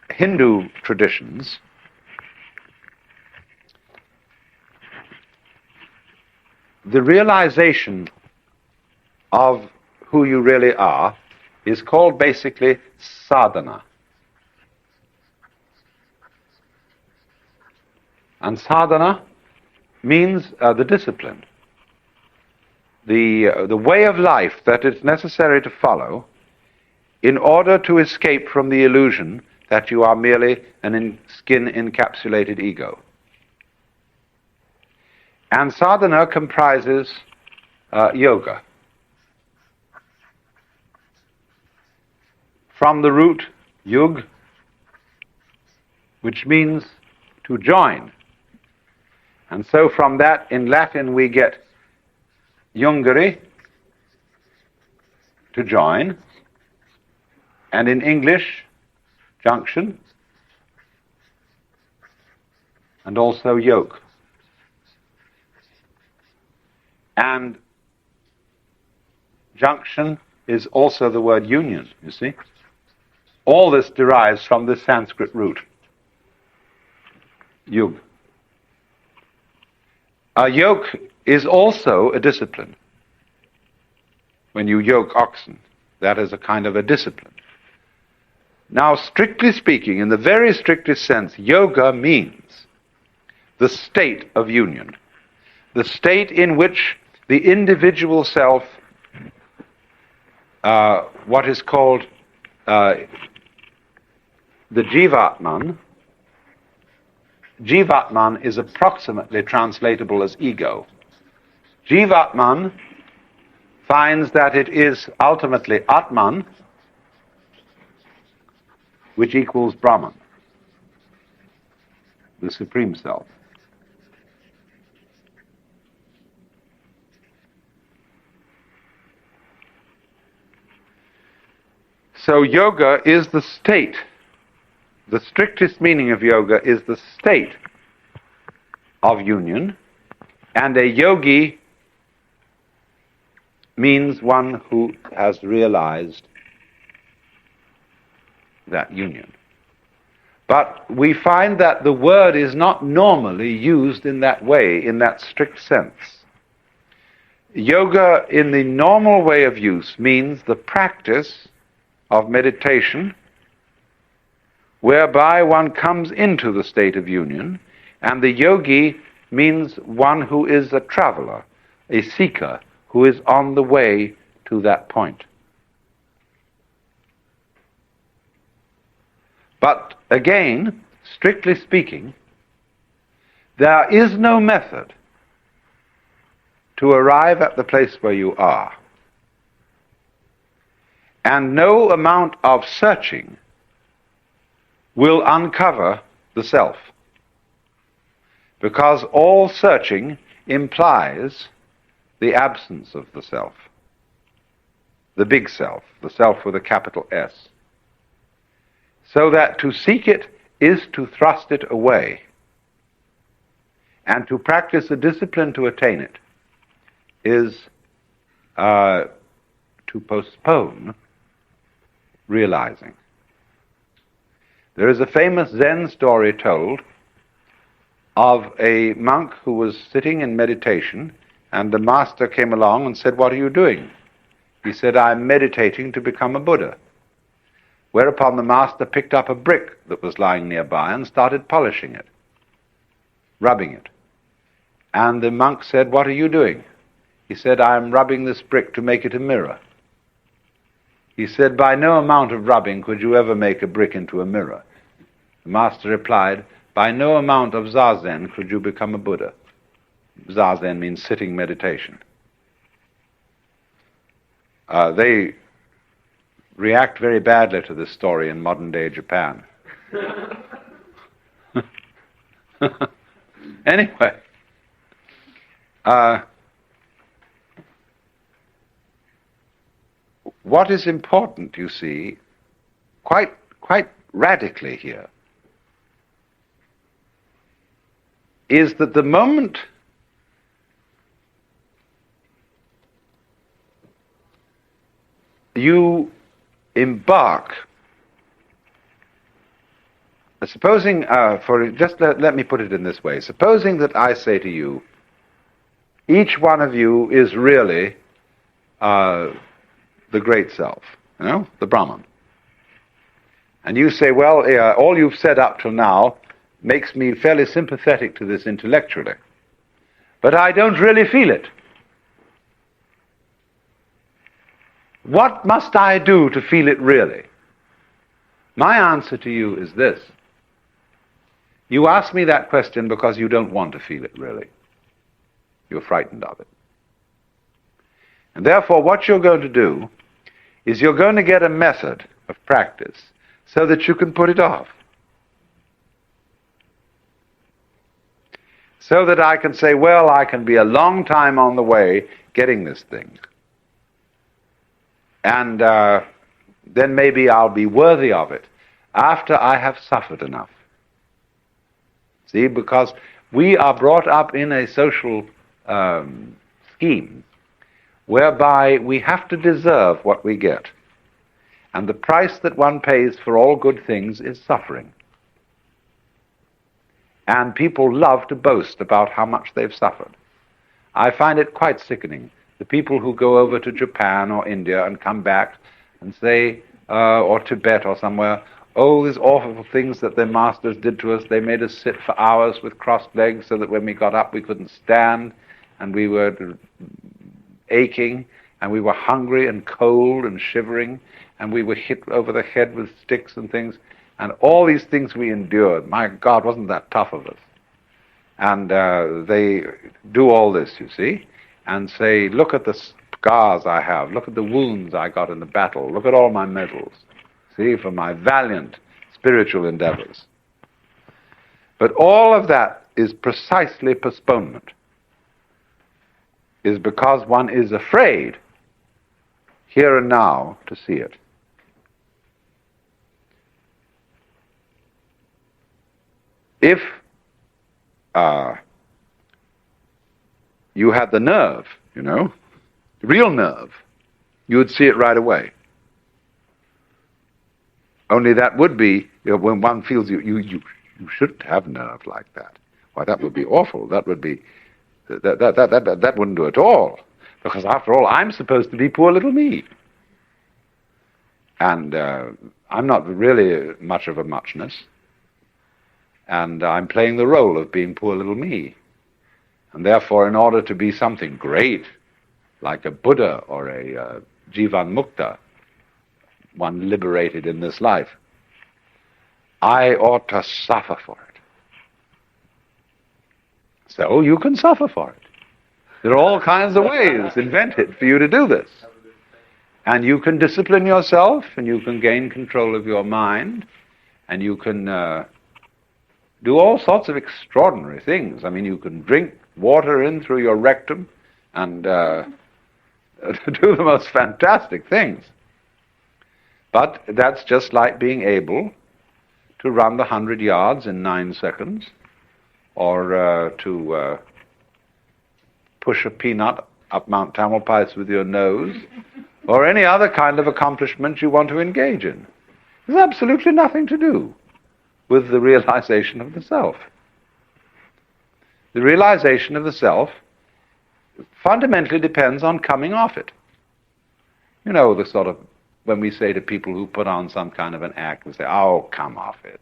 Hindu traditions, the realization of who you really are is called basically sadhana. And sadhana means the discipline, the way of life that is necessary to follow in order to escape from the illusion that you are merely an skin-encapsulated ego. And sadhana comprises yoga. from the root yug, which means to join. And so from that, in Latin, we get jungere, to join, and in English, junction, and also yoke. And junction is also the word union, you see. All this derives from this Sanskrit root, yug. A yoke is also a discipline. When you yoke oxen, that is a kind of a discipline. Now, strictly speaking, in the very strictest sense, yoga means the state of union, the state in which the individual self, what is called the Jivatman is approximately translatable as ego. Jivatman finds that it is ultimately Atman, which equals Brahman, the Supreme Self. So yoga is the state. The strictest meaning of yoga is the state of union, and a yogi means one who has realized that union. But we find that the word is not normally used in that way, in that strict sense. Yoga, in the normal way of use, means the practice of meditation whereby one comes into the state of union, and the yogi means one who is a traveler, a seeker, who is on the way to that point. But again, strictly speaking, there is no method to arrive at the place where you are, and no amount of searching will uncover the self, because all searching implies the absence of the self, the big self, the self with a capital S. So that to seek it is to thrust it away, and to practice a discipline to attain it is to postpone realizing. There is a famous Zen story told of a monk who was sitting in meditation, and the master came along and said, "What are you doing?" He said, "I'm meditating to become a Buddha." Whereupon the master picked up a brick that was lying nearby and started polishing it, rubbing it. And the monk said, "What are you doing?" He said, "I'm rubbing this brick to make it a mirror." He said, "By no amount of rubbing could you ever make a brick into a mirror." The master replied, "By no amount of zazen could you become a Buddha." Zazen means sitting meditation. They react very badly to this story in modern-day Japan. Anyway, what is important, you see, quite radically here, is that the moment you embark, supposing, let me put it in this way, supposing that I say to you, each one of you is really the great self, the Brahman. And you say, well, all you've said up till now makes me fairly sympathetic to this intellectually, but I don't really feel it. What must I do to feel it really? My answer to you is this. You ask me that question because you don't want to feel it really. You're frightened of it. And therefore what you're going to do is you're going to get a method of practice so that you can put it off. So that I can say, well, I can be a long time on the way getting this thing. And then maybe I'll be worthy of it after I have suffered enough. See, because we are brought up in a social scheme whereby we have to deserve what we get. And the price that one pays for all good things is suffering. And people love to boast about how much they've suffered. I find it quite sickening. The people who go over to Japan or India and come back and say, or Tibet or somewhere, oh, these awful things that their masters did to us. They made us sit for hours with crossed legs so that when we got up we couldn't stand, and we were aching, and we were hungry and cold and shivering, and we were hit over the head with sticks and things, and all these things we endured. My God, wasn't that tough of us? And they do all this, you see, and say, look at the scars I have, look at the wounds I got in the battle, look at all my medals, see, for my valiant spiritual endeavors. But all of that is precisely postponement, is because one is afraid here and now to see it. If you had the nerve, the real nerve, you would see it right away. Only that would be, when one feels you shouldn't have nerve like that. Why, that would be awful. That would be, that wouldn't do at all. Because after all, I'm supposed to be poor little me. And I'm not really much of a muchness. And I'm playing the role of being poor little me. And therefore, in order to be something great, like a Buddha or a Jivan Mukta, one liberated in this life, I ought to suffer for it. So you can suffer for it. There are all kinds of ways invented for you to do this. And you can discipline yourself, and you can gain control of your mind, and you can do all sorts of extraordinary things. I mean, you can drink water in through your rectum and do the most fantastic things. But that's just like being able to run the 100 yards in 9 seconds, or to push a peanut up Mount Tamalpais with your nose, or any other kind of accomplishment you want to engage in. There's absolutely nothing to do with the realization of the self. The realization of the self fundamentally depends on coming off it. The sort of, when we say to people who put on some kind of an act, we say, oh, come off it.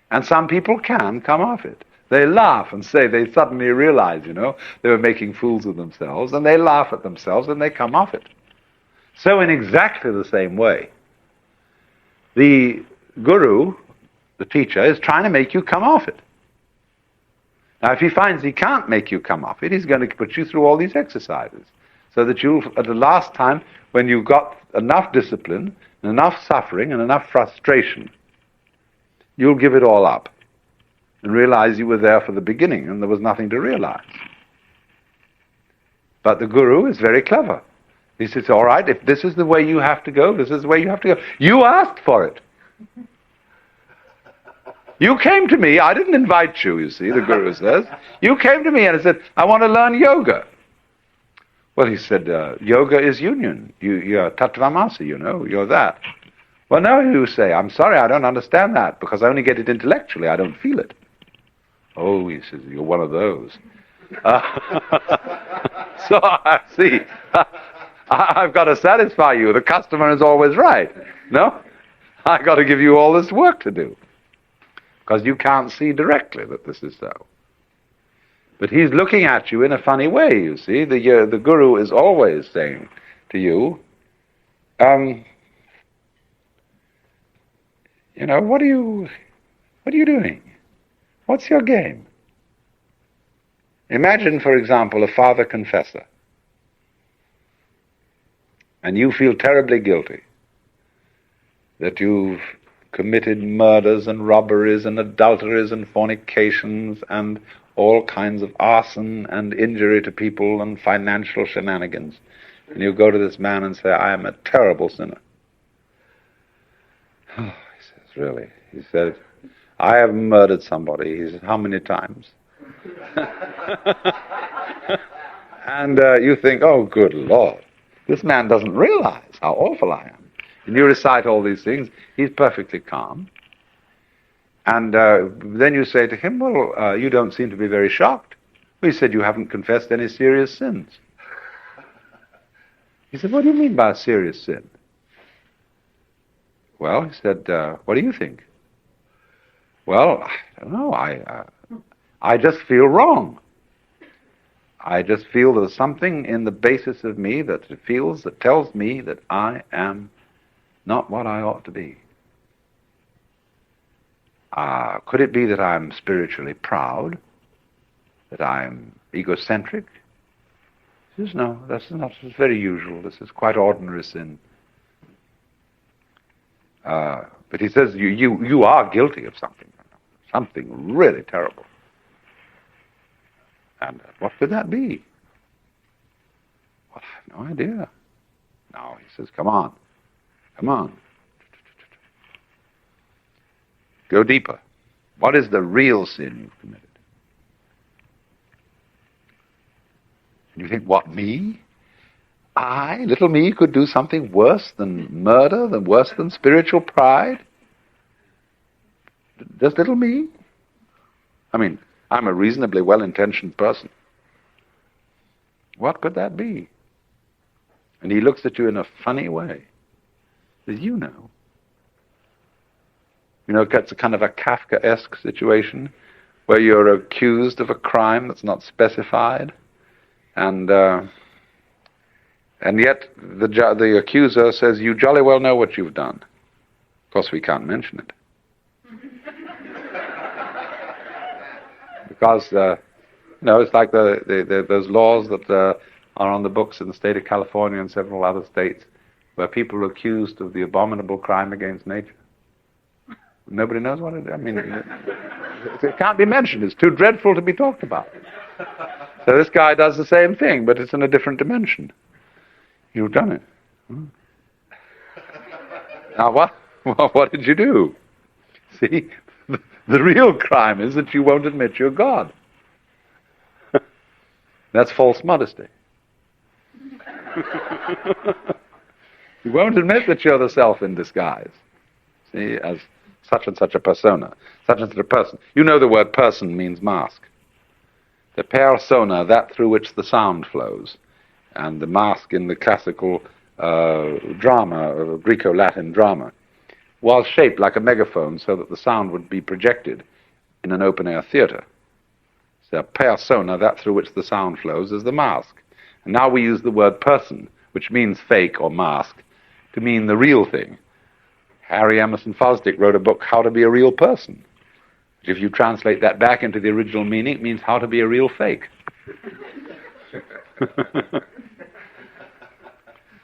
And some people can come off it. They laugh and say they suddenly realize, they were making fools of themselves, and they laugh at themselves and they come off it. So in exactly the same way, the guru, the teacher, is trying to make you come off it. Now, if he finds he can't make you come off it, he's going to put you through all these exercises, so that you'll, at the last time, when you've got enough discipline, and enough suffering, and enough frustration, you'll give it all up and realize you were there for the beginning and there was nothing to realize. But the guru is very clever. He says, all right, if this is the way you have to go, this is the way you have to go. You asked for it. You came to me, I didn't invite you, you see, the guru says. You came to me and said, I want to learn yoga. Well, he said, yoga is union. You're tattvamasi, you're that. Well, no, you say, I'm sorry, I don't understand that, because I only get it intellectually, I don't feel it. Oh, he says, you're one of those. So, I see, I've got to satisfy you. The customer is always right. No? I've got to give you all this work to do, because you can't see directly that this is so. But he's looking at you in a funny way, you see. The guru is always saying to you, what are you doing? What's your game? Imagine, for example, a father confessor, and you feel terribly guilty. that you've committed murders and robberies and adulteries and fornications and all kinds of arson and injury to people and financial shenanigans. And you go to this man and say, I am a terrible sinner. Oh, he says, really? He said, I have murdered somebody. He said, how many times? And you think, oh, good Lord, this man doesn't realize how awful I am. And you recite all these things. He's perfectly calm. And then you say to him, well, you don't seem to be very shocked. Well, he said, you haven't confessed any serious sins. He said, what do you mean by a serious sin? Well, he said, what do you think? Well, I don't know. I just feel wrong. I just feel there's something in the basis of me that tells me that I am not what I ought to be. Could it be that I'm spiritually proud? That I'm egocentric? He says, no, that's not. It's very usual. This is quite ordinary sin. But he says, you are guilty of something really terrible. And what could that be? Well, I have no idea. No, he says, come on. Go deeper. What is the real sin you've committed? And you think, what, me? I, little me, could do something worse than murder, worse than spiritual pride? Just little me? I mean, I'm a reasonably well-intentioned person. What could that be? And he looks at you in a funny way. Says, you know. You know, it's a kind of a Kafkaesque situation where you're accused of a crime that's not specified, and yet the accuser says, you jolly well know what you've done. Of course, we can't mention it. Because, it's like those laws that are on the books in the state of California and several other states where people are accused of the abominable crime against nature. Nobody knows what it is. I mean, it can't be mentioned. It's too dreadful to be talked about. So this guy does the same thing, but it's in a different dimension. You've done it. Now what did you do? See, the real crime is that you won't admit you're God. That's false modesty. You won't admit that you're the self in disguise. See, as such and such a persona, such and such a person. You know the word person means mask. The persona, that through which the sound flows. And the mask in the classical drama, Greco-Latin drama, was shaped like a megaphone so that the sound would be projected in an open-air theater. So persona, that through which the sound flows, is the mask. And now we use the word person, which means fake or mask, to mean the real thing. Harry Emerson Fosdick wrote a book, How to Be a Real Person. If you translate that back into the original meaning, it means how to be a real fake.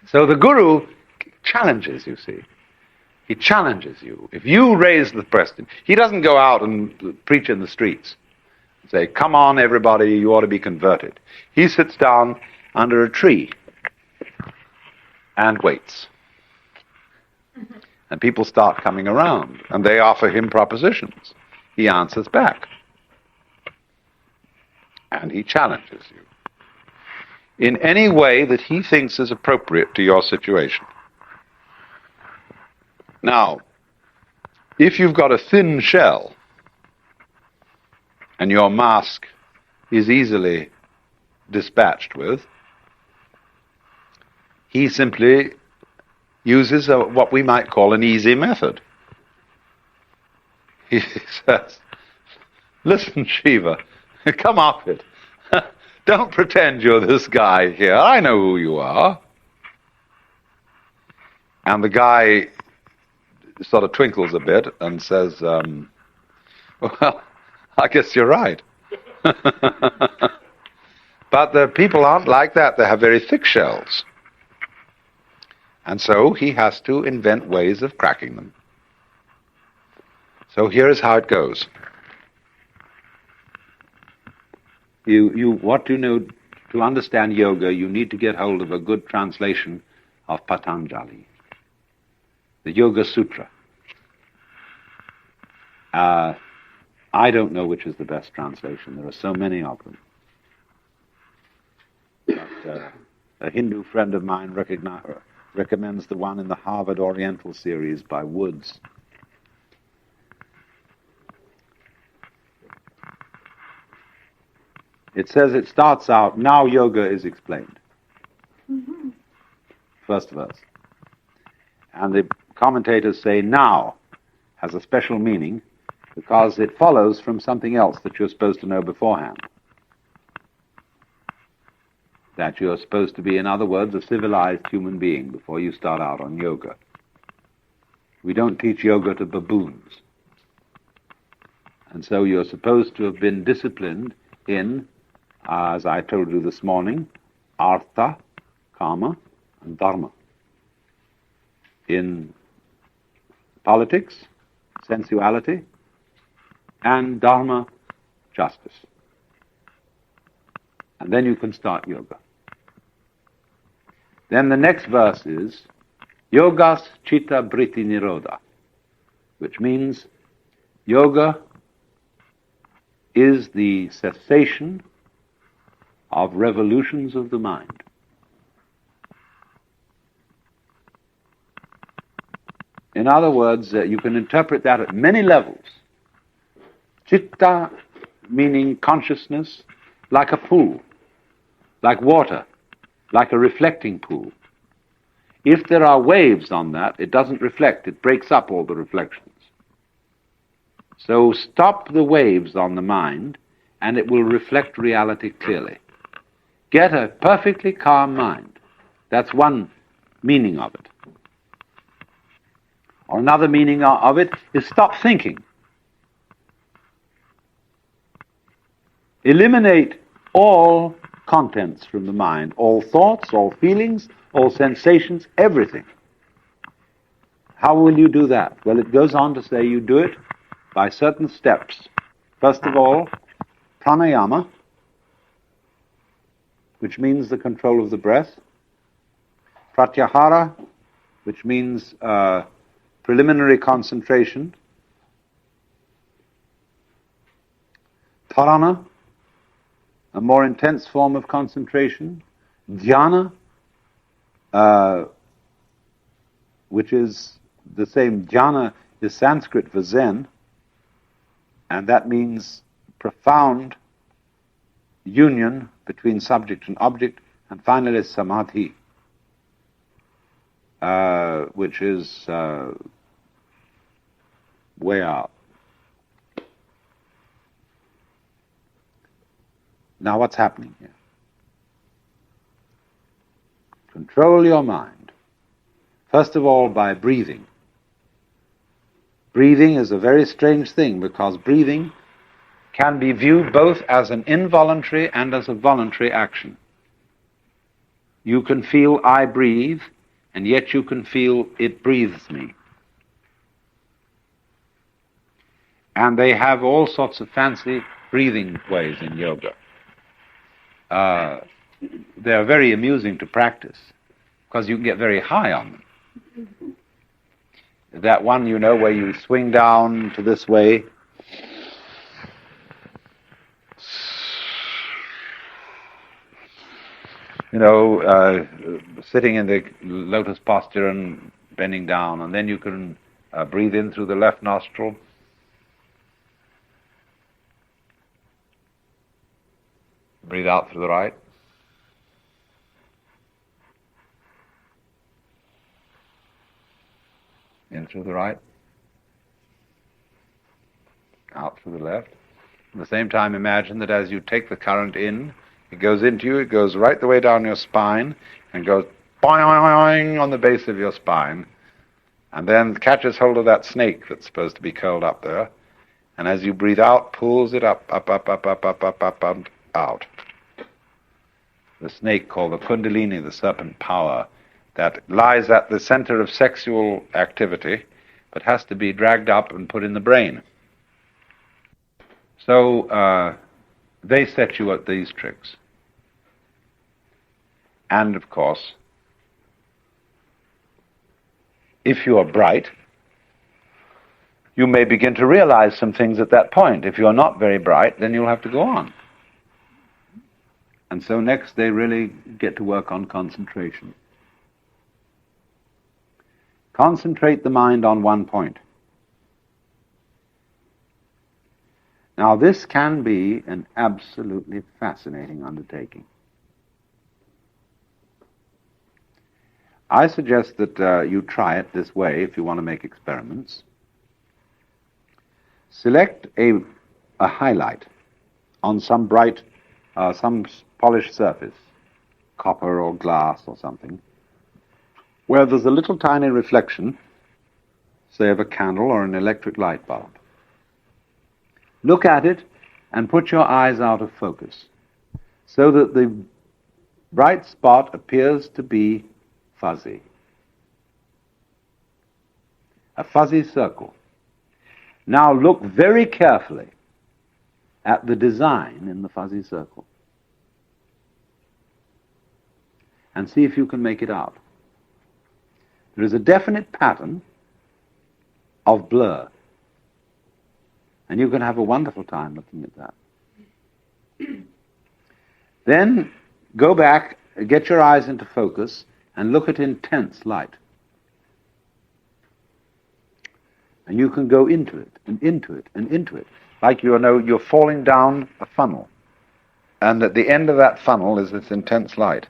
So the guru challenges, you see. He challenges you. If you raise the question, he doesn't go out and preach in the streets and say, come on everybody, you ought to be converted. He sits down under a tree and waits. And people start coming around, and they offer him propositions. He answers back. And he challenges you in any way that he thinks is appropriate to your situation. Now, if you've got a thin shell, and your mask is easily dispatched with, he simply uses what we might call an easy method. He says, listen, Shiva, come off it. Don't pretend you're this guy here. I know who you are. And the guy sort of twinkles a bit and says, well, I guess you're right. But the people aren't like that. They have very thick shells. And so he has to invent ways of cracking them. So here is how it goes. What you know, to understand yoga, you need to get hold of a good translation of Patanjali, the Yoga Sutra. I don't know which is the best translation. There are so many of them. But a Hindu friend of mine recommends the one in the Harvard Oriental series by Woods. It says, it starts out, now yoga is explained. Mm-hmm. First verse. And the commentators say now has a special meaning because it follows from something else that you're supposed to know beforehand. That you're supposed to be, in other words, a civilized human being before you start out on yoga. We don't teach yoga to baboons. And so you're supposed to have been disciplined in, as I told you this morning, artha, kama, and dharma. In politics, sensuality, and dharma, justice. And then you can start yoga. Then the next verse is yogas chitta vritti nirodha, which means yoga is the cessation of revolutions of the mind. In other words, you can interpret that at many levels. Chitta meaning consciousness, like a pool, like water, like a reflecting pool. If there are waves on that, it doesn't reflect, it breaks up all the reflections. So stop the waves on the mind, and it will reflect reality clearly. Get a perfectly calm mind. That's one meaning of it. Or another meaning of it is stop thinking. Eliminate all contents from the mind, all thoughts, all feelings, all sensations, everything. How will you do that? Well, it goes on to say you do it by certain steps. First of all, pranayama, which means the control of the breath. Pratyahara, which means preliminary concentration. Dharana, a more intense form of concentration. Dhyana, which is the same. Dhyana is Sanskrit for Zen, and that means profound union between subject and object. And finally, samadhi, which is way out. Now what's happening here? Control your mind. First of all, by breathing. Breathing is a very strange thing because breathing can be viewed both as an involuntary and as a voluntary action. You can feel I breathe, and yet you can feel it breathes me. And they have all sorts of fancy breathing ways in yoga. They're very amusing to practice because you can get very high on them. That one, you know, where you swing down to this way. You know, sitting in the lotus posture and bending down, and then you can breathe in through the left nostril. Breathe out through the right. In through the right. Out through the left. At the same time, imagine that as you take the current in, it goes into you, it goes right the way down your spine, and goes boing on the base of your spine, and then catches hold of that snake that's supposed to be curled up there, and as you breathe out, pulls it up, out. The snake called the Kundalini, the serpent power, that lies at the center of sexual activity, but has to be dragged up and put in the brain. So they set you at these tricks. And of course, if you are bright, you may begin to realize some things at that point. If you're not very bright, then you'll have to go on. And so next they really get to work on concentration. Concentrate the mind on one point. Now this can be an absolutely fascinating undertaking. I suggest that you try it this way if you want to make experiments. Select a highlight on some bright, some polished surface, copper or glass or something, where there's a little tiny reflection, say of a candle or an electric light bulb. Look at it and put your eyes out of focus so that the bright spot appears to be fuzzy. A fuzzy circle. Now look very carefully at the design in the fuzzy circle and see if you can make it out. There is a definite pattern of blur, and you can have a wonderful time looking at that. Then go back, get your eyes into focus, and look at intense light. And you can go into it, and into it, and into it. Like you're falling down a funnel. And at the end of that funnel is this intense light.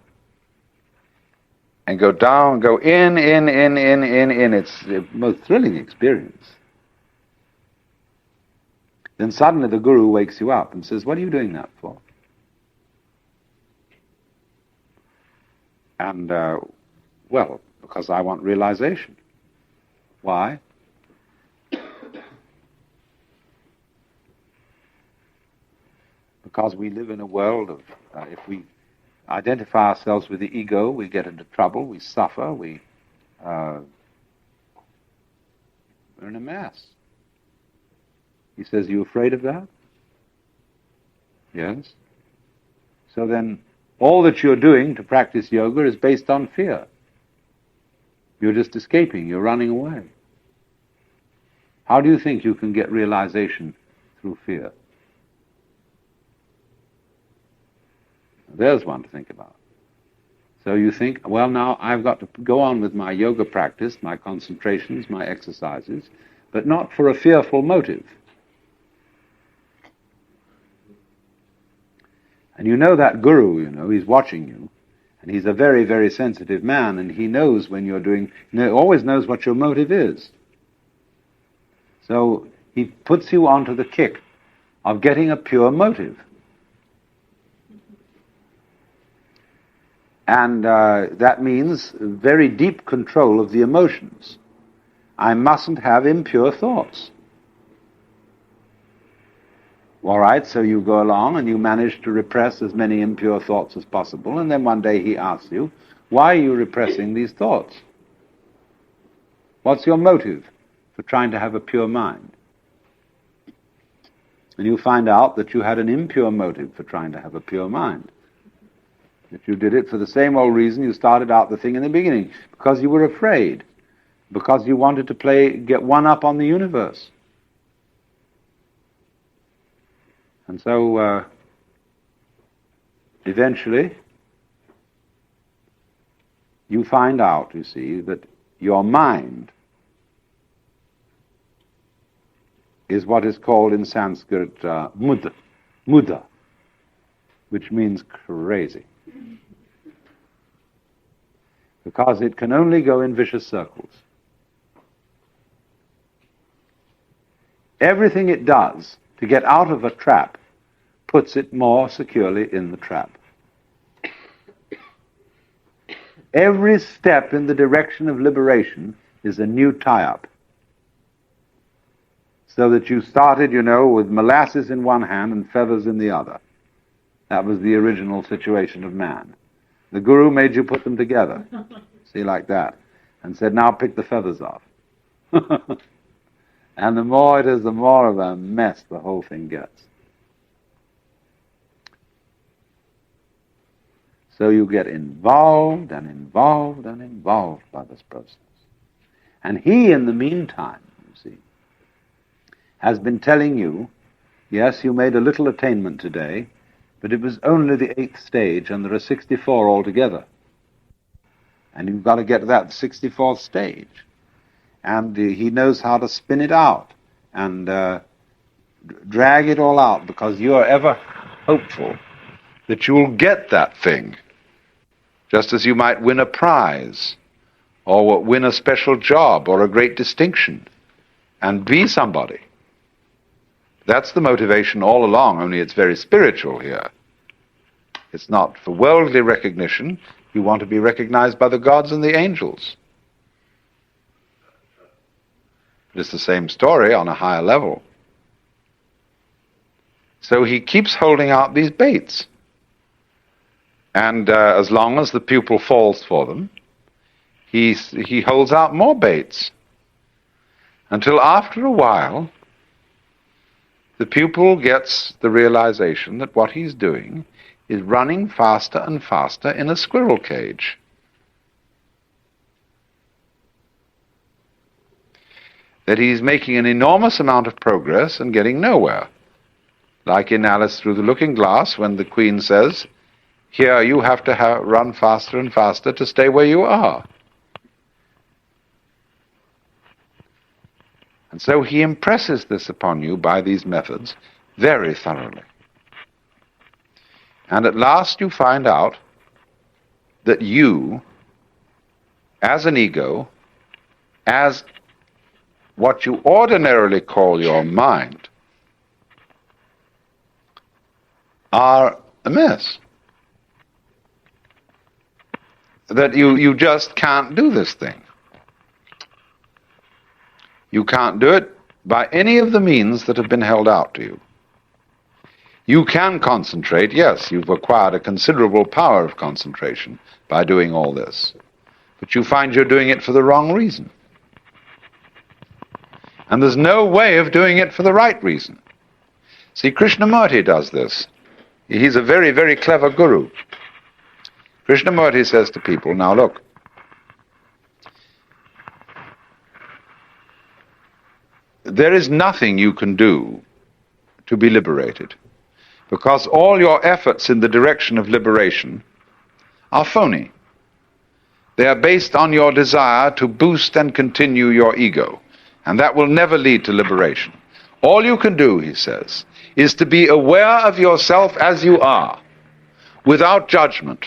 And go down, go in. It's the most thrilling experience. Then suddenly the guru wakes you up and says, "What are you doing that for?" And, well, because I want realization. Why? Because we live in a world of, if we identify ourselves with the ego, we get into trouble, we suffer, we're in a mess. He says, "You afraid of that?" Yes. So then, all that you're doing to practice yoga is based on fear. You're just escaping, you're running away. How do you think you can get realization through fear? There's one to think about. So you think, well, now I've got to go on with my yoga practice, my concentrations, my exercises, but not for a fearful motive. And you know that guru, he's watching you, and he's a very, very sensitive man, and he knows when you're doing, always knows what your motive is. So he puts you onto the kick of getting a pure motive. And that means very deep control of the emotions. I mustn't have impure thoughts. All right, so you go along and you manage to repress as many impure thoughts as possible, and then one day he asks you, "Why are you repressing these thoughts? What's your motive for trying to have a pure mind?" And you find out that you had an impure motive for trying to have a pure mind. That you did it for the same old reason you started out the thing in the beginning, because you were afraid, because you wanted to get one up on the universe. And so, eventually, you find out, you see, that your mind is what is called in Sanskrit muda, which means crazy. Because it can only go in vicious circles. Everything it does to get out of a trap puts it more securely in the trap. Every step in the direction of liberation is a new tie-up. So that you started, with molasses in one hand and feathers in the other. That was the original situation of man. The guru made you put them together. see, like that, and said, now pick the feathers off. And the more it is, the more of a mess the whole thing gets. So you get involved and involved and involved by this process. And he, in the meantime, you see, has been telling you, yes, you made a little attainment today, but it was only the 8th stage, and there are 64 altogether. And you've got to get to that 64th stage. And he knows how to spin it out and drag it all out, because you are ever hopeful that you'll get that thing, just as you might win a prize or win a special job or a great distinction and be somebody. That's the motivation all along, only it's very spiritual here. It's not for worldly recognition. You want to be recognized by the gods and the angels. It's the same story on a higher level. So he keeps holding out these baits. And as long as the pupil falls for them, he holds out more baits. Until after a while, the pupil gets the realization that what he's doing is running faster and faster in a squirrel cage. That he's making an enormous amount of progress and getting nowhere. Like in Alice Through the Looking Glass, when the Queen says, here you have to run faster and faster to stay where you are. And so he impresses this upon you by these methods very thoroughly. And at last you find out that you, as an ego, as what you ordinarily call your mind, are a mess. That you just can't do this thing. You can't do it by any of the means that have been held out to you. You can concentrate, yes, you've acquired a considerable power of concentration by doing all this, but you find you're doing it for the wrong reason. And there's no way of doing it for the right reason. See, Krishnamurti does this. He's a very, very clever guru. Krishnamurti says to people, now look, there is nothing you can do to be liberated, because all your efforts in the direction of liberation are phony. They are based on your desire to boost and continue your ego, and that will never lead to liberation. All you can do, he says, is to be aware of yourself as you are, without judgment.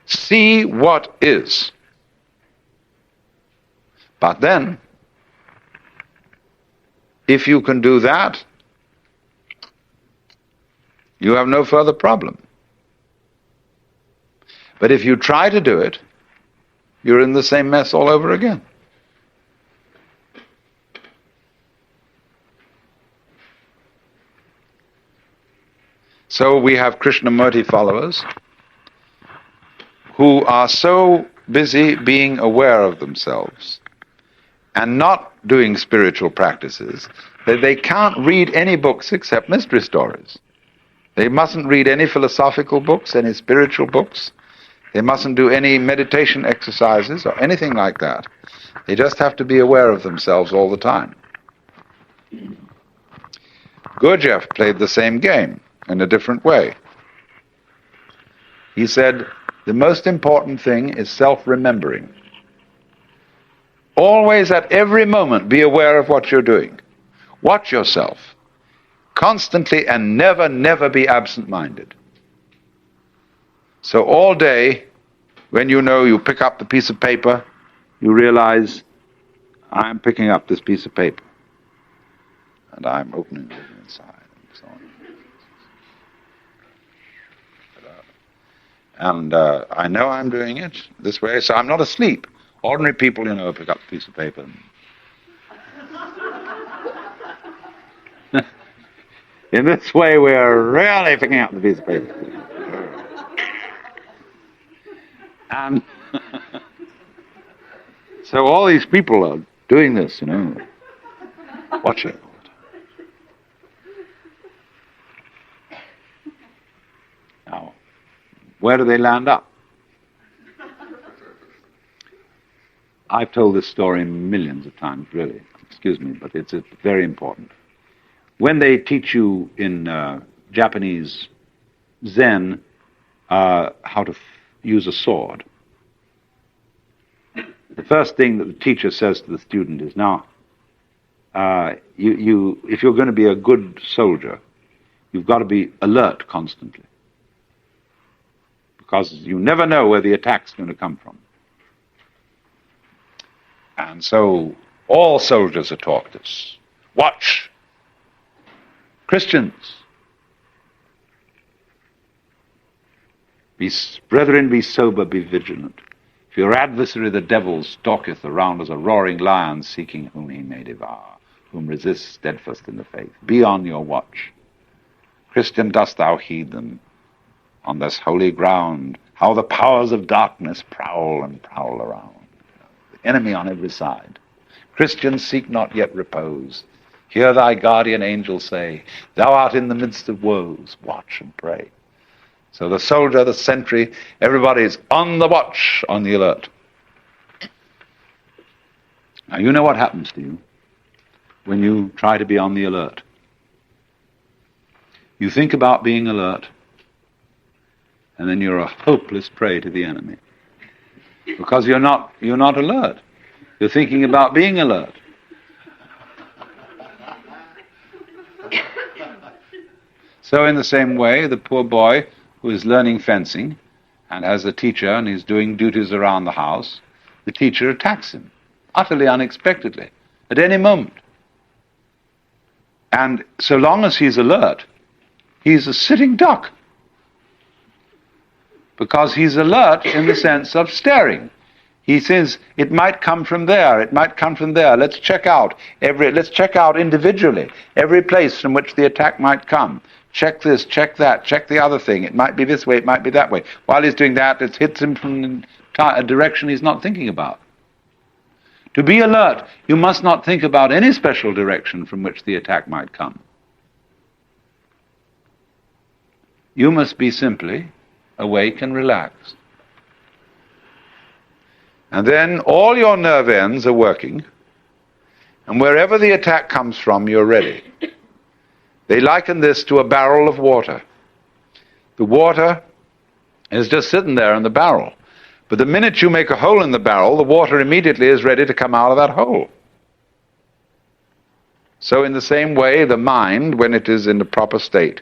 See what is. But then, if you can do that, you have no further problem. But if you try to do it, you're in the same mess all over again. So we have Krishnamurti followers who are so busy being aware of themselves and not doing spiritual practices that they can't read any books except mystery stories. They mustn't read any philosophical books, any spiritual books. They mustn't do any meditation exercises or anything like that. They just have to be aware of themselves all the time. Gurdjieff played the same game in a different way. He said, the most important thing is self-remembering. Always, at every moment, be aware of what you're doing. Watch yourself. Constantly and never, never be absent-minded. So all day, when you pick up the piece of paper, you realize, I'm picking up this piece of paper. And I'm opening it inside, and so on. And I know I'm doing it this way, so I'm not asleep. Ordinary people, pick up a piece of paper. In this way, we're really picking up the piece of paper. And So all these people are doing this, watching. Now, where do they land up? I've told this story millions of times, really. Excuse me, but it's very important. When they teach you in Japanese Zen how to use a sword, the first thing that the teacher says to the student is, now, if you're going to be a good soldier, you've got to be alert constantly, because you never know where the attack's going to come from. And so all soldiers are taught this. Watch. Christians, brethren, be sober, be vigilant. For your adversary the devil stalketh around as a roaring lion, seeking whom he may devour, whom resist steadfast in the faith. Be on your watch. Christian, dost thou heed them on this holy ground, how the powers of darkness prowl and prowl around. The enemy on every side. Christians, seek not yet repose. Hear thy guardian angel say, thou art in the midst of woes. Watch and pray. So the soldier, the sentry, everybody is on the watch, on the alert. Now you know what happens to you when you try to be on the alert. You think about being alert, and then you're a hopeless prey to the enemy. Because you're not alert. You're thinking about being alert. So in the same way, the poor boy who is learning fencing and has a teacher and he's doing duties around the house, the teacher attacks him, utterly unexpectedly, at any moment. And so long as he's alert, he's a sitting duck. Because he's alert in the sense of staring. He says, it might come from there, it might come from there. Let's check out individually every place from which the attack might come. Check this, check that, check the other thing. It might be this way, it might be that way. While he's doing that, it hits him from a direction he's not thinking about. To be alert, you must not think about any special direction from which the attack might come. You must be simply awake and relaxed. And then all your nerve ends are working, and wherever the attack comes from, you're ready. They liken this to a barrel of water. The water is just sitting there in the barrel. But the minute you make a hole in the barrel, the water immediately is ready to come out of that hole. So in the same way, the mind, when it is in the proper state,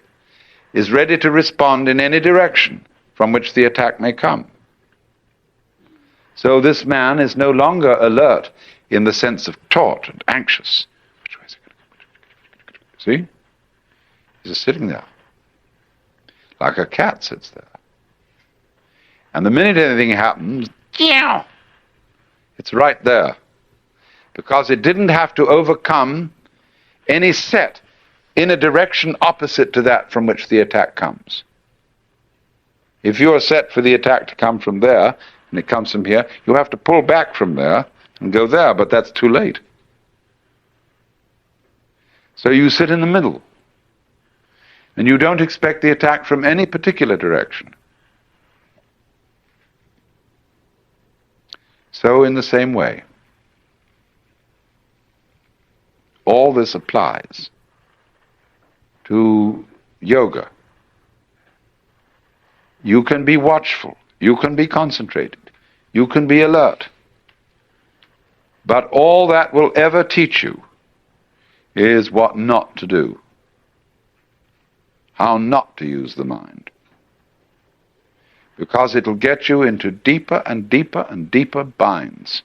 is ready to respond in any direction from which the attack may come. So this man is no longer alert in the sense of taut and anxious. Which way is it going to go? See? He's just sitting there, like a cat sits there. And the minute anything happens, it's right there. Because it didn't have to overcome any set in a direction opposite to that from which the attack comes. If you're set for the attack to come from there, and it comes from here, you have to pull back from there and go there, but that's too late. So you sit in the middle. And you don't expect the attack from any particular direction. So in the same way, all this applies to yoga. You can be watchful, you can be concentrated, you can be alert. But all that will ever teach you is what not to do. How not to use the mind. Because it'll get you into deeper and deeper and deeper binds.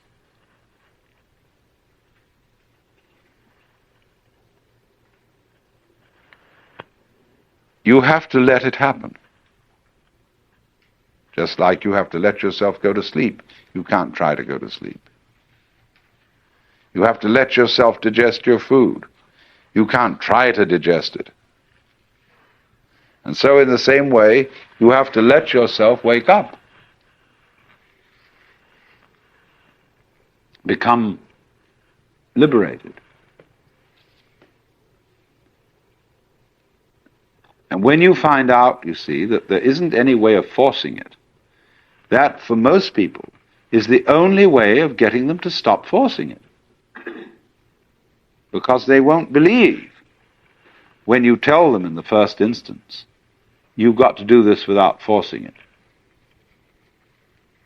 You have to let it happen. Just like you have to let yourself go to sleep. You can't try to go to sleep. You have to let yourself digest your food. You can't try to digest it. And so in the same way, you have to let yourself wake up. become liberated. And when you find out, you see, that there isn't any way of forcing it, that, for most people, is the only way of getting them to stop forcing it. Because they won't believe when you tell them in the first instance, you've got to do this without forcing it.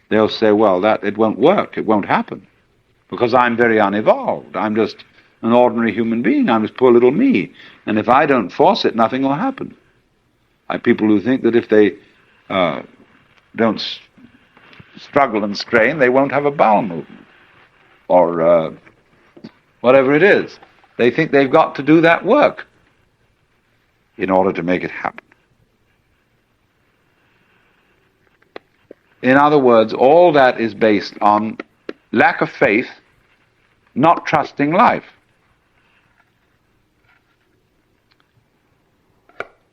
They'll say, well, it won't work, it won't happen, because I'm very unevolved. I'm just an ordinary human being. I'm just poor little me. And if I don't force it, nothing will happen. I have people who think that if they don't struggle and strain, they won't have a bowel movement, or whatever it is. They think they've got to do that work in order to make it happen. In other words, all that is based on lack of faith, not trusting life.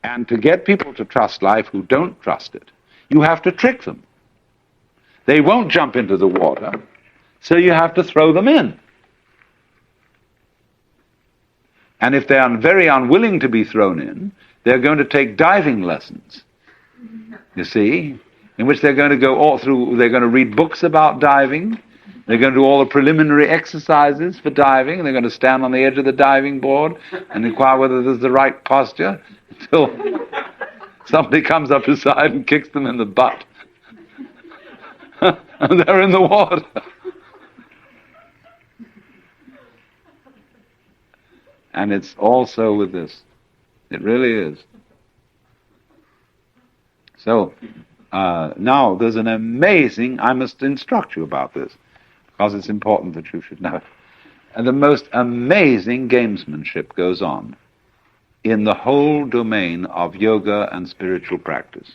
And to get people to trust life who don't trust it, you have to trick them. They won't jump into the water, so you have to throw them in. And if they are very unwilling to be thrown in, they're going to take diving lessons, you see, in which they're going to go all through, they're going to read books about diving, they're going to do all the preliminary exercises for diving, and they're going to stand on the edge of the diving board and inquire whether there's the right posture, until somebody comes up beside and kicks them in the butt. And they're in the water. And it's also with this. It really is. So, now there's an amazing, I must instruct you about this, because it's important that you should know it. And the most amazing gamesmanship goes on in the whole domain of yoga and spiritual practice.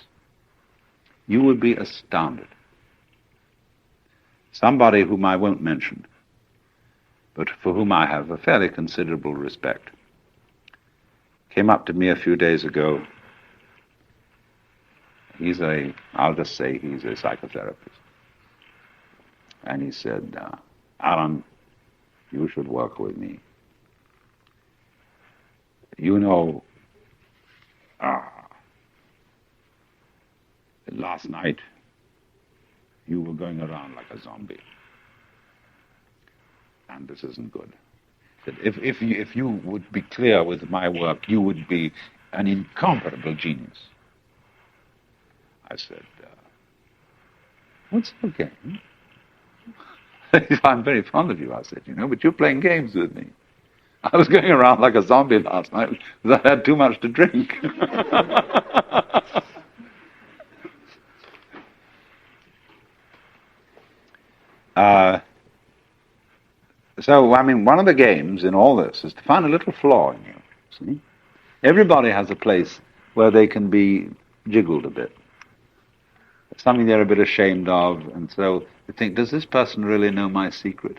You would be astounded. Somebody whom I won't mention, but for whom I have a fairly considerable respect, came up to me a few days ago. I'll just say he's a psychotherapist. And he said, Alan, you should work with me. You know, last night you were going around like a zombie. And this isn't good. He said, if you would be clear with my work, you would be an incomparable genius. I said, what's your game? I'm very fond of you, I said, but you're playing games with me. I was going around like a zombie last night because I had too much to drink. So, one of the games in all this is to find a little flaw in you, see? Everybody has a place where they can be jiggled a bit. Something they're a bit ashamed of, and so they think, does this person really know my secret?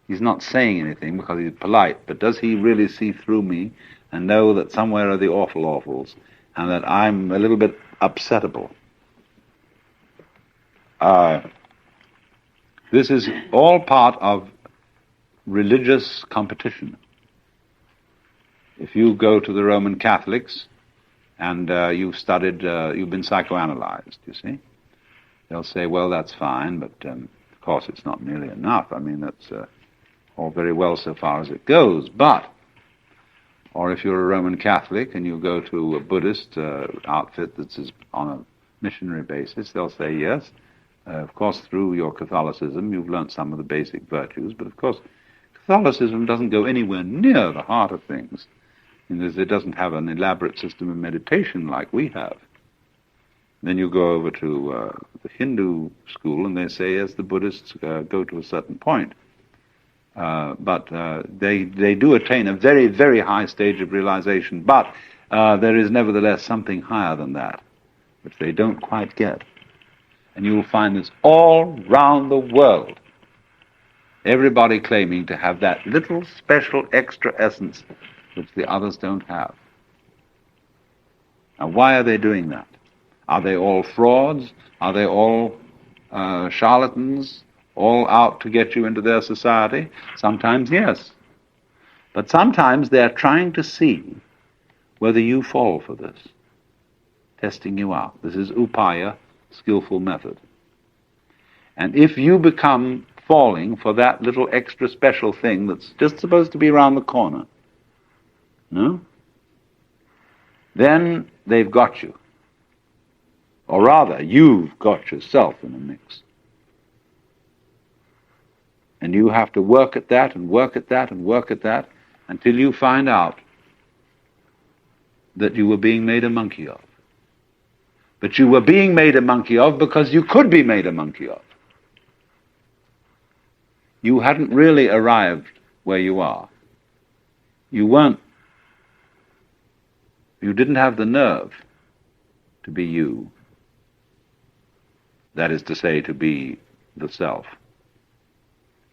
He's not saying anything because he's polite, but does he really see through me and know that somewhere are the awful awfuls and that I'm a little bit upsettable? This is all part of religious competition. If you go to the Roman Catholics and you've been psychoanalyzed, you see, they'll say, well, that's fine, but of course it's not nearly enough. That's all very well so far as it goes, but, or if you're a Roman Catholic and you go to a Buddhist outfit that's on a missionary basis, they'll say, yes, of course through your Catholicism you've learnt some of the basic virtues, but of course Catholicism doesn't go anywhere near the heart of things. It doesn't have an elaborate system of meditation like we have. Then you go over to the Hindu school and they say, yes, the Buddhists go to a certain point. But they do attain a very, very high stage of realization, but there is nevertheless something higher than that, which they don't quite get. And you will find this all round the world. Everybody claiming to have that little special extra essence which the others don't have. Now, why are they doing that? Are they all frauds? Are they all charlatans? all out to get you into their society? Sometimes yes. But sometimes they're trying to see whether you fall for this, testing you out. This is upaya, skillful method. And if you become falling for that little extra special thing that's just supposed to be around the corner, no? Then they've got you. Or rather, you've got yourself in a mix. And you have to work at that and work at that and work at that until you find out that you were being made a monkey of. But you were being made a monkey of because you could be made a monkey of. You hadn't really arrived where you are. You didn't have the nerve to be you. That is to say, to be the self.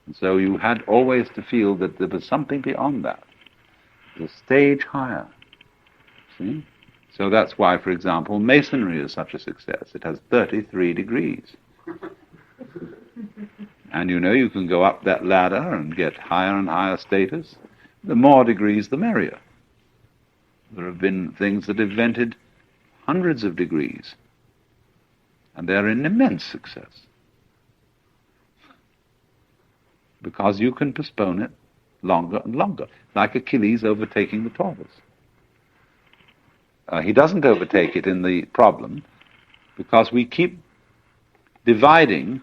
And so you had always to feel that there was something beyond that, the stage higher. See? So that's why, for example, masonry is such a success. It has 33 degrees. And you know, you can go up that ladder and get higher and higher status. The more degrees, the merrier. There have been things that have invented hundreds of degrees, and they're an immense success. Because you can postpone it longer and longer, like Achilles overtaking the tortoise. He doesn't overtake it in the problem, because we keep dividing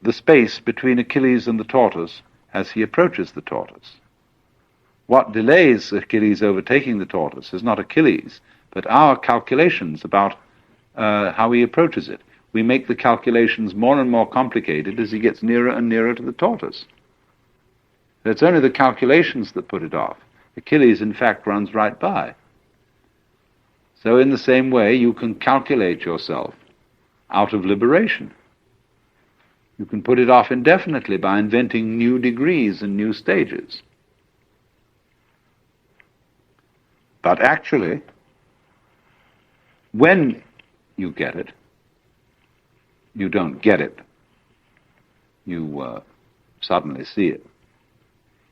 the space between Achilles and the tortoise as he approaches the tortoise. What delays Achilles overtaking the tortoise is not Achilles, but our calculations about how he approaches it. We make the calculations more and more complicated as he gets nearer and nearer to the tortoise. It's only the calculations that put it off. Achilles, in fact, runs right by. So in the same way, you can calculate yourself out of liberation. You can put it off indefinitely by inventing new degrees and new stages. But actually, when you get it, you don't get it. You suddenly see it.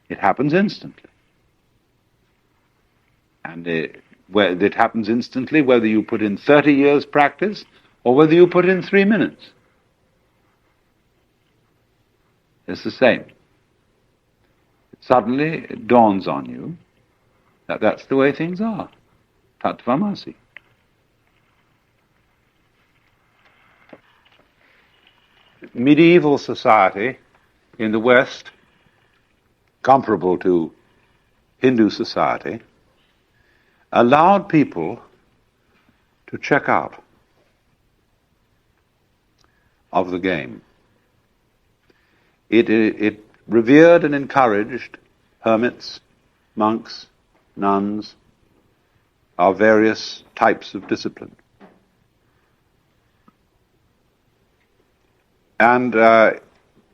It happens instantly. And it happens instantly whether you put in 30 years practice or whether you put in 3 minutes. It's the same. Suddenly it dawns on you that that's the way things are. Tattvamasi. Medieval society in the West, comparable to Hindu society, allowed people to check out of the game. It revered and encouraged hermits, monks, nuns, of various types of discipline. And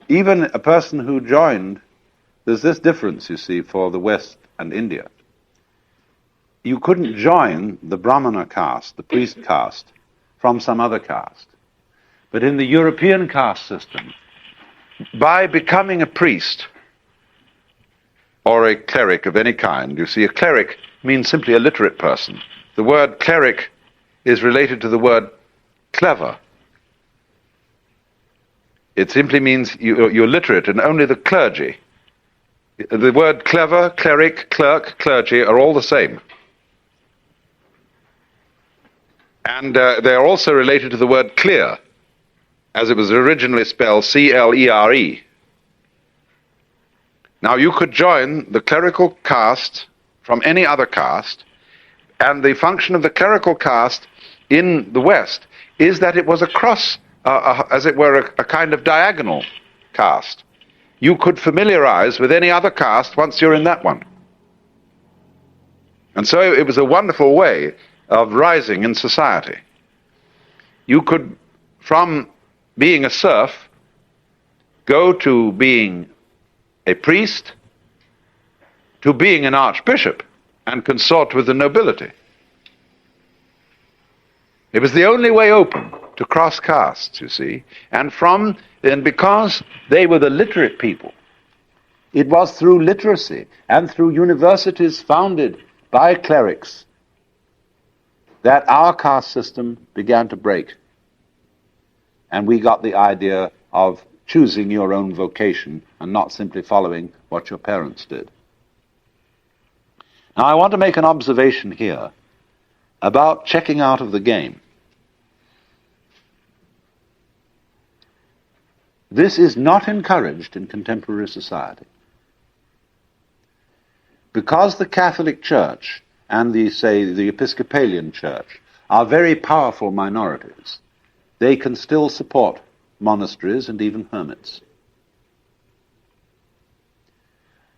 even a person who joined, there's this difference, you see, for the West and India. You couldn't join the Brahmana caste, the priest caste, from some other caste. But in the European caste system, by becoming a priest or a cleric of any kind, you see, a cleric means simply a literate person. The word cleric is related to the word clever. It simply means you're literate, and only the clergy. The word clever, cleric, clerk, clergy are all the same. And they are also related to the word clear, as it was originally spelled C-L-E-R-E. Now you could join the clerical caste from any other caste, and the function of the clerical caste in the West is that it was a cross, as it were, a kind of diagonal caste. You could familiarize with any other caste once you're in that one. And so it was a wonderful way of rising in society. You could, from being a serf, go to being a priest, to being an archbishop, and consort with the nobility. It was the only way open. to cross castes, you see. And because they were the literate people, it was through literacy and through universities founded by clerics that our caste system began to break. And we got the idea of choosing your own vocation and not simply following what your parents did. Now, I want to make an observation here about checking out of the game. This is not encouraged in contemporary society. Because the Catholic Church and the Episcopalian Church are very powerful minorities, they can still support monasteries and even hermits.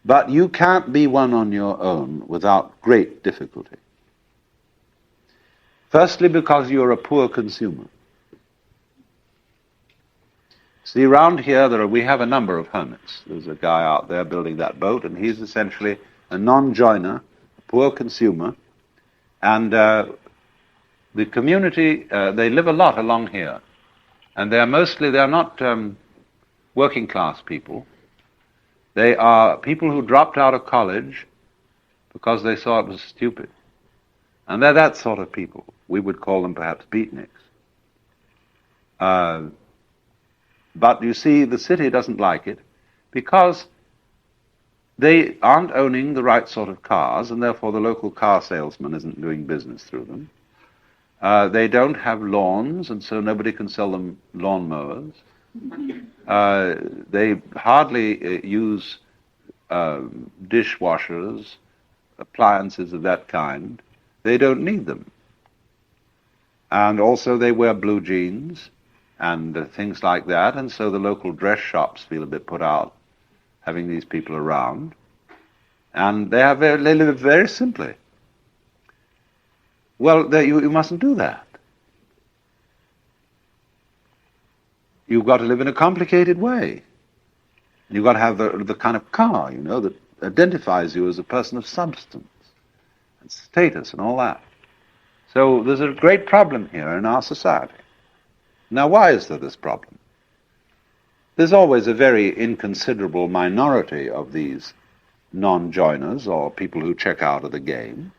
But you can't be one on your own without great difficulty. Firstly, because you're a poor consumer. See, around here we have a number of hermits. There's a guy out there building that boat, and he's essentially a non-joiner, a poor consumer, and the community, they live a lot along here, and they're not working class people. They are people who dropped out of college because they saw it was stupid. And they're that sort of people. We would call them perhaps beatniks. But you see, the city doesn't like it because they aren't owning the right sort of cars, and therefore the local car salesman isn't doing business through them. They don't have lawns, and so nobody can sell them lawnmowers. They hardly use dishwashers, appliances of that kind. They don't need them. And also they wear blue jeans and things like that, and so the local dress shops feel a bit put out having these people around. And they live very simply. Well, you mustn't do that. You've got to live in a complicated way. You've got to have the kind of car, that identifies you as a person of substance and status and all that. So there's a great problem here in our society. Now, why is there this problem? There's always a very inconsiderable minority of these non-joiners or people who check out of the game.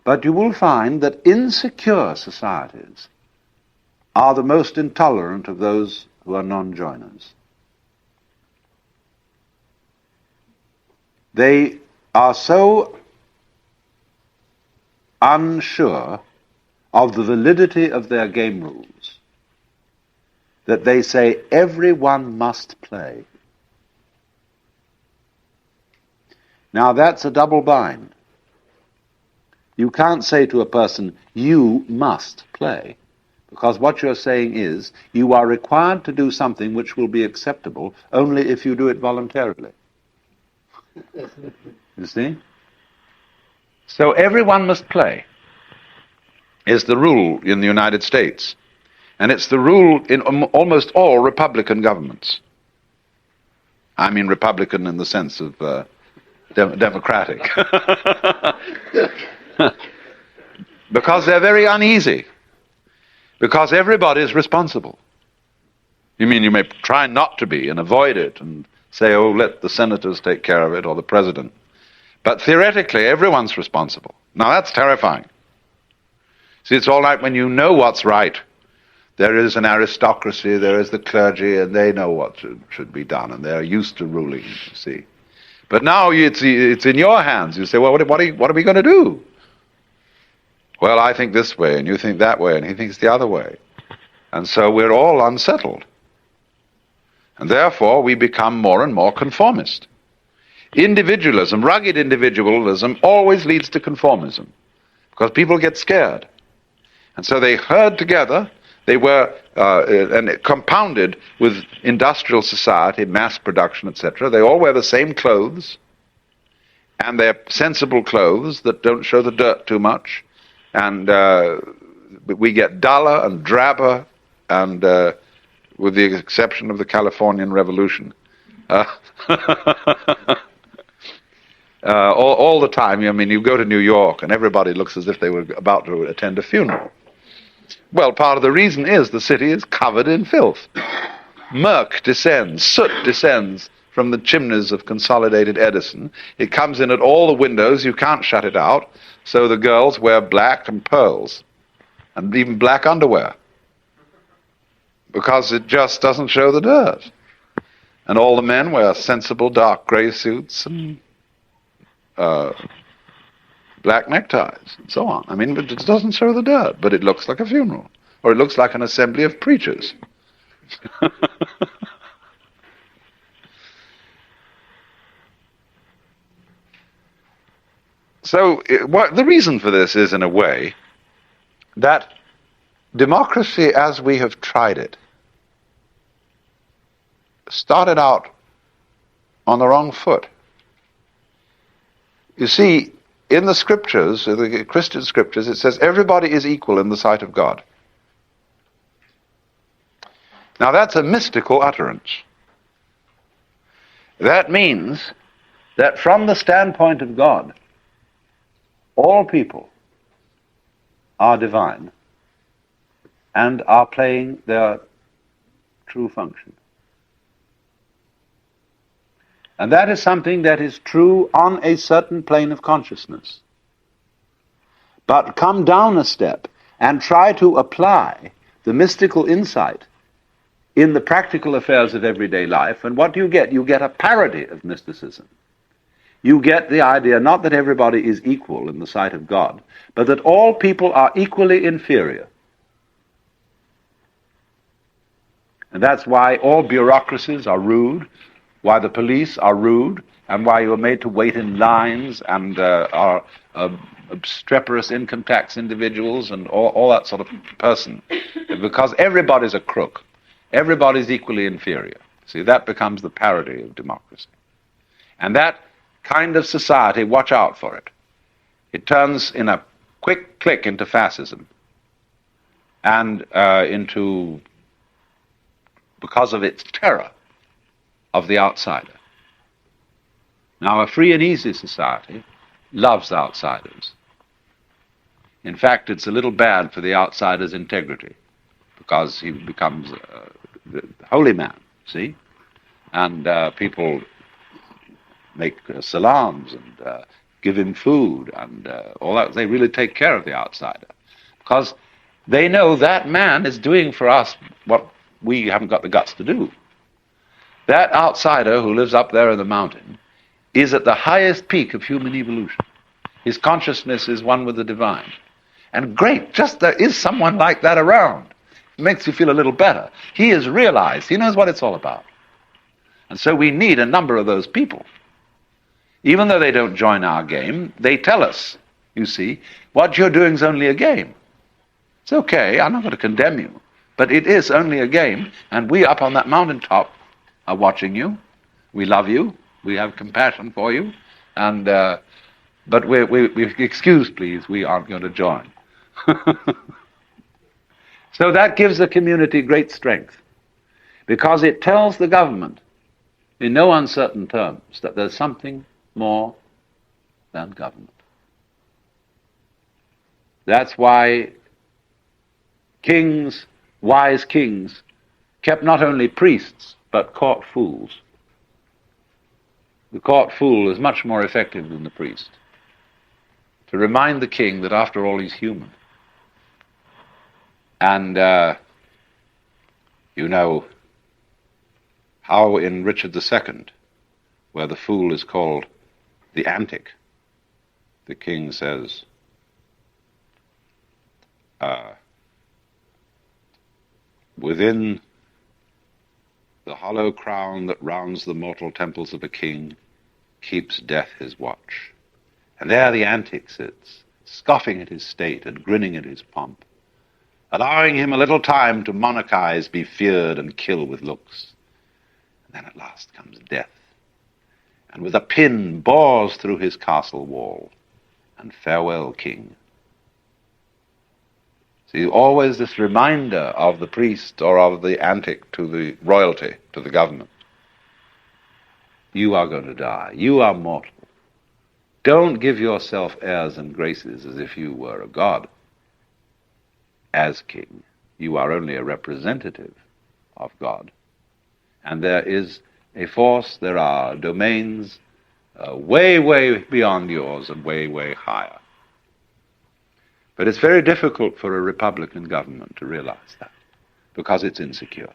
But you will find that insecure societies are the most intolerant of those who are non-joiners. They are so unsure of the validity of their game rules that they say everyone must play. Now that's a double bind. You can't say to a person, you must play, because what you're saying is you are required to do something which will be acceptable only if you do it voluntarily. You see? So everyone must play is the rule in the United States. And it's the rule in almost all Republican governments. I mean Republican in the sense of democratic. Because they're very uneasy. Because everybody's responsible. You mean you may try not to be and avoid it and say, oh, let the senators take care of it or the president. But theoretically, everyone's responsible. Now that's terrifying. See, it's all right when you know what's right. There is an aristocracy, there is the clergy, and they know what should be done, and they're used to ruling, you see. But now it's in your hands. You say, well, what are we going to do? Well, I think this way, and you think that way, and he thinks the other way. And so we're all unsettled. And therefore, we become more and more conformist. Individualism, rugged individualism, always leads to conformism, because people get scared. And so they herd together. They were and compounded with industrial society, mass production, etc. They all wear the same clothes, and they're sensible clothes that don't show the dirt too much. And we get duller and drabber, and with the exception of the Californian Revolution, all the time. I mean, you go to New York, and everybody looks as if they were about to attend a funeral. Well, part of the reason is the city is covered in filth. Murk descends, soot descends from the chimneys of Consolidated Edison. It comes in at all the windows. You can't shut it out. So the girls wear black and pearls, and even black underwear, because it just doesn't show the dirt. And all the men wear sensible dark grey suits and black neckties and so on. I mean, it doesn't show the dirt, but it looks like a funeral, or it looks like an assembly of preachers. So the reason for this is, in a way, that democracy as we have tried it started out on the wrong foot. You see, in the scriptures, the Christian scriptures, it says everybody is equal in the sight of God. Now that's a mystical utterance. That means that from the standpoint of God, all people are divine and are playing their true function. And that is something that is true on a certain plane of consciousness. But come down a step and try to apply the mystical insight in the practical affairs of everyday life, and what do you get? You get a parody of mysticism. You get the idea not that everybody is equal in the sight of God, but that all people are equally inferior. And that's why all bureaucracies are rude, why the police are rude, and why you're made to wait in lines and are obstreperous income tax individuals and all that sort of person. Because everybody's a crook. Everybody's equally inferior. See, that becomes the parody of democracy. And that kind of society, watch out for it. It turns in a quick click into fascism and because of its terror of the outsider. Now, a free and easy society loves outsiders. In fact, it's a little bad for the outsider's integrity, because he becomes the holy man, see? And people make salams and give him food and all that. They really take care of the outsider, because they know that man is doing for us what we haven't got the guts to do. That outsider who lives up there in the mountain is at the highest peak of human evolution. His consciousness is one with the divine. And great, just there is someone like that around. It makes you feel a little better. He has realized, he knows what it's all about. And so we need a number of those people. Even though they don't join our game, they tell us, you see, what you're doing is only a game. It's okay, I'm not going to condemn you, but it is only a game, and we up on that mountaintop are watching you. We love you. We have compassion for you. And but we excuse, please, we aren't going to join. So that gives the community great strength, because it tells the government in no uncertain terms that there's something more than government. That's why kings, wise kings, kept not only priests, but court fools. The court fool is much more effective than the priest, to remind the king that after all he's human. And you know how in Richard II, where the fool is called the antic, the king says, within the hollow crown that rounds the mortal temples of a king keeps death his watch. And there the antic sits, scoffing at his state and grinning at his pomp, allowing him a little time to monarchize, be feared, and kill with looks. And then at last comes death, and with a pin bores through his castle wall, and farewell, king. See, always this reminder of the priest or of the antic to the royalty, to the government. You are going to die. You are mortal. Don't give yourself airs and graces as if you were a god. as king. You are only a representative of God. And there is a force, there are domains way, way beyond yours and way, way higher. But it's very difficult for a Republican government to realize that, because it's insecure.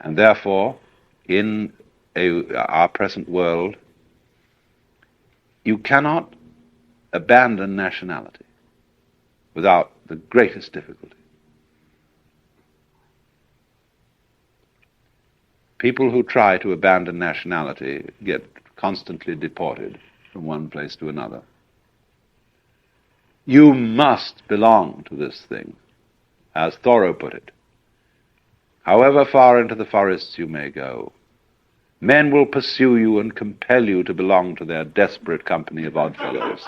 And therefore, in our present world, you cannot abandon nationality without the greatest difficulty. People who try to abandon nationality get constantly deported from one place to another. You must belong to this thing, as Thoreau put it. However far into the forests you may go, men will pursue you and compel you to belong to their desperate company of oddfellows.